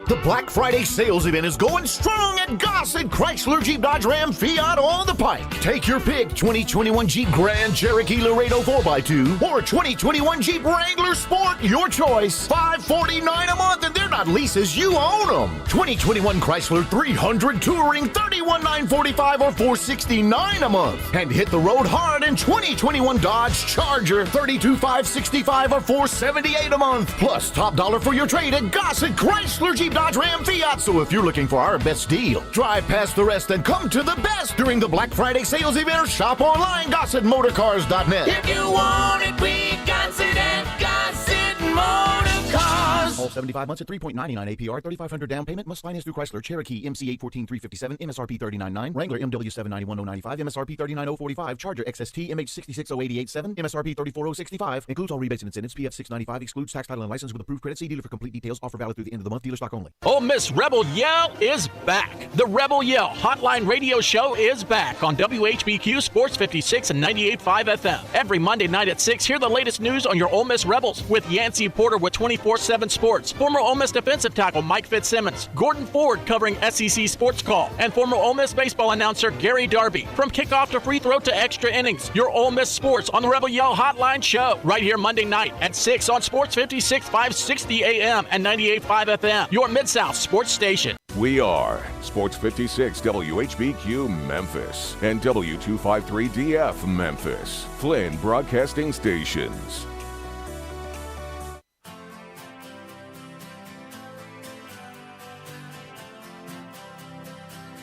The Black Friday sales event is going strong at Gossett Chrysler Jeep Dodge Ram Fiat on the Pike. Take your pick, 2021 Jeep Grand Cherokee Laredo 4x2 or 2021 Jeep Wrangler Sport, your choice. $549 a month, and they're not leases, you own them. 2021 Chrysler 300 Touring, $31,945 or $469 a month. And hit the road hard in 2021 Dodge Charger, $32,565 or $478 a month. Plus top dollar for your trade at Gossett Chrysler Jeep Dodge Ram Fiat. So if you're looking for our best deal, drive past the rest and come to the best during the Black Friday sales event or shop online, GossettMotorCars.net. If you want it, we got it at Gossett Motor Cars. All 75 months at 3.99 APR, 3,500 down payment. Must finance through Chrysler, Cherokee, MC814-357, MSRP 39.9, Wrangler, MW791-095, MSRP 39.045, Charger, XST, MH660887, MSRP 34.065. Includes all rebates and incentives. PF 695 excludes tax, title, and license with approved credit. See dealer for complete details. Offer valid through the end of the month. Dealer stock only. Ole Miss Rebel Yell is back. The Rebel Yell Hotline Radio Show is back on WHBQ Sports 56 and 98.5 FM. Every Monday night at 6, hear the latest news on your Ole Miss Rebels with Yancey Porter with 24/7 Sports, former Ole Miss defensive tackle Mike Fitzsimmons, Gordon Ford covering SEC Sports Call, and former Ole Miss baseball announcer Gary Darby. From kickoff to free throw to extra innings, your Ole Miss Sports on the Rebel Yell Hotline Show right here Monday night at 6 on Sports 56 560 AM and 98.5 FM, your Mid-South sports station. We are Sports 56 WHBQ Memphis and W253DF Memphis, Flynn Broadcasting Stations.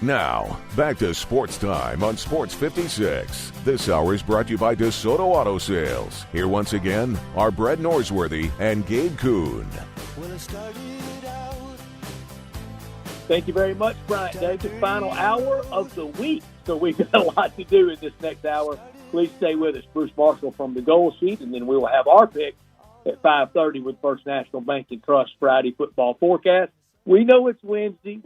Now, back to Sports Time on Sports 56. This hour is brought to you by DeSoto Auto Sales. Here once again are Brett Norsworthy and Gabe Kuhn. Thank you very much, Bryant Davis. Final hour of the week. So we've got a lot to do in this next hour. Please stay with us. Bruce Marshall from the Gold Seat, and then we will have our pick at 5:30 with First National Bank and Trust Friday football forecast. We know it's Wednesday.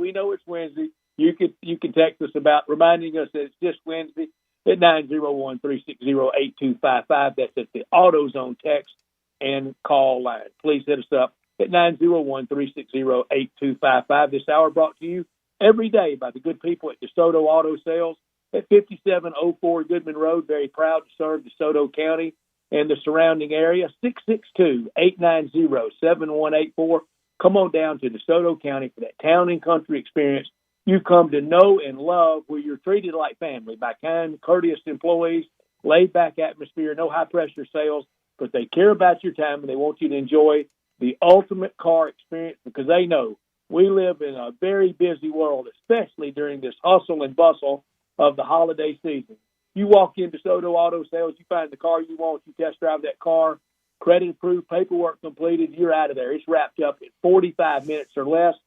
You can text us about reminding us that it's just Wednesday at 901-360-8255. That's at the AutoZone text and call line. Please hit us up at 901-360-8255. This hour brought to you every day by the good people at DeSoto Auto Sales at 5704 Goodman Road. Very proud to serve DeSoto County and the surrounding area. 662-890-7184. Come on down to DeSoto County for that town and country experience you come to know and love, where you're treated like family by kind, courteous employees, laid-back atmosphere, no high-pressure sales, but they care about your time and they want you to enjoy the ultimate car experience, because they know we live in a very busy world, especially during this hustle and bustle of the holiday season. You walk into DeSoto Auto Sales, you find the car you want, you test drive that car, credit approved, paperwork completed, you're out of there. It's wrapped up in 45 minutes or less.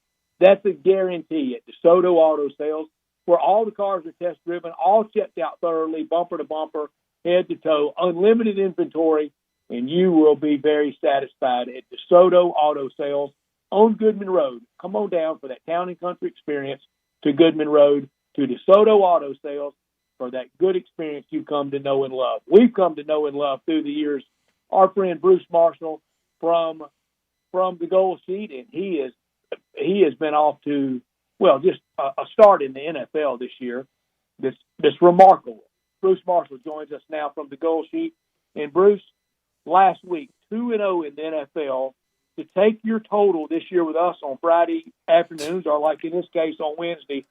That's a guarantee at DeSoto Auto Sales, where all the cars are test driven, all checked out thoroughly, bumper to bumper, head to toe, unlimited inventory, and you will be very satisfied at DeSoto Auto Sales on Goodman Road. Come on down for that town and country experience to Goodman Road, to DeSoto Auto Sales, for that good experience you come to know and love. We've come to know and love through the years our friend Bruce Marshall from the Gold Seat, and he has been off to, well, just a start in the NFL this year. This remarkable. Bruce Marshall joins us now from the Gold Sheet. And Bruce, last week, 2-0 in the NFL. To take your total this year with us on Friday afternoons, or like in this case on Wednesday,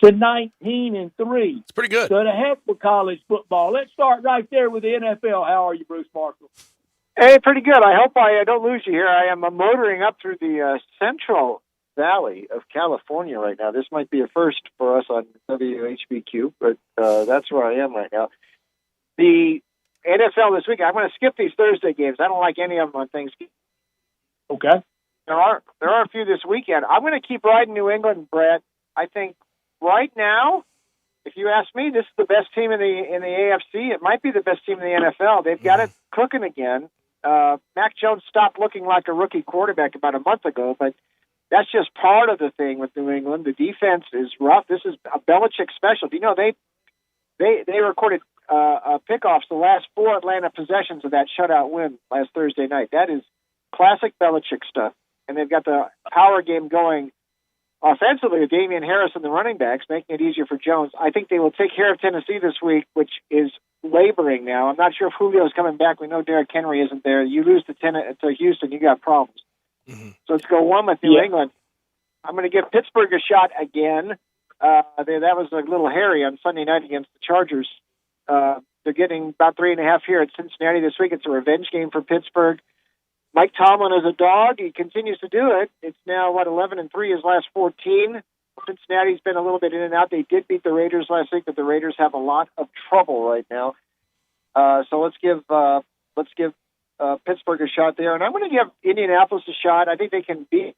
to 19-3. It's pretty good. So to heck with college football. Let's start right there with the NFL. How are you, Bruce Marshall? Hey, pretty good. I hope I don't lose you here. I am motoring up through the Central Valley of California right now. This might be a first for us on WHBQ, but that's where I am right now. The NFL this week, I'm going to skip these Thursday games. I don't like any of them on Thanksgiving. Okay. There are a few this weekend. I'm going to keep riding New England, Brett. I think right now, if you ask me, this is the best team in the AFC. It might be the best team in the NFL. They've got it cooking again. Mac Jones stopped looking like a rookie quarterback about a month ago, but that's just part of the thing with New England. The defense is rough. This is a Belichick special. Do you know they recorded pickoffs the last 4 Atlanta possessions of that shutout win last Thursday night? That is classic Belichick stuff. And they've got the power game going offensively with Damian Harris and the running backs, making it easier for Jones. I think they will take care of Tennessee this week, which is laboring now. I'm not sure if Julio's coming back. We know Derrick Henry isn't there. You lose to Houston, you got problems. Mm-hmm. So let's go one with New England. I'm going to give Pittsburgh a shot again. That was a little hairy on Sunday night against the Chargers. They're getting about 3.5 here at Cincinnati this week. It's a revenge game for Pittsburgh. Mike Tomlin is a dog. He continues to do it. It's now, 11-3 his last 14. Cincinnati's been a little bit in and out. They did beat the Raiders last week, but the Raiders have a lot of trouble right now. So let's give Pittsburgh a shot there, and I'm going to give Indianapolis a shot. I think they can beat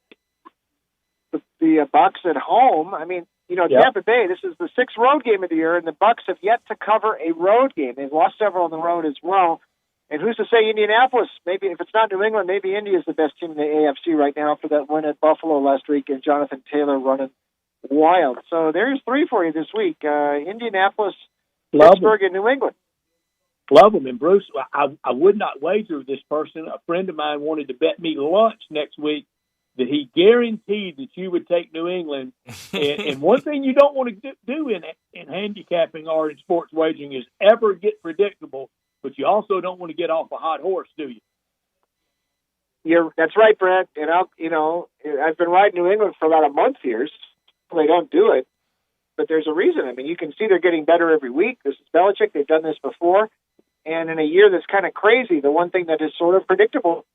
the Bucks at home. I mean, Tampa Bay, this is the 6th road game of the year, and the Bucks have yet to cover a road game. They've lost several on the road as well. And who's to say Indianapolis, maybe if it's not New England, maybe Indy is the best team in the AFC right now for that win at Buffalo last week, and Jonathan Taylor running wild. So there's 3 for you this week. Indianapolis, Pittsburgh, and New England. Love them. And Bruce, I would not wager this person. A friend of mine wanted to bet me lunch next week that he guaranteed that you would take New England. And one thing you don't want to do in handicapping or in sports wagering is ever get predictable, but you also don't want to get off a hot horse, do you? That's right, Brent. And I've been riding New England for about a month here. They don't do it, but there's a reason. I mean, you can see they're getting better every week. This is Belichick. They've done this before. And in a year that's kind of crazy, the one thing that is sort of predictable.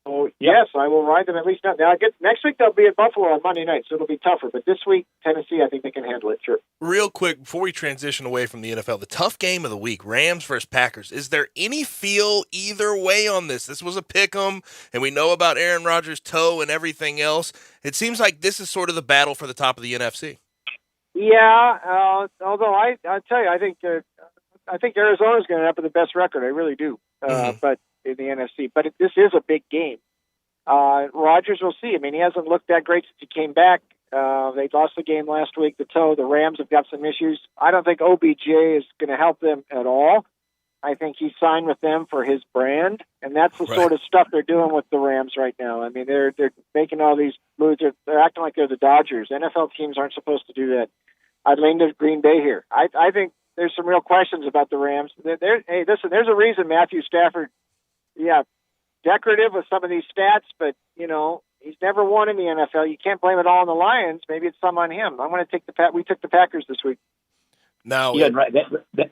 So, yes, I will ride them at least now. Next week they'll be at Buffalo on Monday night, so it'll be tougher. But this week, Tennessee, I think they can handle it, sure. Real quick, before we transition away from the NFL, the tough game of the week, Rams versus Packers. Is there any feel either way on this? This was a pick-em, and we know about Aaron Rodgers' toe and everything else. It seems like this is sort of the battle for the top of the NFC. Yeah, although I'll tell you, I think Arizona's going to end up with the best record. I really do. But in the NFC, but this is a big game. Rodgers will see. I mean, he hasn't looked that great since he came back. They lost the game last week, the toe. The Rams have got some issues. I don't think OBJ is going to help them at all. I think he signed with them for his brand, and that's the sort of stuff they're doing with the Rams right now. I mean, they're making all these moves. They're acting like they're the Dodgers. NFL teams aren't supposed to do that. I'd lean to Green Bay here. I think there's some real questions about the Rams. Hey, listen, there's a reason Matthew Stafford, decorative with some of these stats, but, he's never won in the NFL. You can't blame it all on the Lions. Maybe it's some on him. I'm going to take we took the Packers this week. Now, right.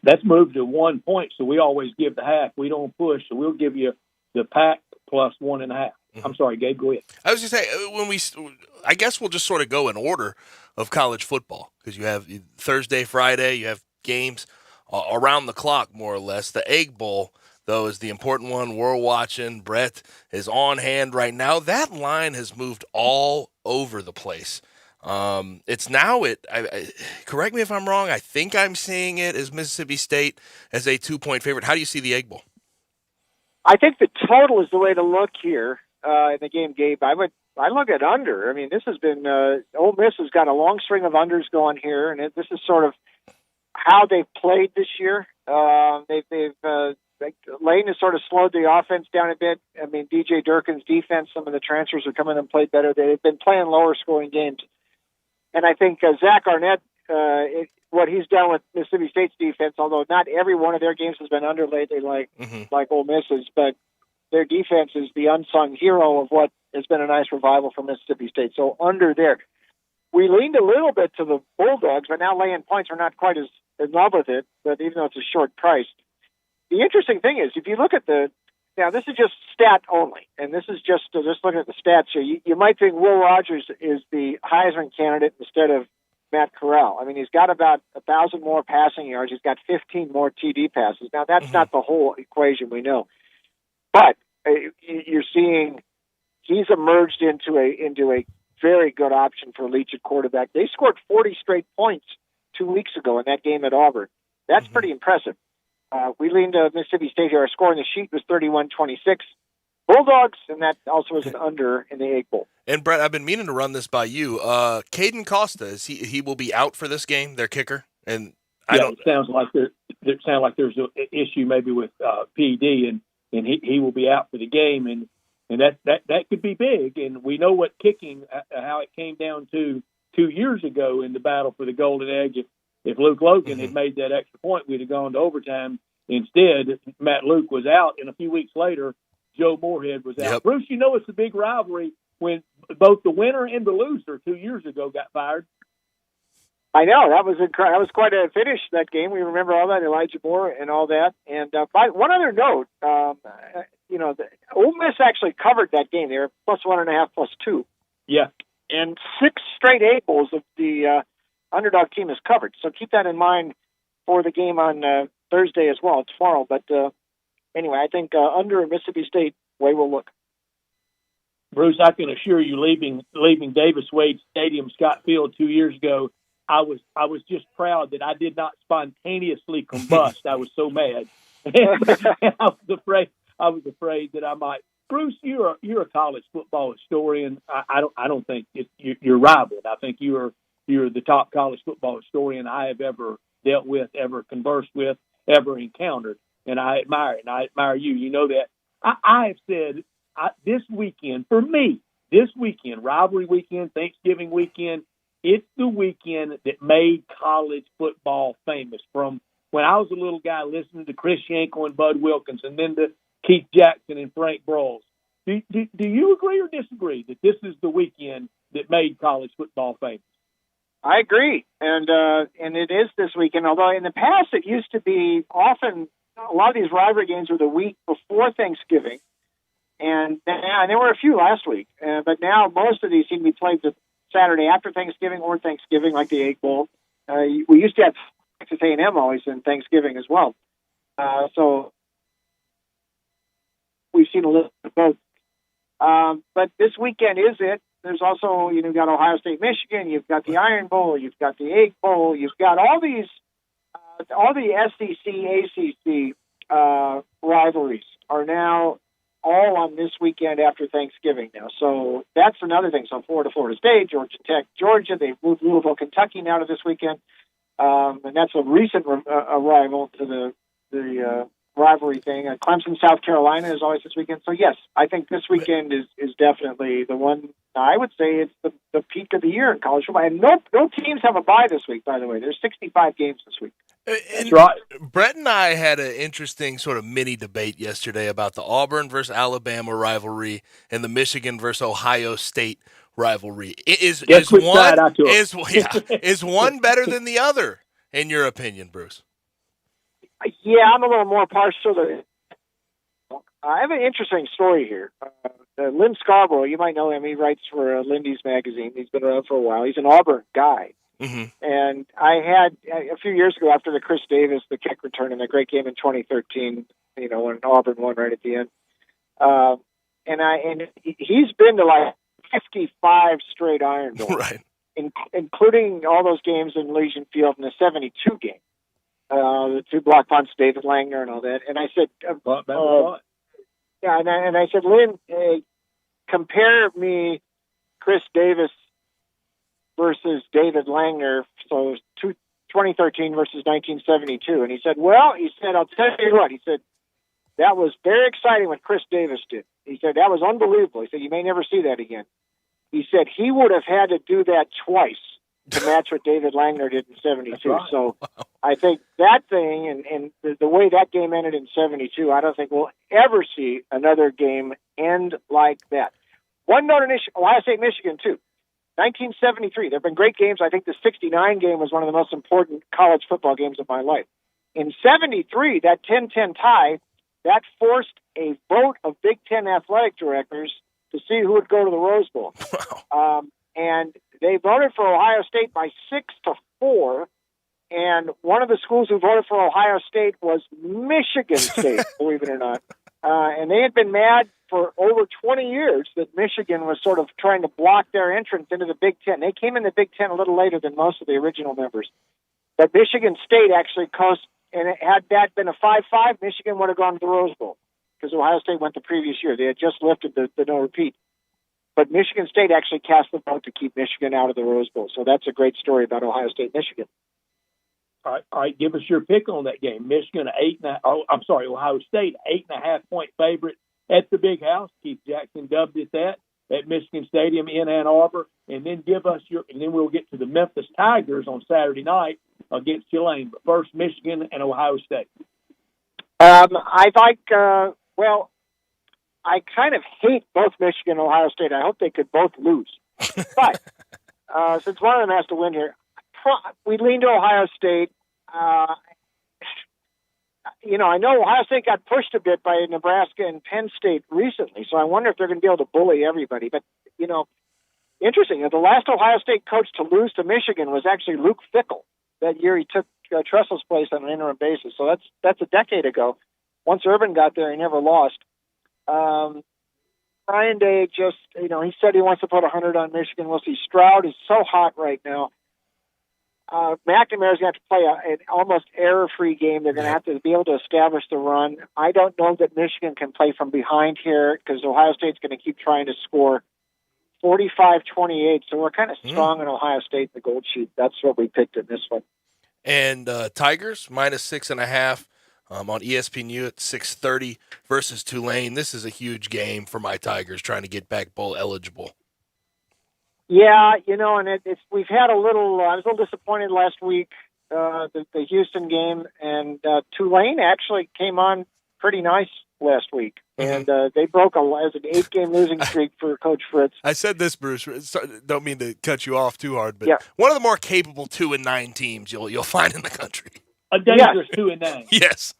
That's moved to 1 point, so we always give the half. We don't push, so we'll give you the Pack plus 1.5. I'm sorry, Gabe, go ahead. I was just saying, I guess we'll just sort of go in order of college football, because you have Thursday, Friday, you have games around the clock, more or less. The Egg Bowl, though, is the important one we're watching. Brett is on hand right now. That line has moved all over the place. It's now correct me if I'm wrong, I think I'm seeing it as Mississippi State as a 2-point favorite. How do you see the Egg Bowl? I think the total is the way to look here in the game, Gabe. I look at under. I mean, this has been Ole Miss has got a long string of unders going here, and this is sort of how they've played this year. Lane has sort of slowed the offense down a bit. I mean, DJ Durkin's defense, some of the transfers have come in and played better. They've been playing lower scoring games. And I think Zach Arnett, what he's done with Mississippi State's defense, although not every one of their games has been under lately like Ole Miss's, but their defense is the unsung hero of what has been a nice revival for Mississippi State. So under there. We leaned a little bit to the Bulldogs, but now laying points, we're not quite as in love with it, but even though it's a short price. The interesting thing is, if you look at now this is just stat only, and this is just looking at the stats here, you might think Will Rogers is the Heisman candidate instead of Matt Corral. I mean, he's got about 1,000 more passing yards. He's got 15 more TD passes. Now, that's not the whole equation, we know. But you're seeing he's emerged into a very good option for Leach at quarterback. They scored 40 straight points 2 weeks ago in that game at Auburn. That's pretty impressive. We leaned to Mississippi State here. Our score in the sheet was 31-26. Bulldogs, and that also is an under in the Egg Bowl. And, Brett, I've been meaning to run this by you. Caden Costa, he will be out for this game, their kicker? And it sounds like there's an issue maybe with PD, and he will be out for the game, and that could be big. And we know what kicking, how it came down to 2 years ago in the battle for the Golden Egg. If Luke Logan had made that extra point, we'd have gone to overtime. Instead, Matt Luke was out, and a few weeks later, Joe Moorhead was out. Yep. Bruce, it's a big rivalry when both the winner and the loser 2 years ago got fired. I know. That was incredible. That was quite a finish, that game. We remember all that, Elijah Moore and all that. And one other note, Ole Miss actually covered that game. They were plus 1.5, plus 2. Yeah. And 6 straight Egg Bowls of the underdog team is covered. So keep that in mind for the game on Thursday as well, tomorrow. But anyway, I think under Mississippi State, way will look. Bruce, I can assure you, leaving Davis Wade Stadium, Scott Field 2 years ago, I was just proud that I did not spontaneously combust. I was so mad. I was afraid that I might. Bruce, you're a college football historian. I don't think you're rivaled. I think you're the top college football historian I have ever dealt with, ever conversed with, ever encountered, and I admire it. And I admire you. You know that. I have said this weekend, for me, rivalry weekend, Thanksgiving weekend, it's the weekend that made college football famous. From when I was a little guy listening to Chris Yankel and Bud Wilkins, and then to Keith Jackson and Frank Broyles. Do you agree or disagree that this is the weekend that made college football famous? I agree, and it is this weekend. Although in the past it used to be often a lot of these rivalry games were the week before Thanksgiving, and there were a few last week. But now most of these seem to be played the Saturday after Thanksgiving or Thanksgiving, like the Egg Bowl. We used to have Texas A&M always in Thanksgiving as well. So we've seen a little bit of both. But this weekend is it. There's also, you've got Ohio State, Michigan. You've got the Iron Bowl. You've got the Egg Bowl. You've got all the SEC, ACC rivalries are now all on this weekend after Thanksgiving now. So that's another thing. So Florida State, Georgia Tech, Georgia. They've moved Louisville, Kentucky now to this weekend. And that's a recent arrival to the rivalry thing. Clemson, South Carolina is always this weekend. So, yes, I think this weekend is definitely the one. I would say it's the peak of the year in college football. And no teams have a bye this week, by the way. There's 65 games this week. That's right. Brett and I had an interesting sort of mini debate yesterday about the Auburn versus Alabama rivalry and the Michigan versus Ohio State rivalry. Is one better than the other, in your opinion, Bruce? Yeah, I'm a little more partial to. I have an interesting story here. Lynn Scarborough, you might know him. He writes for Lindy's magazine. He's been around for a while. He's an Auburn guy. Mm-hmm. And I had a few years ago after the Chris Davis, the kick return in the great game in 2013, when Auburn won right at the end. And he's been to like 55 straight Iron Bowls, right, including all those games in Legion Field in the 72 game. The 2 block punts, David Langner and all that. And I said, and I said, Lynn, compare me Chris Davis versus David Langner, so 2013 versus 1972. And he said, I'll tell you what. He said, that was very exciting what Chris Davis did. He said, that was unbelievable. He said, you may never see that again. He said he would have had to do that twice to match what David Langner did in 72. Right. So I think that thing and the way that game ended in 72, I don't think we'll ever see another game end like that. One note in Ohio State, Michigan, too. 1973, there have been great games. I think the 69 game was one of the most important college football games of my life. In 73, that 10-10 tie, that forced a vote of Big Ten athletic directors to see who would go to the Rose Bowl. And they voted for Ohio State by 6-4. And one of the schools who voted for Ohio State was Michigan State, believe it or not. And they had been mad for over 20 years that Michigan was sort of trying to block their entrance into the Big Ten. They came in the Big Ten a little later than most of the original members. But Michigan State actually coast, and had that been a 5-5, Michigan would have gone to the Rose Bowl because Ohio State went the previous year. They had just lifted the no-repeat. But Michigan State actually cast the vote to keep Michigan out of the Rose Bowl. So that's a great story about Ohio State, Michigan. All right, give us your pick on that game. Michigan, Ohio State, 8.5-point favorite at the Big House. Keith Jackson dubbed it that at Michigan Stadium in Ann Arbor. And then and then we'll get to the Memphis Tigers on Saturday night against Tulane. But first, Michigan and Ohio State. I kind of hate both Michigan and Ohio State. I hope they could both lose. But since one of them has to win here, we lean to Ohio State. I know Ohio State got pushed a bit by Nebraska and Penn State recently, so I wonder if they're going to be able to bully everybody. But, interesting. The last Ohio State coach to lose to Michigan was actually Luke Fickell. That year he took Tressel's place on an interim basis, so that's a decade ago. once Urban got there, he never lost. Ryan Day just, he said he wants to put 100 on Michigan. We'll see. Stroud is so hot right now. McNamara's going to have to play an almost error-free game. They're going to have to be able to establish the run. I don't know that Michigan can play from behind here because Ohio State's going to keep trying to score 45-28. So we're kind of strong in Ohio State in the gold sheet. That's what we picked in this one. And Tigers, -6.5 on ESPNU at 6:30 versus Tulane. This is a huge game for my Tigers trying to get back bowl eligible. Yeah, and we've had I was a little disappointed last week, the Houston game, and Tulane actually came on pretty nice last week, and they broke an 8-game losing streak for Coach Fritz. I said this, Bruce. Don't mean to cut you off too hard, but one of the more capable 2-9 teams you'll find in the country. A dangerous 2-9. Yes.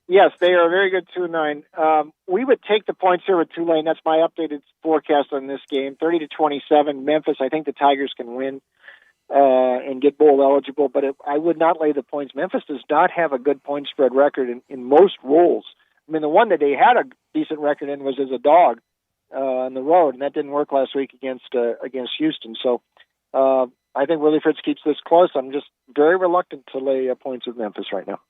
Yes, they are a very good 2-9. We would take the points here with Tulane. That's my updated forecast on this game. 30-27. Memphis, I think the Tigers can win and get bowl eligible, but I would not lay the points. Memphis does not have a good point spread record in most roles. I mean, the one that they had a decent record in was as a dog on the road, and that didn't work last week against Houston. So I think Willie Fritz keeps this close. I'm just very reluctant to lay points with Memphis right now.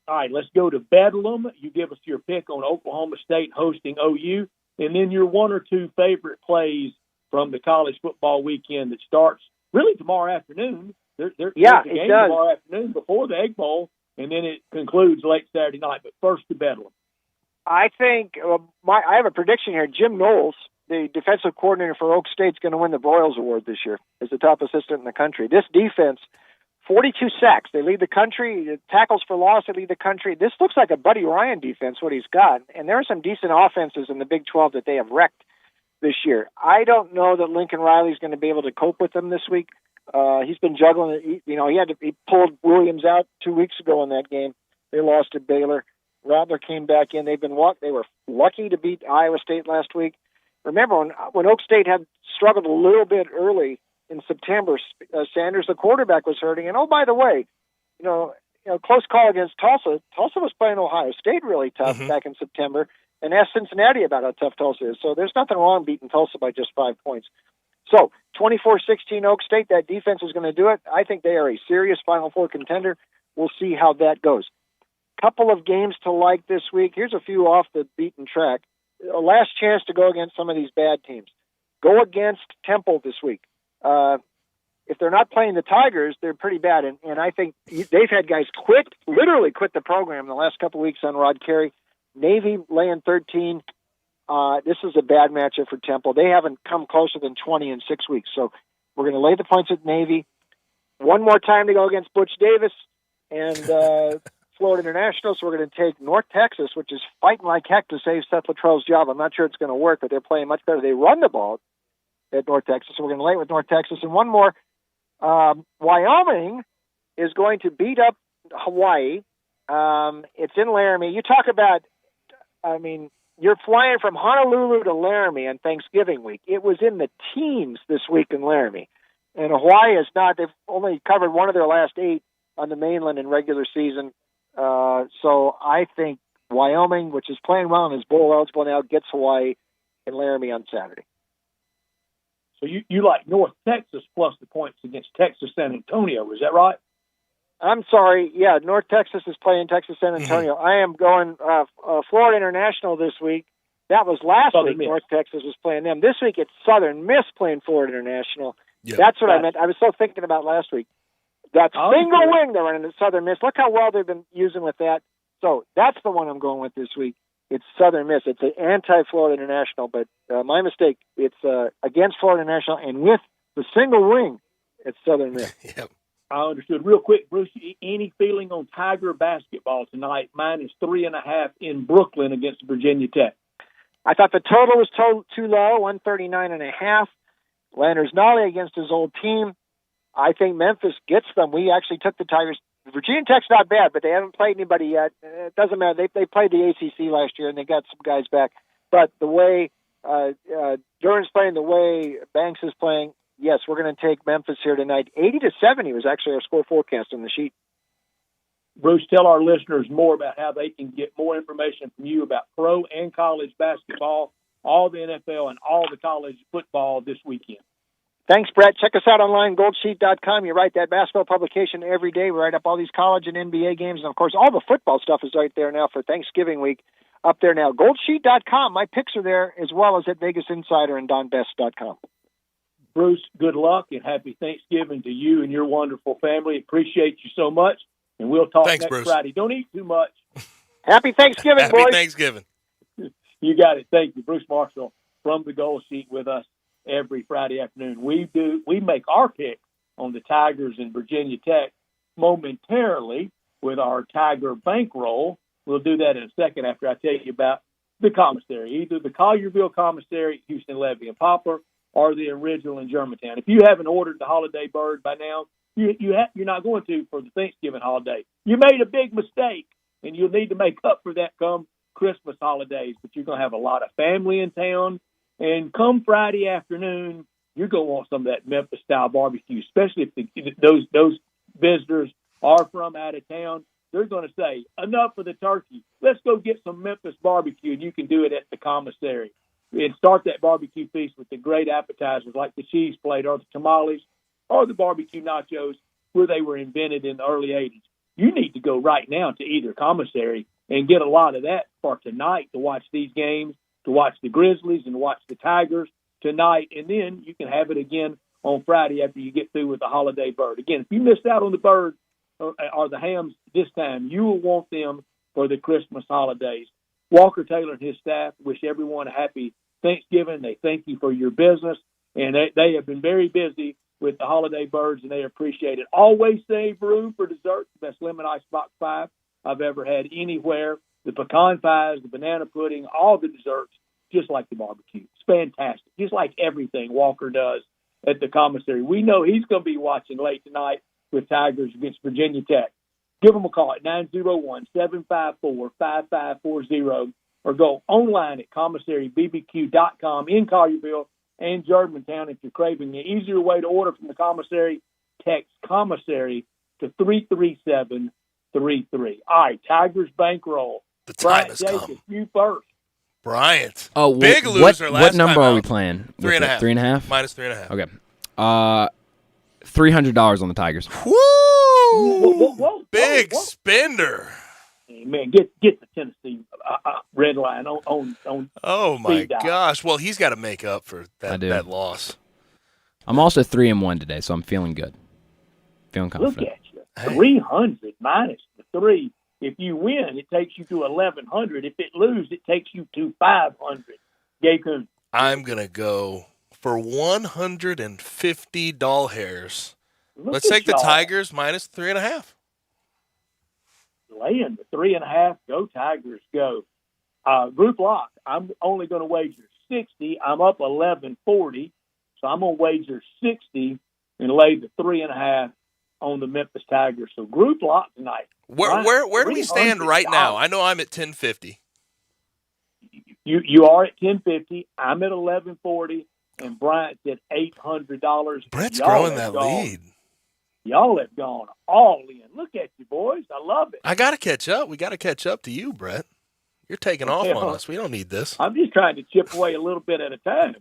All right, let's go to Bedlam. You give us your pick on Oklahoma State hosting OU, and then your one or two favorite plays from the college football weekend that starts really tomorrow afternoon. There's a game tomorrow afternoon before the Egg Bowl, and then it concludes late Saturday night. But first to Bedlam. I think I have a prediction here. Jim Knowles, the defensive coordinator for Oak State, is going to win the Broyles Award this year as the top assistant in the country. This defense, 42 sacks. They lead the country. Tackles for loss, they lead the country. This looks like a Buddy Ryan defense, what he's got. And there are some decent offenses in the Big 12 that they have wrecked this year. I don't know that Lincoln Riley's going to be able to cope with them this week. He's been juggling. He pulled Williams out 2 weeks ago in that game. They lost to Baylor. Rattler came back in. They were lucky to beat Iowa State last week. Remember when Oak State had struggled a little bit early in September, Sanders, the quarterback, was hurting. And, oh, by the way, close call against Tulsa. Tulsa was playing Ohio State really tough back in September and asked Cincinnati about how tough Tulsa is. So there's nothing wrong beating Tulsa by just 5 points. So 24-16 Oak State, that defense is going to do it. I think they are a serious Final Four contender. We'll see how that goes. Couple of games to like this week. Here's a few off the beaten track. A last chance to go against some of these bad teams. Go against Temple this week. If they're not playing the Tigers, they're pretty bad. And I think they've had guys literally quit the program the last couple of weeks on Rod Carey. Navy laying 13. This is a bad matchup for Temple. They haven't come closer than 20 in 6 weeks. So we're going to lay the points at Navy. One more time to go against Butch Davis and Florida International. So we're going to take North Texas, which is fighting like heck to save Seth Luttrell's job. I'm not sure it's going to work, but they're playing much better. They run the ball at North Texas. So we're going to lay it with North Texas. And one more, Wyoming is going to beat up Hawaii. It's in Laramie. You talk about, you're flying from Honolulu to Laramie on Thanksgiving week. It was in the teens this week in Laramie. And Hawaii is not. They've only covered one of their last 8 on the mainland in regular season. So I think Wyoming, which is playing well and is bowl eligible now, gets Hawaii and Laramie on Saturday. So you like North Texas plus the points against Texas San Antonio, is that right? I'm sorry. Yeah, North Texas is playing Texas San Antonio. I am going Florida International this week. That was last week. Miss. North Texas was playing them. This week it's Southern Miss playing Florida International. Yep. That's what I meant. I was so thinking about last week. That single wing they're running at Southern Miss. Look how well they've been using with that. So that's the one I'm going with this week. It's Southern Miss. It's an anti-Florida International, but my mistake. It's against Florida International, and with the single wing, it's Southern Miss. Yep. I understood. Real quick, Bruce, any feeling on Tiger basketball tonight? -3.5 in Brooklyn against Virginia Tech. I thought the total was too low, 139.5. Landers Nolley against his old team. I think Memphis gets them. We actually took the Tigers. Virginia Tech's not bad, but they haven't played anybody yet. It doesn't matter. They played the ACC last year, and they got some guys back. But the way Durant's playing, the way Banks is playing, yes, we're going to take Memphis here tonight. 80-70 was actually our score forecast on the sheet. Bruce, tell our listeners more about how they can get more information from you about pro and college basketball, all the NFL, and all the college football this weekend. Thanks, Brett. Check us out online, goldsheet.com. You write that basketball publication every day. We write up all these college and NBA games. And, of course, all the football stuff is right there now for Thanksgiving week up there now. Goldsheet.com. My picks are there, as well as at Vegas Insider and DonBest.com. Bruce, good luck and happy Thanksgiving to you and your wonderful family. Appreciate you so much. And we'll talk next Bruce. Friday. Don't eat too much. Happy Thanksgiving, boys. Happy Thanksgiving. You got it. Thank you. Bruce Marshall from the Gold Sheet with us every Friday afternoon. We make our pick on the Tigers and Virginia Tech momentarily with our Tiger bankroll. We'll do that in a second after I tell you about the commissary, either the Collierville commissary, Houston, Levy, and Poplar, or the original in Germantown. If you haven't ordered the holiday bird by now, you're not going to for the Thanksgiving holiday. You made a big mistake, and you'll need to make up for that come Christmas holidays. But you're going to have a lot of family in town, and come Friday afternoon, you're going to want some of that Memphis-style barbecue, especially if those visitors are from out of town. They're going to say, enough of the turkey. Let's go get some Memphis barbecue, and you can do it at the commissary. And start that barbecue feast with the great appetizers like the cheese plate or the tamales or the barbecue nachos where they were invented in the early 80s. You need to go right now to either commissary and get a lot of that for tonight to watch these games, to watch the Grizzlies and watch the Tigers tonight. And then you can have it again on Friday after you get through with the holiday bird. Again, if you missed out on the bird or the hams this time, you will want them for the Christmas holidays. Walker Taylor and his staff wish everyone a happy Thanksgiving. They thank you for your business, and they have been very busy with the holiday birds, and they appreciate it. Always save room for dessert. The best lemon ice box pie I've ever had anywhere. The pecan pies, the banana pudding, all the desserts, just like the barbecue. It's fantastic, just like everything Walker does at the commissary. We know he's going to be watching late tonight with Tigers against Virginia Tech. Give them a call at 901-754-5540 or go online at commissarybbq.com in Collierville and Germantown. If you're craving an easier way to order from the commissary, text commissary to 33733. All right, Tigers bankroll. The time has come. You first. Bryant. Oh, big loser last what number time are out. we playing? 3.5. 3.5? Minus 3.5. Okay. $300 on the Tigers. Woo! Whoa, big spender. Man, get the Tennessee red line on. Oh my speed dial. gosh! Well, he's got to make up for that loss. I'm also 3-1 today, so I'm feeling good. Feeling confident. Look at you, 300 minus the 3. If you win, it takes you to 1,100. If it loses, it takes you to 500. Gay Coon. I'm gonna go for 150 doll hairs. Let's take the Tigers minus 3.5. Laying the 3.5. Go Tigers, go. Group lock. I'm only going to wager 60. I'm up 1140, so I'm going to wager 60 and lay the 3.5 on the Memphis Tigers. So group lock tonight. Where do we stand right now? I know I'm at 1050. You are at 1050. I'm at 1140, and Bryant's at $800. Brett's growing that lead. Y'all have gone all in. Look at you, boys. I love it. I got to catch up. We got to catch up to you, Brett. You're taking off on us. We don't need this. I'm just trying to chip away a little bit at a time.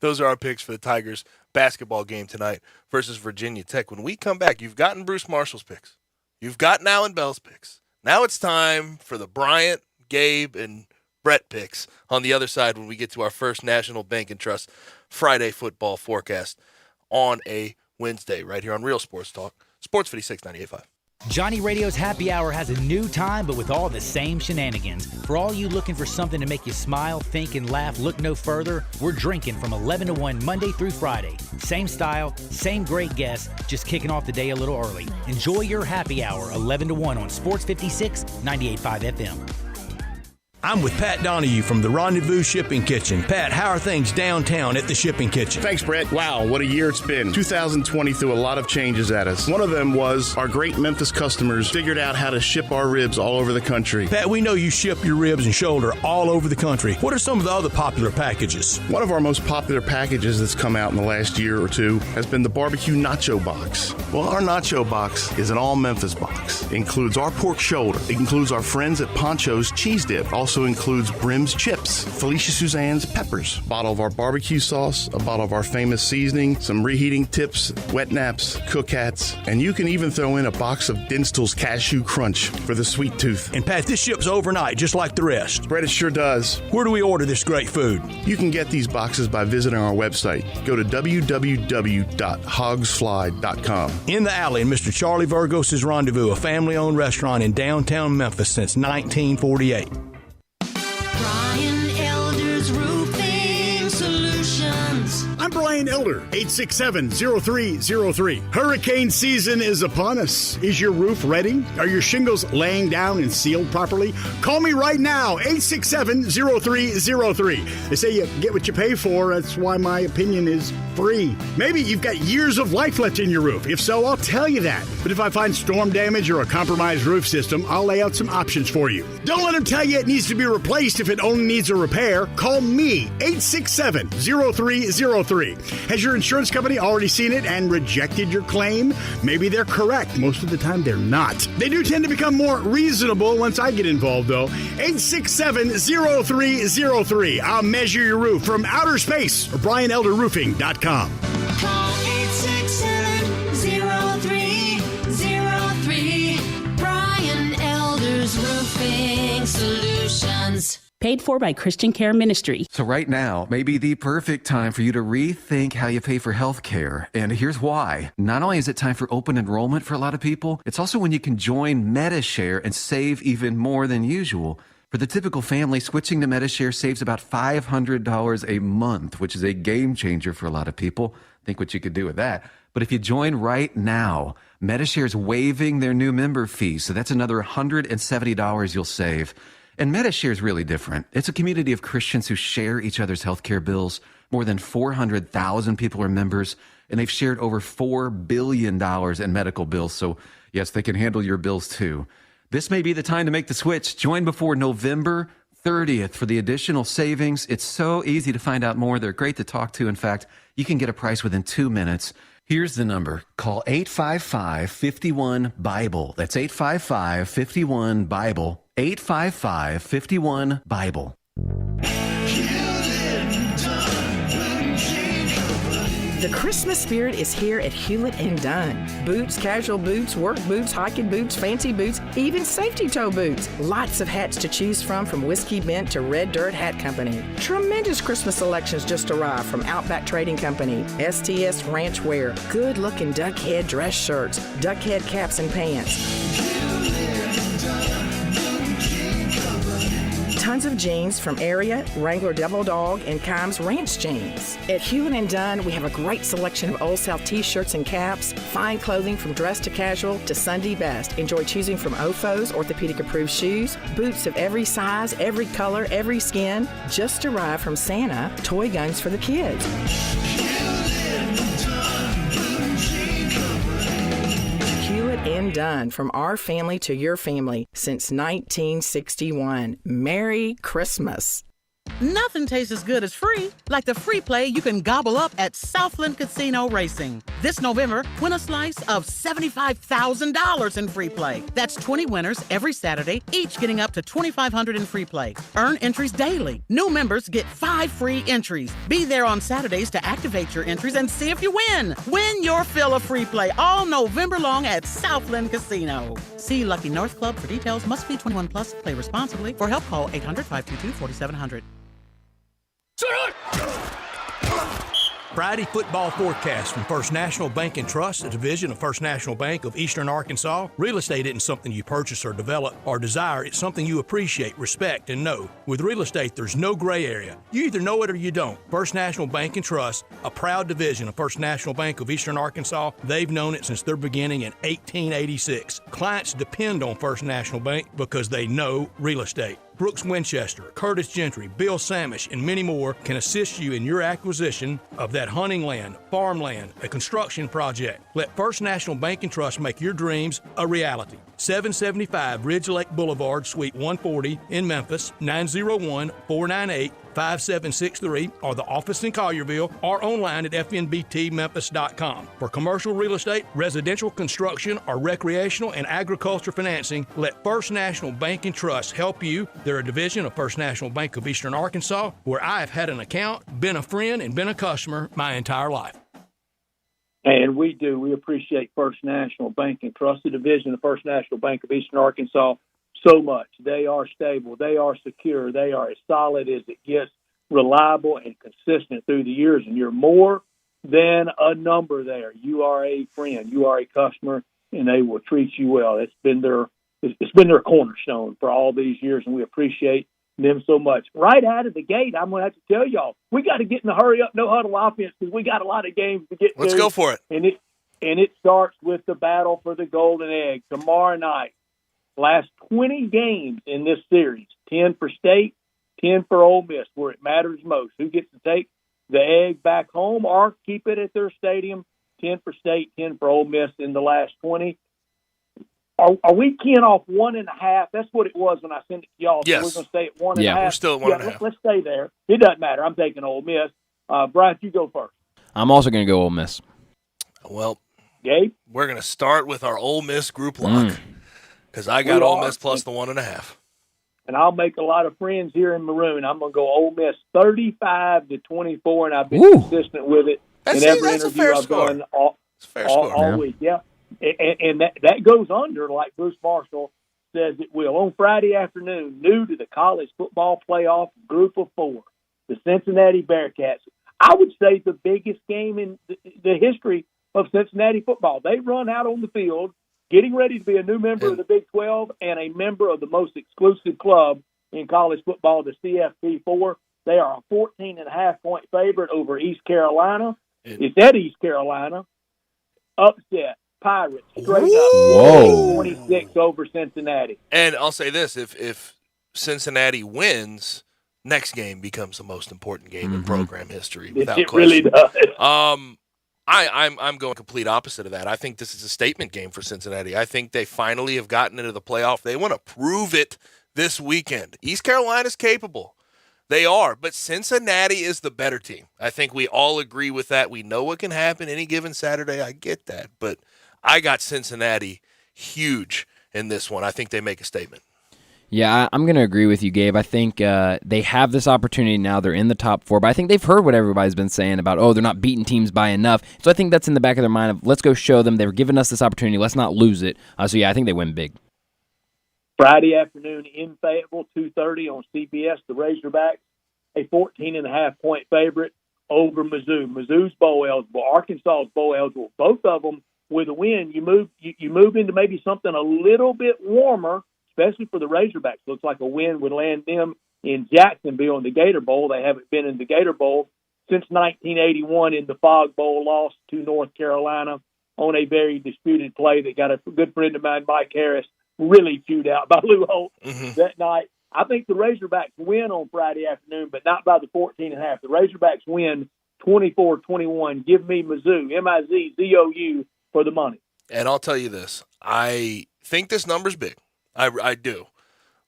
Those are our picks for the Tigers basketball game tonight versus Virginia Tech. When we come back, you've gotten Bruce Marshall's picks. You've gotten Alan Bell's picks. Now it's time for the Bryant, Gabe, and Brett picks on the other side when we get to our first National Bank and Trust Friday football forecast on a Wednesday right here on Real Sports Talk, Sports 56 98.5. Johnny Radio's Happy Hour has a new time, but with all the same shenanigans. For all you looking for something to make you smile, think, and laugh, look no further. We're drinking from 11 to 1 Monday through Friday. Same style, same great guests, just kicking off the day a little early. Enjoy your Happy Hour 11 to 1 on Sports 56 98.5 FM. I'm with Pat Donahue from the Rendezvous Shipping Kitchen. Pat, how are things downtown at the Shipping Kitchen? Thanks, Brett. Wow, what a year it's been. 2020 threw a lot of changes at us. One of them was our great Memphis customers figured out how to ship our ribs all over the country. Pat, we know you ship your ribs and shoulder all over the country. What are some of the other popular packages? One of our most popular packages that's come out in the last year or two has been the barbecue nacho box. Well, our nacho box is an all-Memphis box. It includes our pork shoulder. It includes our friends at Poncho's cheese dip. Also includes Brim's chips, Felicia Suzanne's peppers, a bottle of our barbecue sauce, a bottle of our famous seasoning, some reheating tips, wet naps, cook hats, and you can even throw in a box of Dinstall's Cashew Crunch for the sweet tooth. And Pat, this ships overnight just like the rest. Brett, it sure does. Where do we order this great food? You can get these boxes by visiting our website. Go to www.hogsfly.com. In the Alley in Mr. Charlie Virgos' Rendezvous, a family-owned restaurant in downtown Memphis since 1948. Brian Elder's Roofing Solutions. I'm Brian Elder, 867-0303. Hurricane season is upon us. Is your roof ready? Are your shingles laying down and sealed properly? Call me right now, 867-0303. They say you get what you pay for. That's why my opinion is free. Maybe you've got years of life left in your roof. If so, I'll tell you that. But if I find storm damage or a compromised roof system, I'll lay out some options for you. Don't let them tell you it needs to be replaced if it only needs a repair. Call me, 867-0303. Has your insurance company already seen it and rejected your claim? Maybe they're correct. Most of the time, they're not. They do tend to become more reasonable once I get involved, though. 867-0303. I'll measure your roof from outer space or BrianElderRoofing.com. Call 867-0303. Brian Elder's Roofing Solutions. Paid for by Christian Care Ministry. So right now may be the perfect time for you to rethink how you pay for health care. And here's why. Not only is it time for open enrollment for a lot of people, it's also when you can join MediShare and save even more than usual. For the typical family, switching to MediShare saves about $500 a month, which is a game changer for a lot of people. Think what you could do with that. But if you join right now, MediShare is waiving their new member fee. So that's another $170 you'll save. And MediShare is really different. It's a community of Christians who share each other's healthcare bills. More than 400,000 people are members, and they've shared over $4 billion in medical bills. So, yes, they can handle your bills too. This may be the time to make the switch. Join before November 30th for the additional savings. It's so easy to find out more. They're great to talk to. In fact, you can get a price within 2 minutes. Here's the number. Call 855-51-BIBLE. That's 855-51-BIBLE. 855-51-BIBLE. The Christmas spirit is here at Hewlett & Dunn. Boots, casual boots, work boots, hiking boots, fancy boots, even safety toe boots. Lots of hats to choose from Whiskey Bent to Red Dirt Hat Company. Tremendous Christmas selections just arrived from Outback Trading Company, STS Ranch Wear, good-looking duck head dress shirts, duck head caps and pants. Tons of jeans from Area, Wrangler Devil Dog, and Kimes Ranch jeans. At Hewlett & Dunn, we have a great selection of Old South t-shirts and caps, fine clothing from dress to casual to Sunday best. Enjoy choosing from OFO's orthopedic-approved shoes, boots of every size, every color, every skin. Just arrived from Santa, toy guns for the kids. And Done, from our family to your family since 1961. Merry Christmas. Nothing tastes as good as free, like the free play you can gobble up at Southland Casino Racing. This November, win a slice of $75,000 in free play. That's 20 winners every Saturday, each getting up to $2,500 in free play. Earn entries daily. New members get 5 free entries. Be there on Saturdays to activate your entries and see if you win. Win your fill of free play all November long at Southland Casino. See Lucky North Club for details. Must be 21 plus. Play responsibly. For help, call 800-522-4700. Friday football forecast from First National Bank and Trust, a division of First National Bank of Eastern Arkansas. Real estate isn't something you purchase or develop or desire. It's something you appreciate, respect, and know. With real estate, there's no gray area. You either know it or you don't. First National Bank and Trust, a proud division of First National Bank of Eastern Arkansas. They've known it since their beginning in 1886. Clients depend on First National Bank because they know real estate. Brooks Winchester, Curtis Gentry, Bill Samish, and many more can assist you in your acquisition of that hunting land, farmland, a construction project. Let First National Bank and Trust make your dreams a reality. 775 Ridge Lake Boulevard, Suite 140 in Memphis, 901-498-5763, or the office in Collierville, or online at fnbtmemphis.com. For commercial real estate, residential construction, or recreational and agriculture financing, let First National Bank and Trust help you. They're a division of First National Bank of Eastern Arkansas, where I have had an account, been a friend, and been a customer my entire life. And we do. We appreciate First National Bank and Trust, the division of First National Bank of Eastern Arkansas, so much. They are stable. They are secure. They are as solid as it gets, reliable and consistent through the years. And you're more than a number there. You are a friend. You are a customer, and they will treat you well. It's been their cornerstone for all these years, and we appreciate them so much. Right out of the gate, I'm going to have to tell y'all, we got to get in the hurry up, no huddle offense because we got a lot of games to get to. Let's go for it. And it starts with the battle for the Golden Egg tomorrow night. Last 20 games in this series, 10 for State, 10 for Ole Miss, where it matters most. Who gets to take the egg back home or keep it at their stadium? 10 for State, 10 for Ole Miss in the last 20. Are we keying off 1.5? That's what it was when I sent it to y'all. Yes. So we're going to stay at 1.5. Yeah, we're still at 1.5. Let's stay there. It doesn't matter. I'm taking Ole Miss. Brian, you go first. I'm also going to go Ole Miss. Well, Gabe? We're going to start with our Ole Miss group lock because I got Ole Miss plus the 1.5. And I'll make a lot of friends here in Maroon. I'm going to go Ole Miss 35-24, and I've been consistent with it in every interview I've done all week. Yeah. And that goes under, like Bruce Marshall says it will. On Friday afternoon, new to the college football playoff group of 4, the Cincinnati Bearcats. I would say the biggest game in the history of Cincinnati football. They run out on the field, getting ready to be a new member of the Big 12 and a member of the most exclusive club in college football, the CFP4. They are a 14.5-point favorite over East Carolina. It's at East Carolina. Upset. Pirates straight up 26 over Cincinnati. And I'll say this, if Cincinnati wins, next game becomes the most important game in program history without question. Really does. I'm going complete opposite of that. I think this is a statement game for Cincinnati. I think they finally have gotten into the playoff. They want to prove it this weekend. East Carolina's capable. They are, but Cincinnati is the better team. I think we all agree with that. We know what can happen any given Saturday. I get that, but I got Cincinnati huge in this one. I think they make a statement. Yeah, I'm going to agree with you, Gabe. I think they have this opportunity now. They're in the top 4, but I think they've heard what everybody's been saying about, they're not beating teams by enough. So I think that's in the back of their mind of, let's go show them. They're giving us this opportunity. Let's not lose it. So, yeah, I think they win big. Friday afternoon in Fayetteville, 2:30 on CBS, the Razorbacks, a 14.5-point favorite over Mizzou. Mizzou's bowl eligible, Arkansas's bowl eligible. Both of them with a win, you move into maybe something a little bit warmer, especially for the Razorbacks. Looks like a win would land them in Jacksonville in the Gator Bowl. They haven't been in the Gator Bowl since 1981 in the Fog Bowl, lost to North Carolina on a very disputed play that got a good friend of mine, Mike Harris, really chewed out by Lou Holt that night. I think the Razorbacks win on Friday afternoon, but not by the 14.5. The Razorbacks win 24-21. Give me Mizzou, Mizzou, for the money. And I'll tell you this. I think this number's big. I do.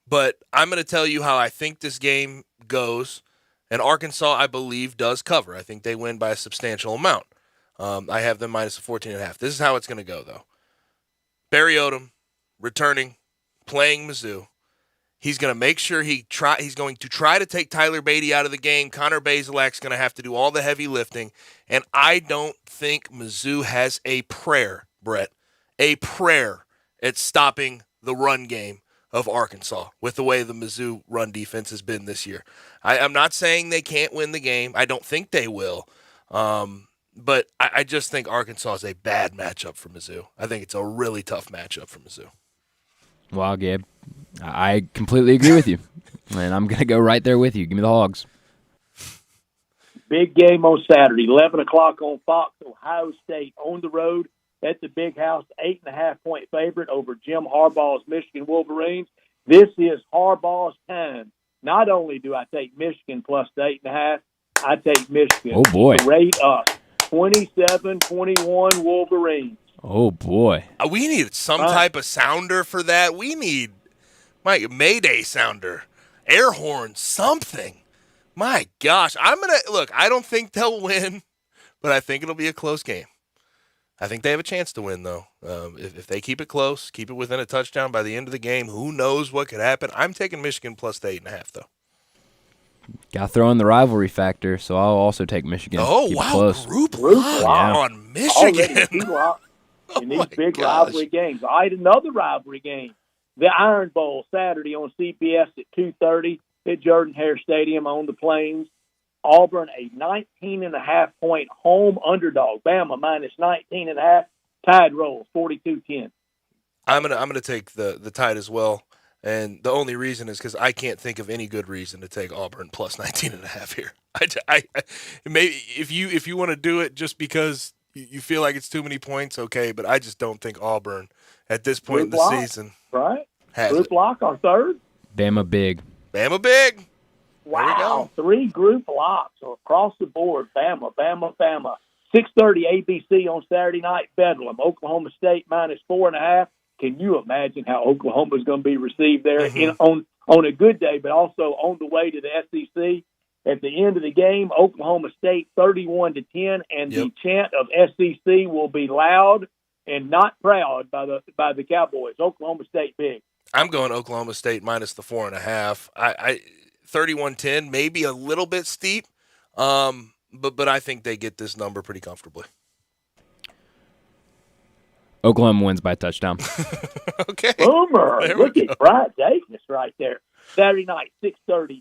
But I'm going to tell you how I think this game goes. And Arkansas, I believe, does cover. I think they win by a substantial amount. I have them minus 14.5. This is how it's going to go, though. Barry Odom, returning, playing Mizzou. He's going to make sure he's going to try to take Tyler Beatty out of the game. Connor Bazelak's going to have to do all the heavy lifting. And I don't think Mizzou has a prayer, Brett, at stopping the run game of Arkansas with the way the Mizzou run defense has been this year. I'm not saying they can't win the game. I don't think they will. But I just think Arkansas is a bad matchup for Mizzou. I think it's a really tough matchup for Mizzou. Wow, Gabe. I completely agree with you. And I'm going to go right there with you. Give me the Hogs. Big game on Saturday, 11 o'clock on Fox. Ohio State on the road at the Big House, 8.5-point favorite over Jim Harbaugh's Michigan Wolverines. This is Harbaugh's time. Not only do I take Michigan plus the 8.5, I take Michigan. Oh, boy. Straight up. 27-21 Wolverines. Oh, boy. We need some type of sounder for that. We need Mayday sounder, air horn, something. My gosh. Look, I don't think they'll win, but I think it'll be a close game. I think they have a chance to win, though. If they keep it close, keep it within a touchdown by the end of the game, who knows what could happen. I'm taking Michigan plus the 8.5, though. Got to throw in the rivalry factor, so I'll also take Michigan. Oh, Keep it wow. close. Group lock on Michigan. Already 2 locks in these big rivalry games. All right, another rivalry game. The Iron Bowl, Saturday on CBS at 2:30 at Jordan-Hare Stadium on the Plains. Auburn, a 19.5-point home underdog. Bama minus 19.5. Tide rolls 42-10. I'm gonna take the Tide as well, and the only reason is because I can't think of any good reason to take Auburn plus 19.5 here. I maybe if you want to do it just because you feel like it's too many points, okay, but I just don't think Auburn at this point in the season Right? has Group it. lock, our third. Bama big. Bama big. Wow, 3 group locks across the board. Bama, Bama, Bama. 6:30 ABC on Saturday night. Bedlam. Oklahoma State minus 4.5. Can you imagine how Oklahoma's going to be received there on a good day, but also on the way to the SEC? At the end of the game, Oklahoma State 31-10, and the chant of SEC will be loud and not proud by the Cowboys. Oklahoma State big. I'm going Oklahoma State minus the 4.5. I 31-10, maybe a little bit steep, but I think they get this number pretty comfortably. Oklahoma wins by a touchdown. Okay. Boomer. Look at Brian Davis right there. Saturday night, 6:30,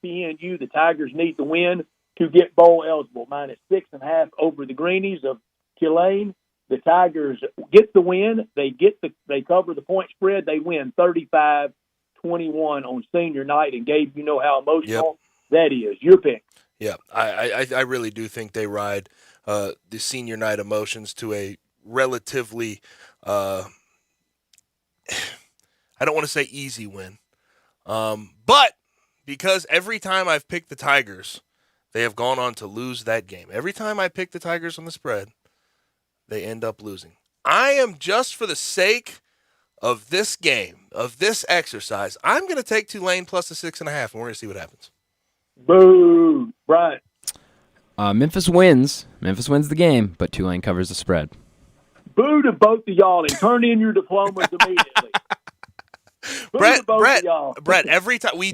ESPNU. The Tigers need to win to get bowl eligible. Minus 6.5 over the Greenies of Tulane. The Tigers get the win. They cover the point spread. They win 35-21 on senior night. And Gabe, you know how emotional that is. Your pick. Yeah, I really do think they ride the senior night emotions to a relatively, I don't want to say easy win, but because every time I've picked the Tigers, they have gone on to lose that game. Every time I pick the Tigers on the spread, they end up losing. I am, just for the sake of this game, of this exercise, I'm going to take Tulane plus the 6.5, and we're going to see what happens. Boo. Brian. Memphis wins. Memphis wins the game, but Tulane covers the spread. Boo to both of y'all and turn in your diplomas immediately. Brett, every time we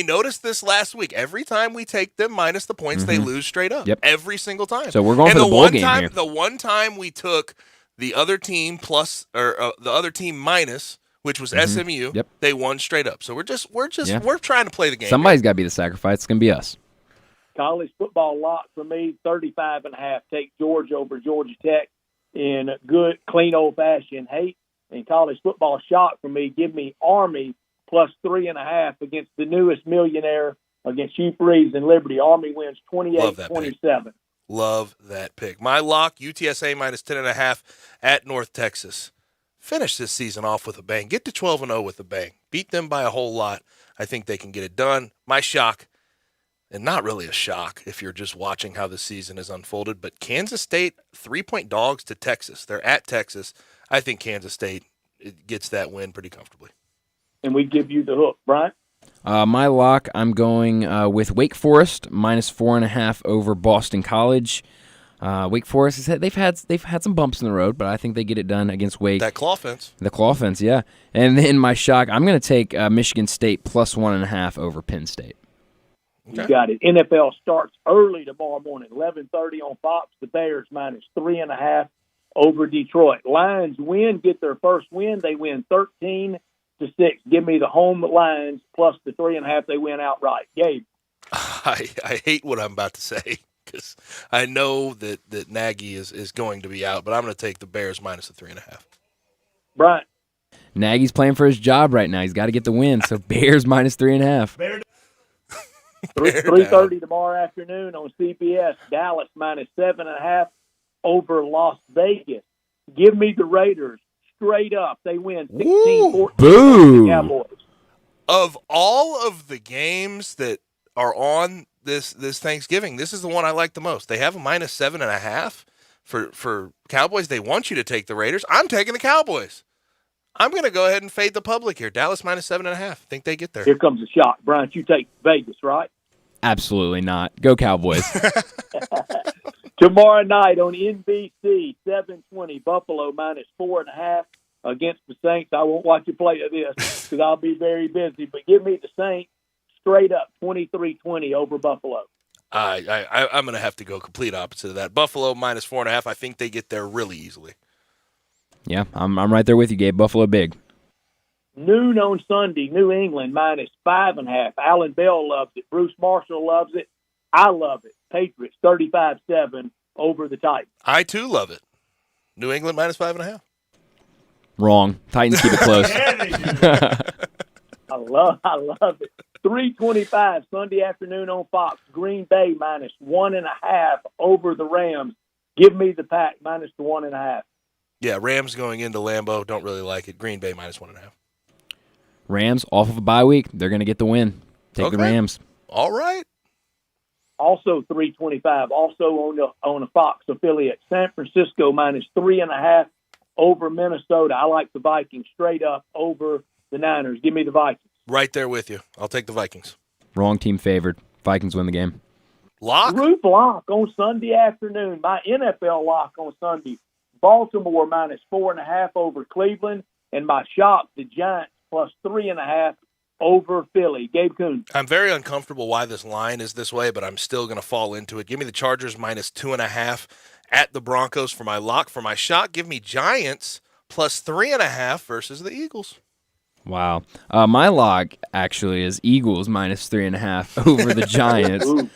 noticed this last week. Every time we take them minus the points, they lose straight up. Yep. Every single time. So we're going for the bowl game here. The one time we took the other team plus or the other team minus, which was SMU, they won straight up. So we're trying to play the game. Somebody's got to be the sacrifice. It's going to be us. College football lock for me, 35.5. Take Georgia over Georgia Tech in good, clean, old-fashioned hate. And college football shock for me, give me Army plus 3.5 against the newest millionaire against Hugh Freeze and Liberty. Army wins 28-27. Love that pick. My lock, UTSA minus 10.5 at North Texas. Finish this season off with a bang. Get to 12-0 with a bang. Beat them by a whole lot. I think they can get it done. My shock, and not really a shock if you're just watching how the season has unfolded, but Kansas State, 3-point dogs to Texas. They're at Texas. I think Kansas State gets that win pretty comfortably. And we give you the hook, Brian? My lock, I'm going with Wake Forest minus 4.5 over Boston College. Wake Forest, they've had some bumps in the road, but I think they get it done against Wake. That claw fence. The claw fence, yeah. And then my shock, I'm going to take Michigan State plus 1.5 over Penn State. Okay. You got it. NFL starts early tomorrow morning, 11:30 on Fox. The Bears minus 3.5 over Detroit. Lions get their first win. They win 13-6. Give me the home Lions plus the 3.5. They win outright. Gabe. I hate what I'm about to say because I know that Nagy is going to be out, but I'm going to take the Bears minus the 3.5. Brian. Nagy's playing for his job right now. He's got to get the win, so Bears minus 3.5. 3:30 tomorrow afternoon on CBS. Dallas minus 7.5 over Las Vegas. Give me the Raiders straight up. They win 16-14. Boo. Cowboys. Of all of the games that are on this Thanksgiving, this is the one I like the most. They have a -7.5 for Cowboys. They want you to take the Raiders. I'm taking the Cowboys. I'm going to go ahead and fade the public here. Dallas -7.5. Think they get there. Here comes a shock. Brian, you take Vegas, right? Absolutely not. Go Cowboys. Tomorrow night on NBC, 7:20, Buffalo -4.5 against the Saints. I won't watch you play this because I'll be very busy. But give me the Saints straight up 23-20 over Buffalo. I'm going to have to go complete opposite of that. Buffalo -4.5. I think they get there really easily. Yeah, I'm right there with you, Gabe. Buffalo big. Noon on Sunday, New England -5.5. Alan Bell loves it. Bruce Marshall loves it. I love it. Patriots 35-7 over the Titans. I, too, love it. New England -5.5. Wrong. Titans keep it close. I love it. 3:25 Sunday afternoon on Fox. Green Bay -1.5 over the Rams. Give me the Pack -1.5. Yeah, Rams going into Lambeau. Don't really like it. Green Bay -1.5. Rams off of a bye week. They're going to get the win. Take the Rams. All right. Also 3:25. Also on a Fox affiliate. San Francisco -3.5 over Minnesota. I like the Vikings straight up over the Niners. Give me the Vikings. Right there with you. I'll take the Vikings. Wrong team favored. Vikings win the game. Lock? Group lock on Sunday afternoon. My NFL lock on Sunday. Baltimore -4.5 over Cleveland. And my shop, the Giants +3.5 over Philly. Gabe Kuhn. I'm very uncomfortable why this line is this way, but I'm still going to fall into it. Give me the Chargers -2.5 at the Broncos for my lock. For my shot, give me Giants +3.5 versus the Eagles. Wow. My lock actually is Eagles -3.5 over the Giants. Ooh,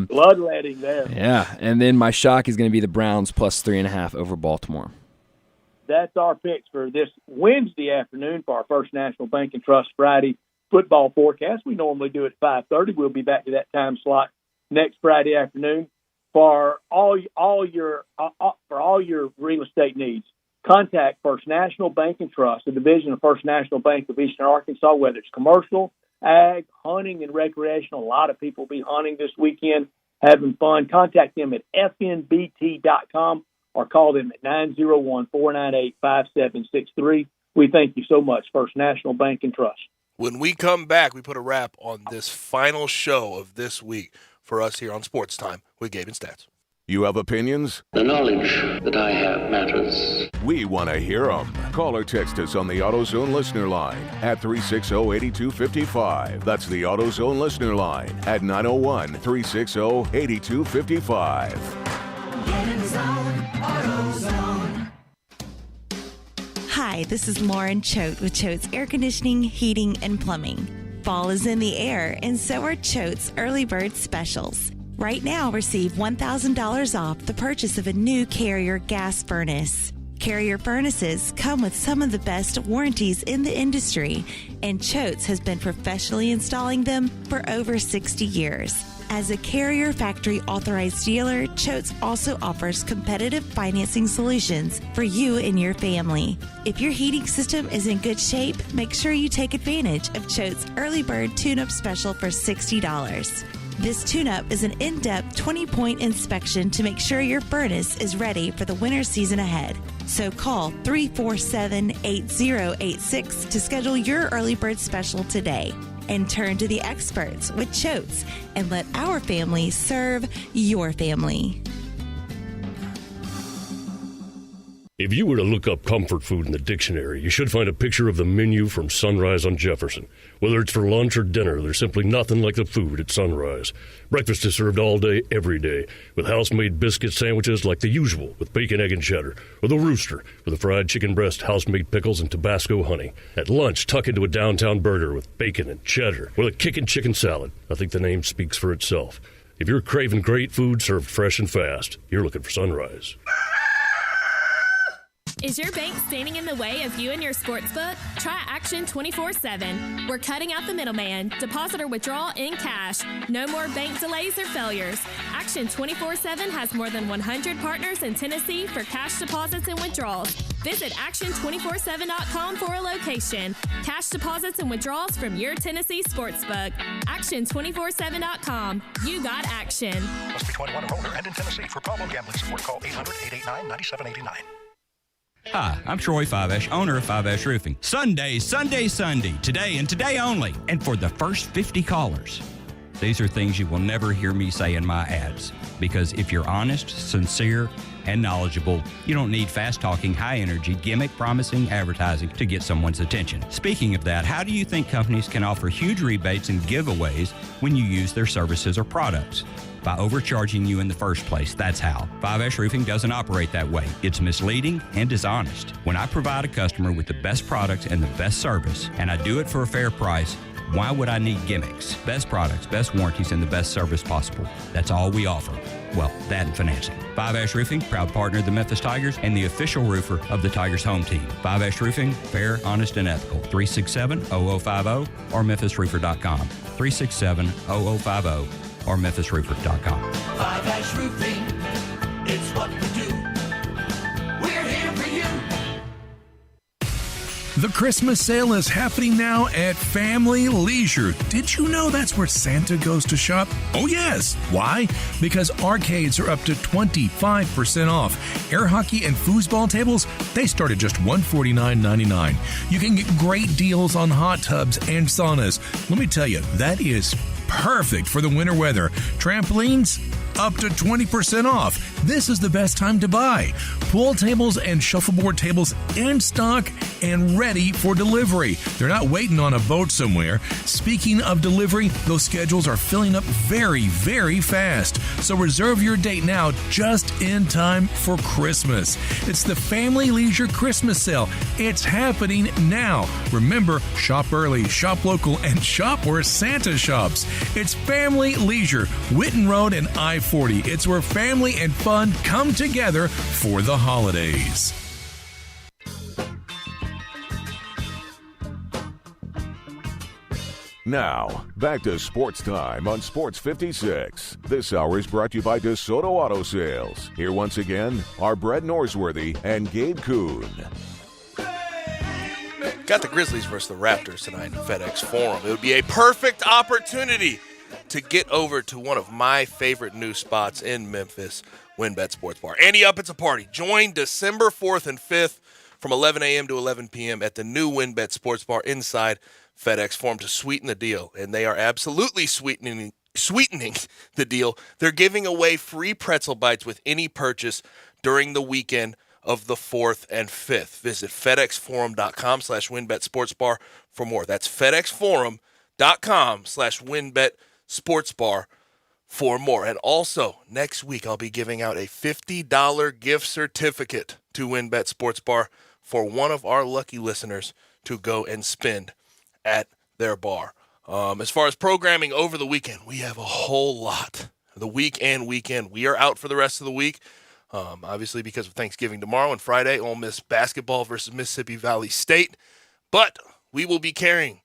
bloodletting there. Yeah, and then my shock is going to be the Browns +3.5 over Baltimore. That's our picks for this Wednesday afternoon for our First National Bank and Trust Friday football forecast. We normally do it at 5:30. We'll be back to that time slot next Friday afternoon for all your real estate needs. Contact First National Bank and Trust, a division of First National Bank of Eastern Arkansas, whether it's commercial, ag, hunting, and recreational. A lot of people will be hunting this weekend, having fun. Contact them at fnbt.com or call them at 901-498-5763. We thank you so much, First National Bank and Trust. When we come back, we put a wrap on this final show of this week for us here on Sports Time with Gabe and Stats. You have opinions? The knowledge that I have matters. We want to hear them. Call or text us on the AutoZone listener line at 360-8255. That's the AutoZone listener line at 901-360-8255. Get in the zone, AutoZone. Hi, this is Lauren Choate with Choate's Air Conditioning, Heating, and Plumbing. Fall is in the air, and so are Choate's Early Bird Specials. Right now, receive $1,000 off the purchase of a new Carrier gas furnace. Carrier furnaces come with some of the best warranties in the industry, and Choate's has been professionally installing them for over 60 years. As a Carrier factory authorized dealer, Choate's also offers competitive financing solutions for you and your family. If your heating system is in good shape, make sure you take advantage of Choate's Early Bird Tune-Up Special for $60. This tune-up is an in-depth 20-point inspection to make sure your furnace is ready for the winter season ahead. So call 347-8086 to schedule your early bird special today. And turn to the experts with Choate's and let our family serve your family. If you were to look up comfort food in the dictionary, you should find a picture of the menu from Sunrise on Jefferson. Whether it's for lunch or dinner, there's simply nothing like the food at Sunrise. Breakfast is served all day, every day, with house-made biscuit sandwiches like the usual, with bacon, egg, and cheddar, or the Rooster, with a fried chicken breast, house-made pickles, and Tabasco honey. At lunch, tuck into a downtown burger with bacon and cheddar, or a kickin' chicken salad. I think the name speaks for itself. If you're craving great food served fresh and fast, you're looking for Sunrise. Is your bank standing in the way of you and your sportsbook? Try Action 24/7. We're cutting out the middleman. Deposit or withdrawal in cash. No more bank delays or failures. Action 24/7 has more than 100 partners in Tennessee for cash deposits and withdrawals. Visit action247.com for a location. Cash deposits and withdrawals from your Tennessee sportsbook. Action247.com. You got action. Must be 21 or older and in Tennessee. For problem gambling support, call 800-889-9789. Hi, I'm Troy Fivesh, owner of Fivesh Roofing. Sunday, today and today only. And for the first 50 callers. These are things you will never hear me say in my ads. Because if you're honest, sincere, and knowledgeable, you don't need fast-talking, high-energy, gimmick-promising advertising to get someone's attention. Speaking of that, how do you think companies can offer huge rebates and giveaways when you use their services or products? By overcharging you in the first place, that's how. 5S Roofing doesn't operate that way. It's misleading and dishonest. When I provide a customer with the best products and the best service, and I do it for a fair price, why would I need gimmicks? Best products, best warranties, and the best service possible. That's all we offer. Well, that and financing. 5S Roofing, proud partner of the Memphis Tigers and the official roofer of the Tigers home team. 5S Roofing, fair, honest, and ethical. 367-0050 or memphisroofer.com. 367-0050 or memphisroofer.com. 5S Roofing, it's what we do. We're here for you. The Christmas sale is happening now at Family Leisure. Did you know that's where Santa goes to shop? Oh, yes. Why? Because arcades are up to 25% off. Air hockey and foosball tables, they start at just $149.99. You can get great deals on hot tubs and saunas. Let me tell you, that is perfect for the winter weather. Trampolines, up to 20% off. This is the best time to buy. Pool tables and shuffleboard tables in stock and ready for delivery. They're not waiting on a boat somewhere. Speaking of delivery, those schedules are filling up very, very fast. So reserve your date now, just in time for Christmas. It's the Family Leisure Christmas Sale. It's happening now. Remember, shop early, shop local, and shop where Santa shops. It's Family Leisure, Witten Road and I-40. It's where family and fun come together for the holidays. Now, back to Sports Time on Sports 56. This hour is brought to you by DeSoto Auto Sales. Here once again are Brett Norsworthy and Gabe Kuhn. Got the Grizzlies versus the Raptors tonight in FedEx Forum. It would be a perfect opportunity to get over to one of my favorite new spots in Memphis, WynnBET Sports Bar. Andy Up, it's a party. Join December 4th and 5th from 11 a.m. to 11 p.m. at the new WynnBET Sports Bar inside FedEx Forum to sweeten the deal. And they are absolutely sweetening the deal. They're giving away free pretzel bites with any purchase during the weekend of the 4th and 5th. Visit FedExForum.com/WynnBET for more. That's FedExForum.com/WynnBET for more. And also, next week, I'll be giving out a $50 gift certificate to WynnBET Sports Bar for one of our lucky listeners to go and spend at their bar. As far as programming over the weekend, we have a whole lot. The week and weekend. We are out for the rest of the week. Obviously, because of Thanksgiving tomorrow and Friday, Ole Miss basketball versus Mississippi Valley State. But we will be carrying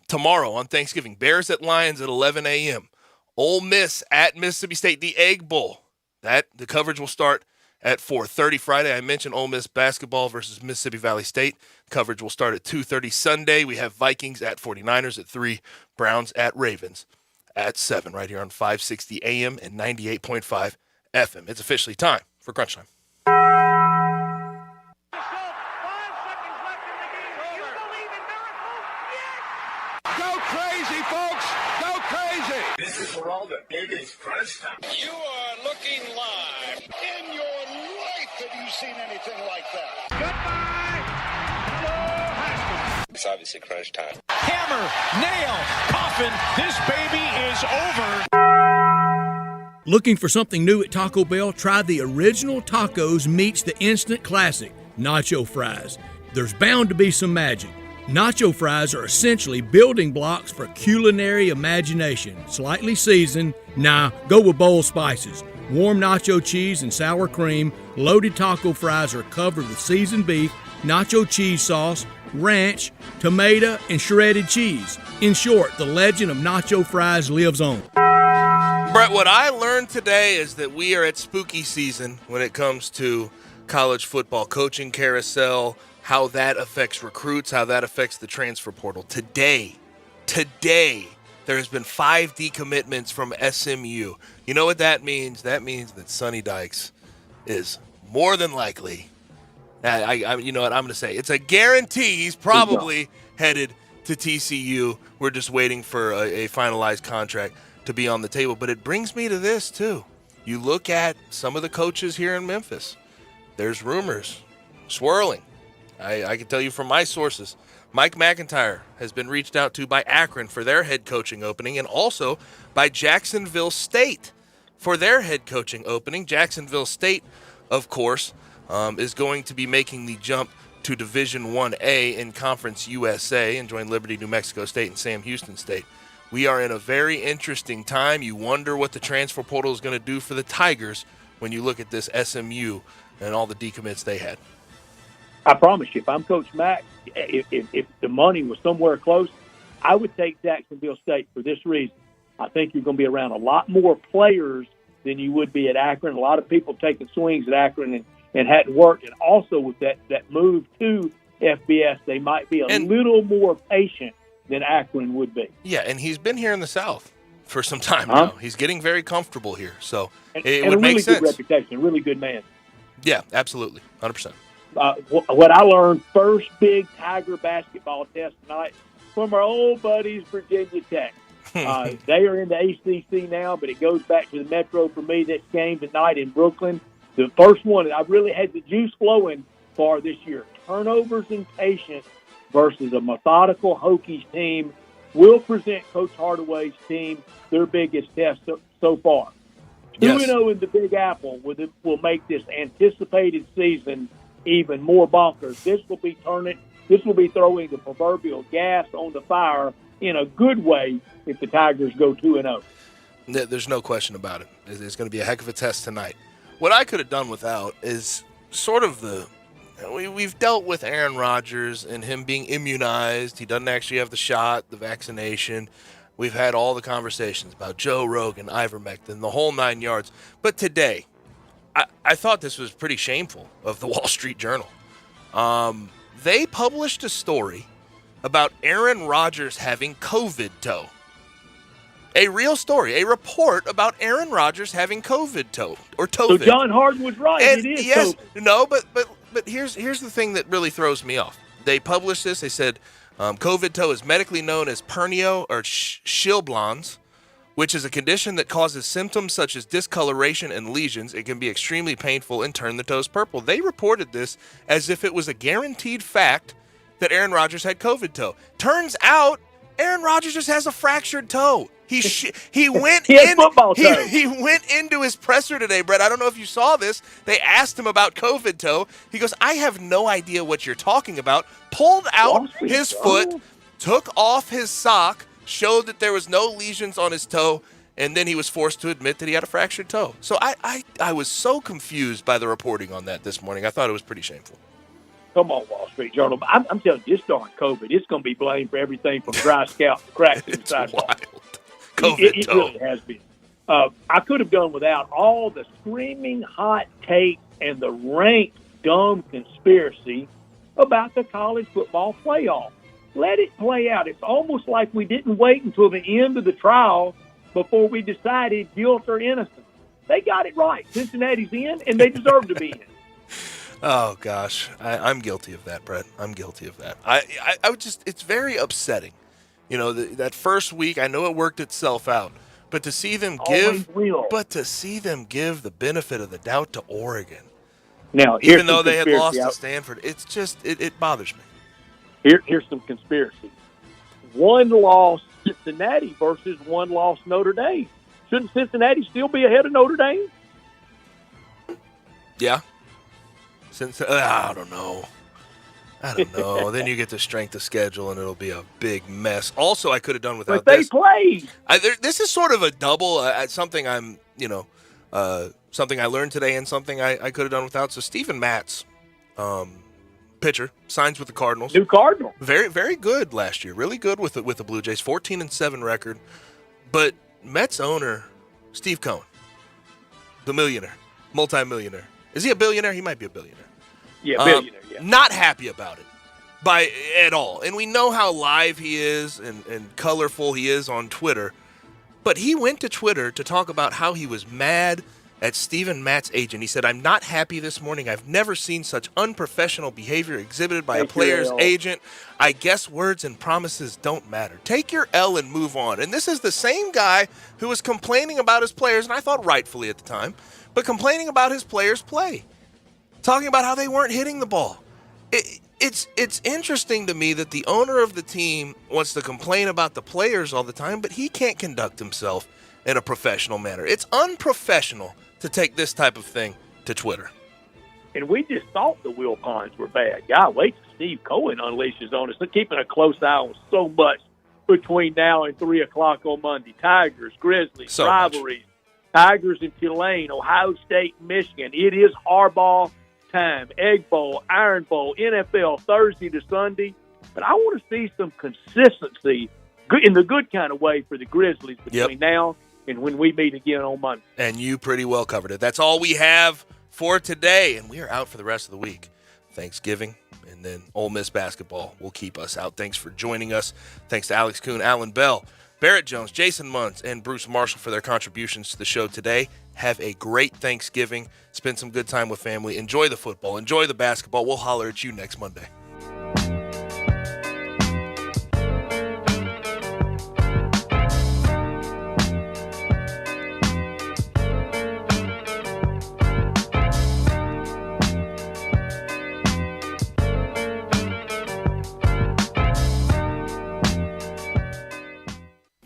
tomorrow on Thanksgiving, Bears at Lions at 11 a.m. Ole Miss at Mississippi State, the Egg Bowl. The coverage will start at 4:30 Friday. I mentioned Ole Miss basketball versus Mississippi Valley State. Coverage will start at 2:30 Sunday. We have Vikings at 49ers at 3, Browns at Ravens at 7, right here on 560 AM and 98.5 FM. It's officially time for Crunch Time. Go crazy, folks! Go crazy! This is for all the biggest Crunch Time. You are looking live. In your life have you seen anything like that? Goodbye! Hello, Haskins. It's obviously Crunch Time. Hammer, nail, coffin, this baby is over. Looking for something new at Taco Bell? Try the original tacos meets the instant classic, nacho fries. There's bound to be some magic. Nacho fries are essentially building blocks for culinary imagination. Slightly seasoned, go with bold spices. Warm nacho cheese and sour cream, loaded taco fries are covered with seasoned beef, nacho cheese sauce, ranch, tomato, and shredded cheese. In short, the legend of nacho fries lives on. Brett, what I learned today is that we are at spooky season when it comes to college football coaching carousel, how that affects recruits, how that affects the transfer portal. Today, there has been 5 decommitments from SMU. You know what that means? That means that Sonny Dykes is more than likely, you know what I'm going to say, it's a guarantee he's probably headed to TCU. We're just waiting for a finalized contract to be on the table. But it brings me to this, too. You look at some of the coaches here in Memphis. There's rumors swirling. I can tell you from my sources, Mike McIntyre has been reached out to by Akron for their head coaching opening, and also by Jacksonville State for their head coaching opening. Jacksonville State, of course, is going to be making the jump to Division 1A in Conference USA and join Liberty, New Mexico State, and Sam Houston State. We are in a very interesting time. You wonder what the transfer portal is going to do for the Tigers when you look at this SMU and all the decommits they had. I promise you, if I'm Coach Mack, if the money was somewhere close, I would take Jacksonville State for this reason. I think you're going to be around a lot more players than you would be at Akron. A lot of people taking swings at Akron and hadn't worked. And also with that move to FBS, they might be a little more patient than Akron would be. Yeah, and he's been here in the South for some time now. He's getting very comfortable here. So it would make sense. And a really good reputation, a really good man. Yeah, absolutely, 100%. What I learned, first big Tiger basketball test tonight from our old buddies, Virginia Tech. They are in the ACC now, but it goes back to the Metro for me. This game tonight in Brooklyn, the first one that I really had the juice flowing for this year. Turnovers and patience versus a methodical Hokies team will present Coach Hardaway's team their biggest test so far. 2-0 in the Big Apple will make this anticipated season even more bonkers. This will be throwing the proverbial gas on the fire in a good way if the Tigers go 2-0. There's no question about it. It's going to be a heck of a test tonight. What I could have done without is sort of we've dealt with Aaron Rodgers and him being immunized. He doesn't actually have the shot, the vaccination. We've had all the conversations about Joe Rogan, ivermectin, the whole 9 yards. But today, I thought this was pretty shameful of the Wall Street Journal. They published a story about Aaron Rodgers having COVID toe. A real story, a report about Aaron Rodgers having COVID toe or COVID. So John Harden was right. And it is yes, COVID. no, but here's the thing that really throws me off. They published this. They said COVID toe is medically known as pernio or chilblains, which is a condition that causes symptoms such as discoloration and lesions. It can be extremely painful and turn the toes purple. They reported this as if it was a guaranteed fact that Aaron Rodgers had COVID toe. Turns out Aaron Rodgers just has a fractured toe. He went he went into his presser today, Brett. I don't know if you saw this. They asked him about COVID toe. He goes, I have no idea what you're talking about. Pulled out his foot, took off his sock, showed that there was no lesions on his toe, and then he was forced to admit that he had a fractured toe. So I was so confused by the reporting on that this morning. I thought it was pretty shameful. Come on, Wall Street Journal. I'm telling you, this darn COVID, it's going to be blamed for everything from dry scalp to cracks in the sidewalk. It really has been. I could have done without all the screaming hot takes and the rank dumb conspiracy about the college football playoff. Let it play out. It's almost like we didn't wait until the end of the trial before we decided guilt or innocence. They got it right. Cincinnati's in, and they deserve to be in. Oh, gosh. I'm guilty of that, Brett. I'm guilty of that. I would just, it's very upsetting. You know, that first week, I know it worked itself out, but to see them give the benefit of the doubt to Oregon, now, even though they had lost to Stanford, it's just, it bothers me. Here's some conspiracy. One loss Cincinnati versus one loss Notre Dame. Shouldn't Cincinnati still be ahead of Notre Dame? Yeah. I don't know. Then you get the strength of schedule, and it'll be a big mess. Also, I could have done without this. But they played. This is sort of a double. Something something I learned today, and something I could have done without. So Stephen Matz, pitcher, signs with the Cardinals. New Cardinal. Very, very good last year. Really good with the Blue Jays. 14-7 record. But Mets owner Steve Cohen, the millionaire, multimillionaire, Is he a billionaire? He might be a billionaire. Yeah, billionaire, yeah. Not happy about it at all. And we know how live he is and colorful he is on Twitter. But he went to Twitter to talk about how he was mad at Steven Matt's agent. He said, "I'm not happy this morning. I've never seen such unprofessional behavior exhibited by a player's agent. I guess words and promises don't matter. Take your L and move on." And this is the same guy who was complaining about his players, and I thought rightfully at the time, but complaining about his players' play. Talking about how they weren't hitting the ball. It's interesting to me that the owner of the team wants to complain about the players all the time, but he can't conduct himself in a professional manner. It's unprofessional to take this type of thing to Twitter. And we just thought the Wilpons were bad. God, wait till Steve Cohen unleashes on us. They're keeping a close eye on so much between now and 3 o'clock on Monday. Tigers, Grizzlies, rivalries. Tigers and Tulane, Ohio State, Michigan. It is Harbaugh time. Egg Bowl, Iron Bowl, NFL, Thursday to Sunday. But I want to see some consistency in the good kind of way for the Grizzlies between now and when we meet again on Monday. And you pretty well covered it. That's all we have for today, and we are out for the rest of the week. Thanksgiving, and then Ole Miss basketball will keep us out. Thanks for joining us. Thanks to Alex Kuhn, Alan Bell, Barrett Jones, Jason Munz, and Bruce Marshall for their contributions to the show today. Have a great Thanksgiving. Spend some good time with family. Enjoy the football. Enjoy the basketball. We'll holler at you next Monday.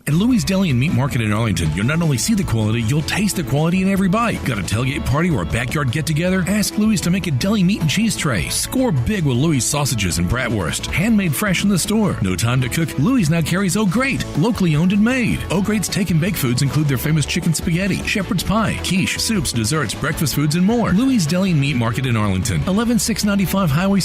At Louis Deli and Meat Market in Arlington, you'll not only see the quality, you'll taste the quality in every bite. Got a tailgate party or a backyard get-together? Ask Louis to make a deli meat and cheese tray. Score big with Louis sausages and bratwurst. Handmade fresh in the store. No time to cook? Louis now carries Oh Great, locally owned and made. Oh Great's take and bake foods include their famous chicken spaghetti, shepherd's pie, quiche, soups, desserts, breakfast foods, and more. Louis Deli and Meat Market in Arlington, 11695 Highway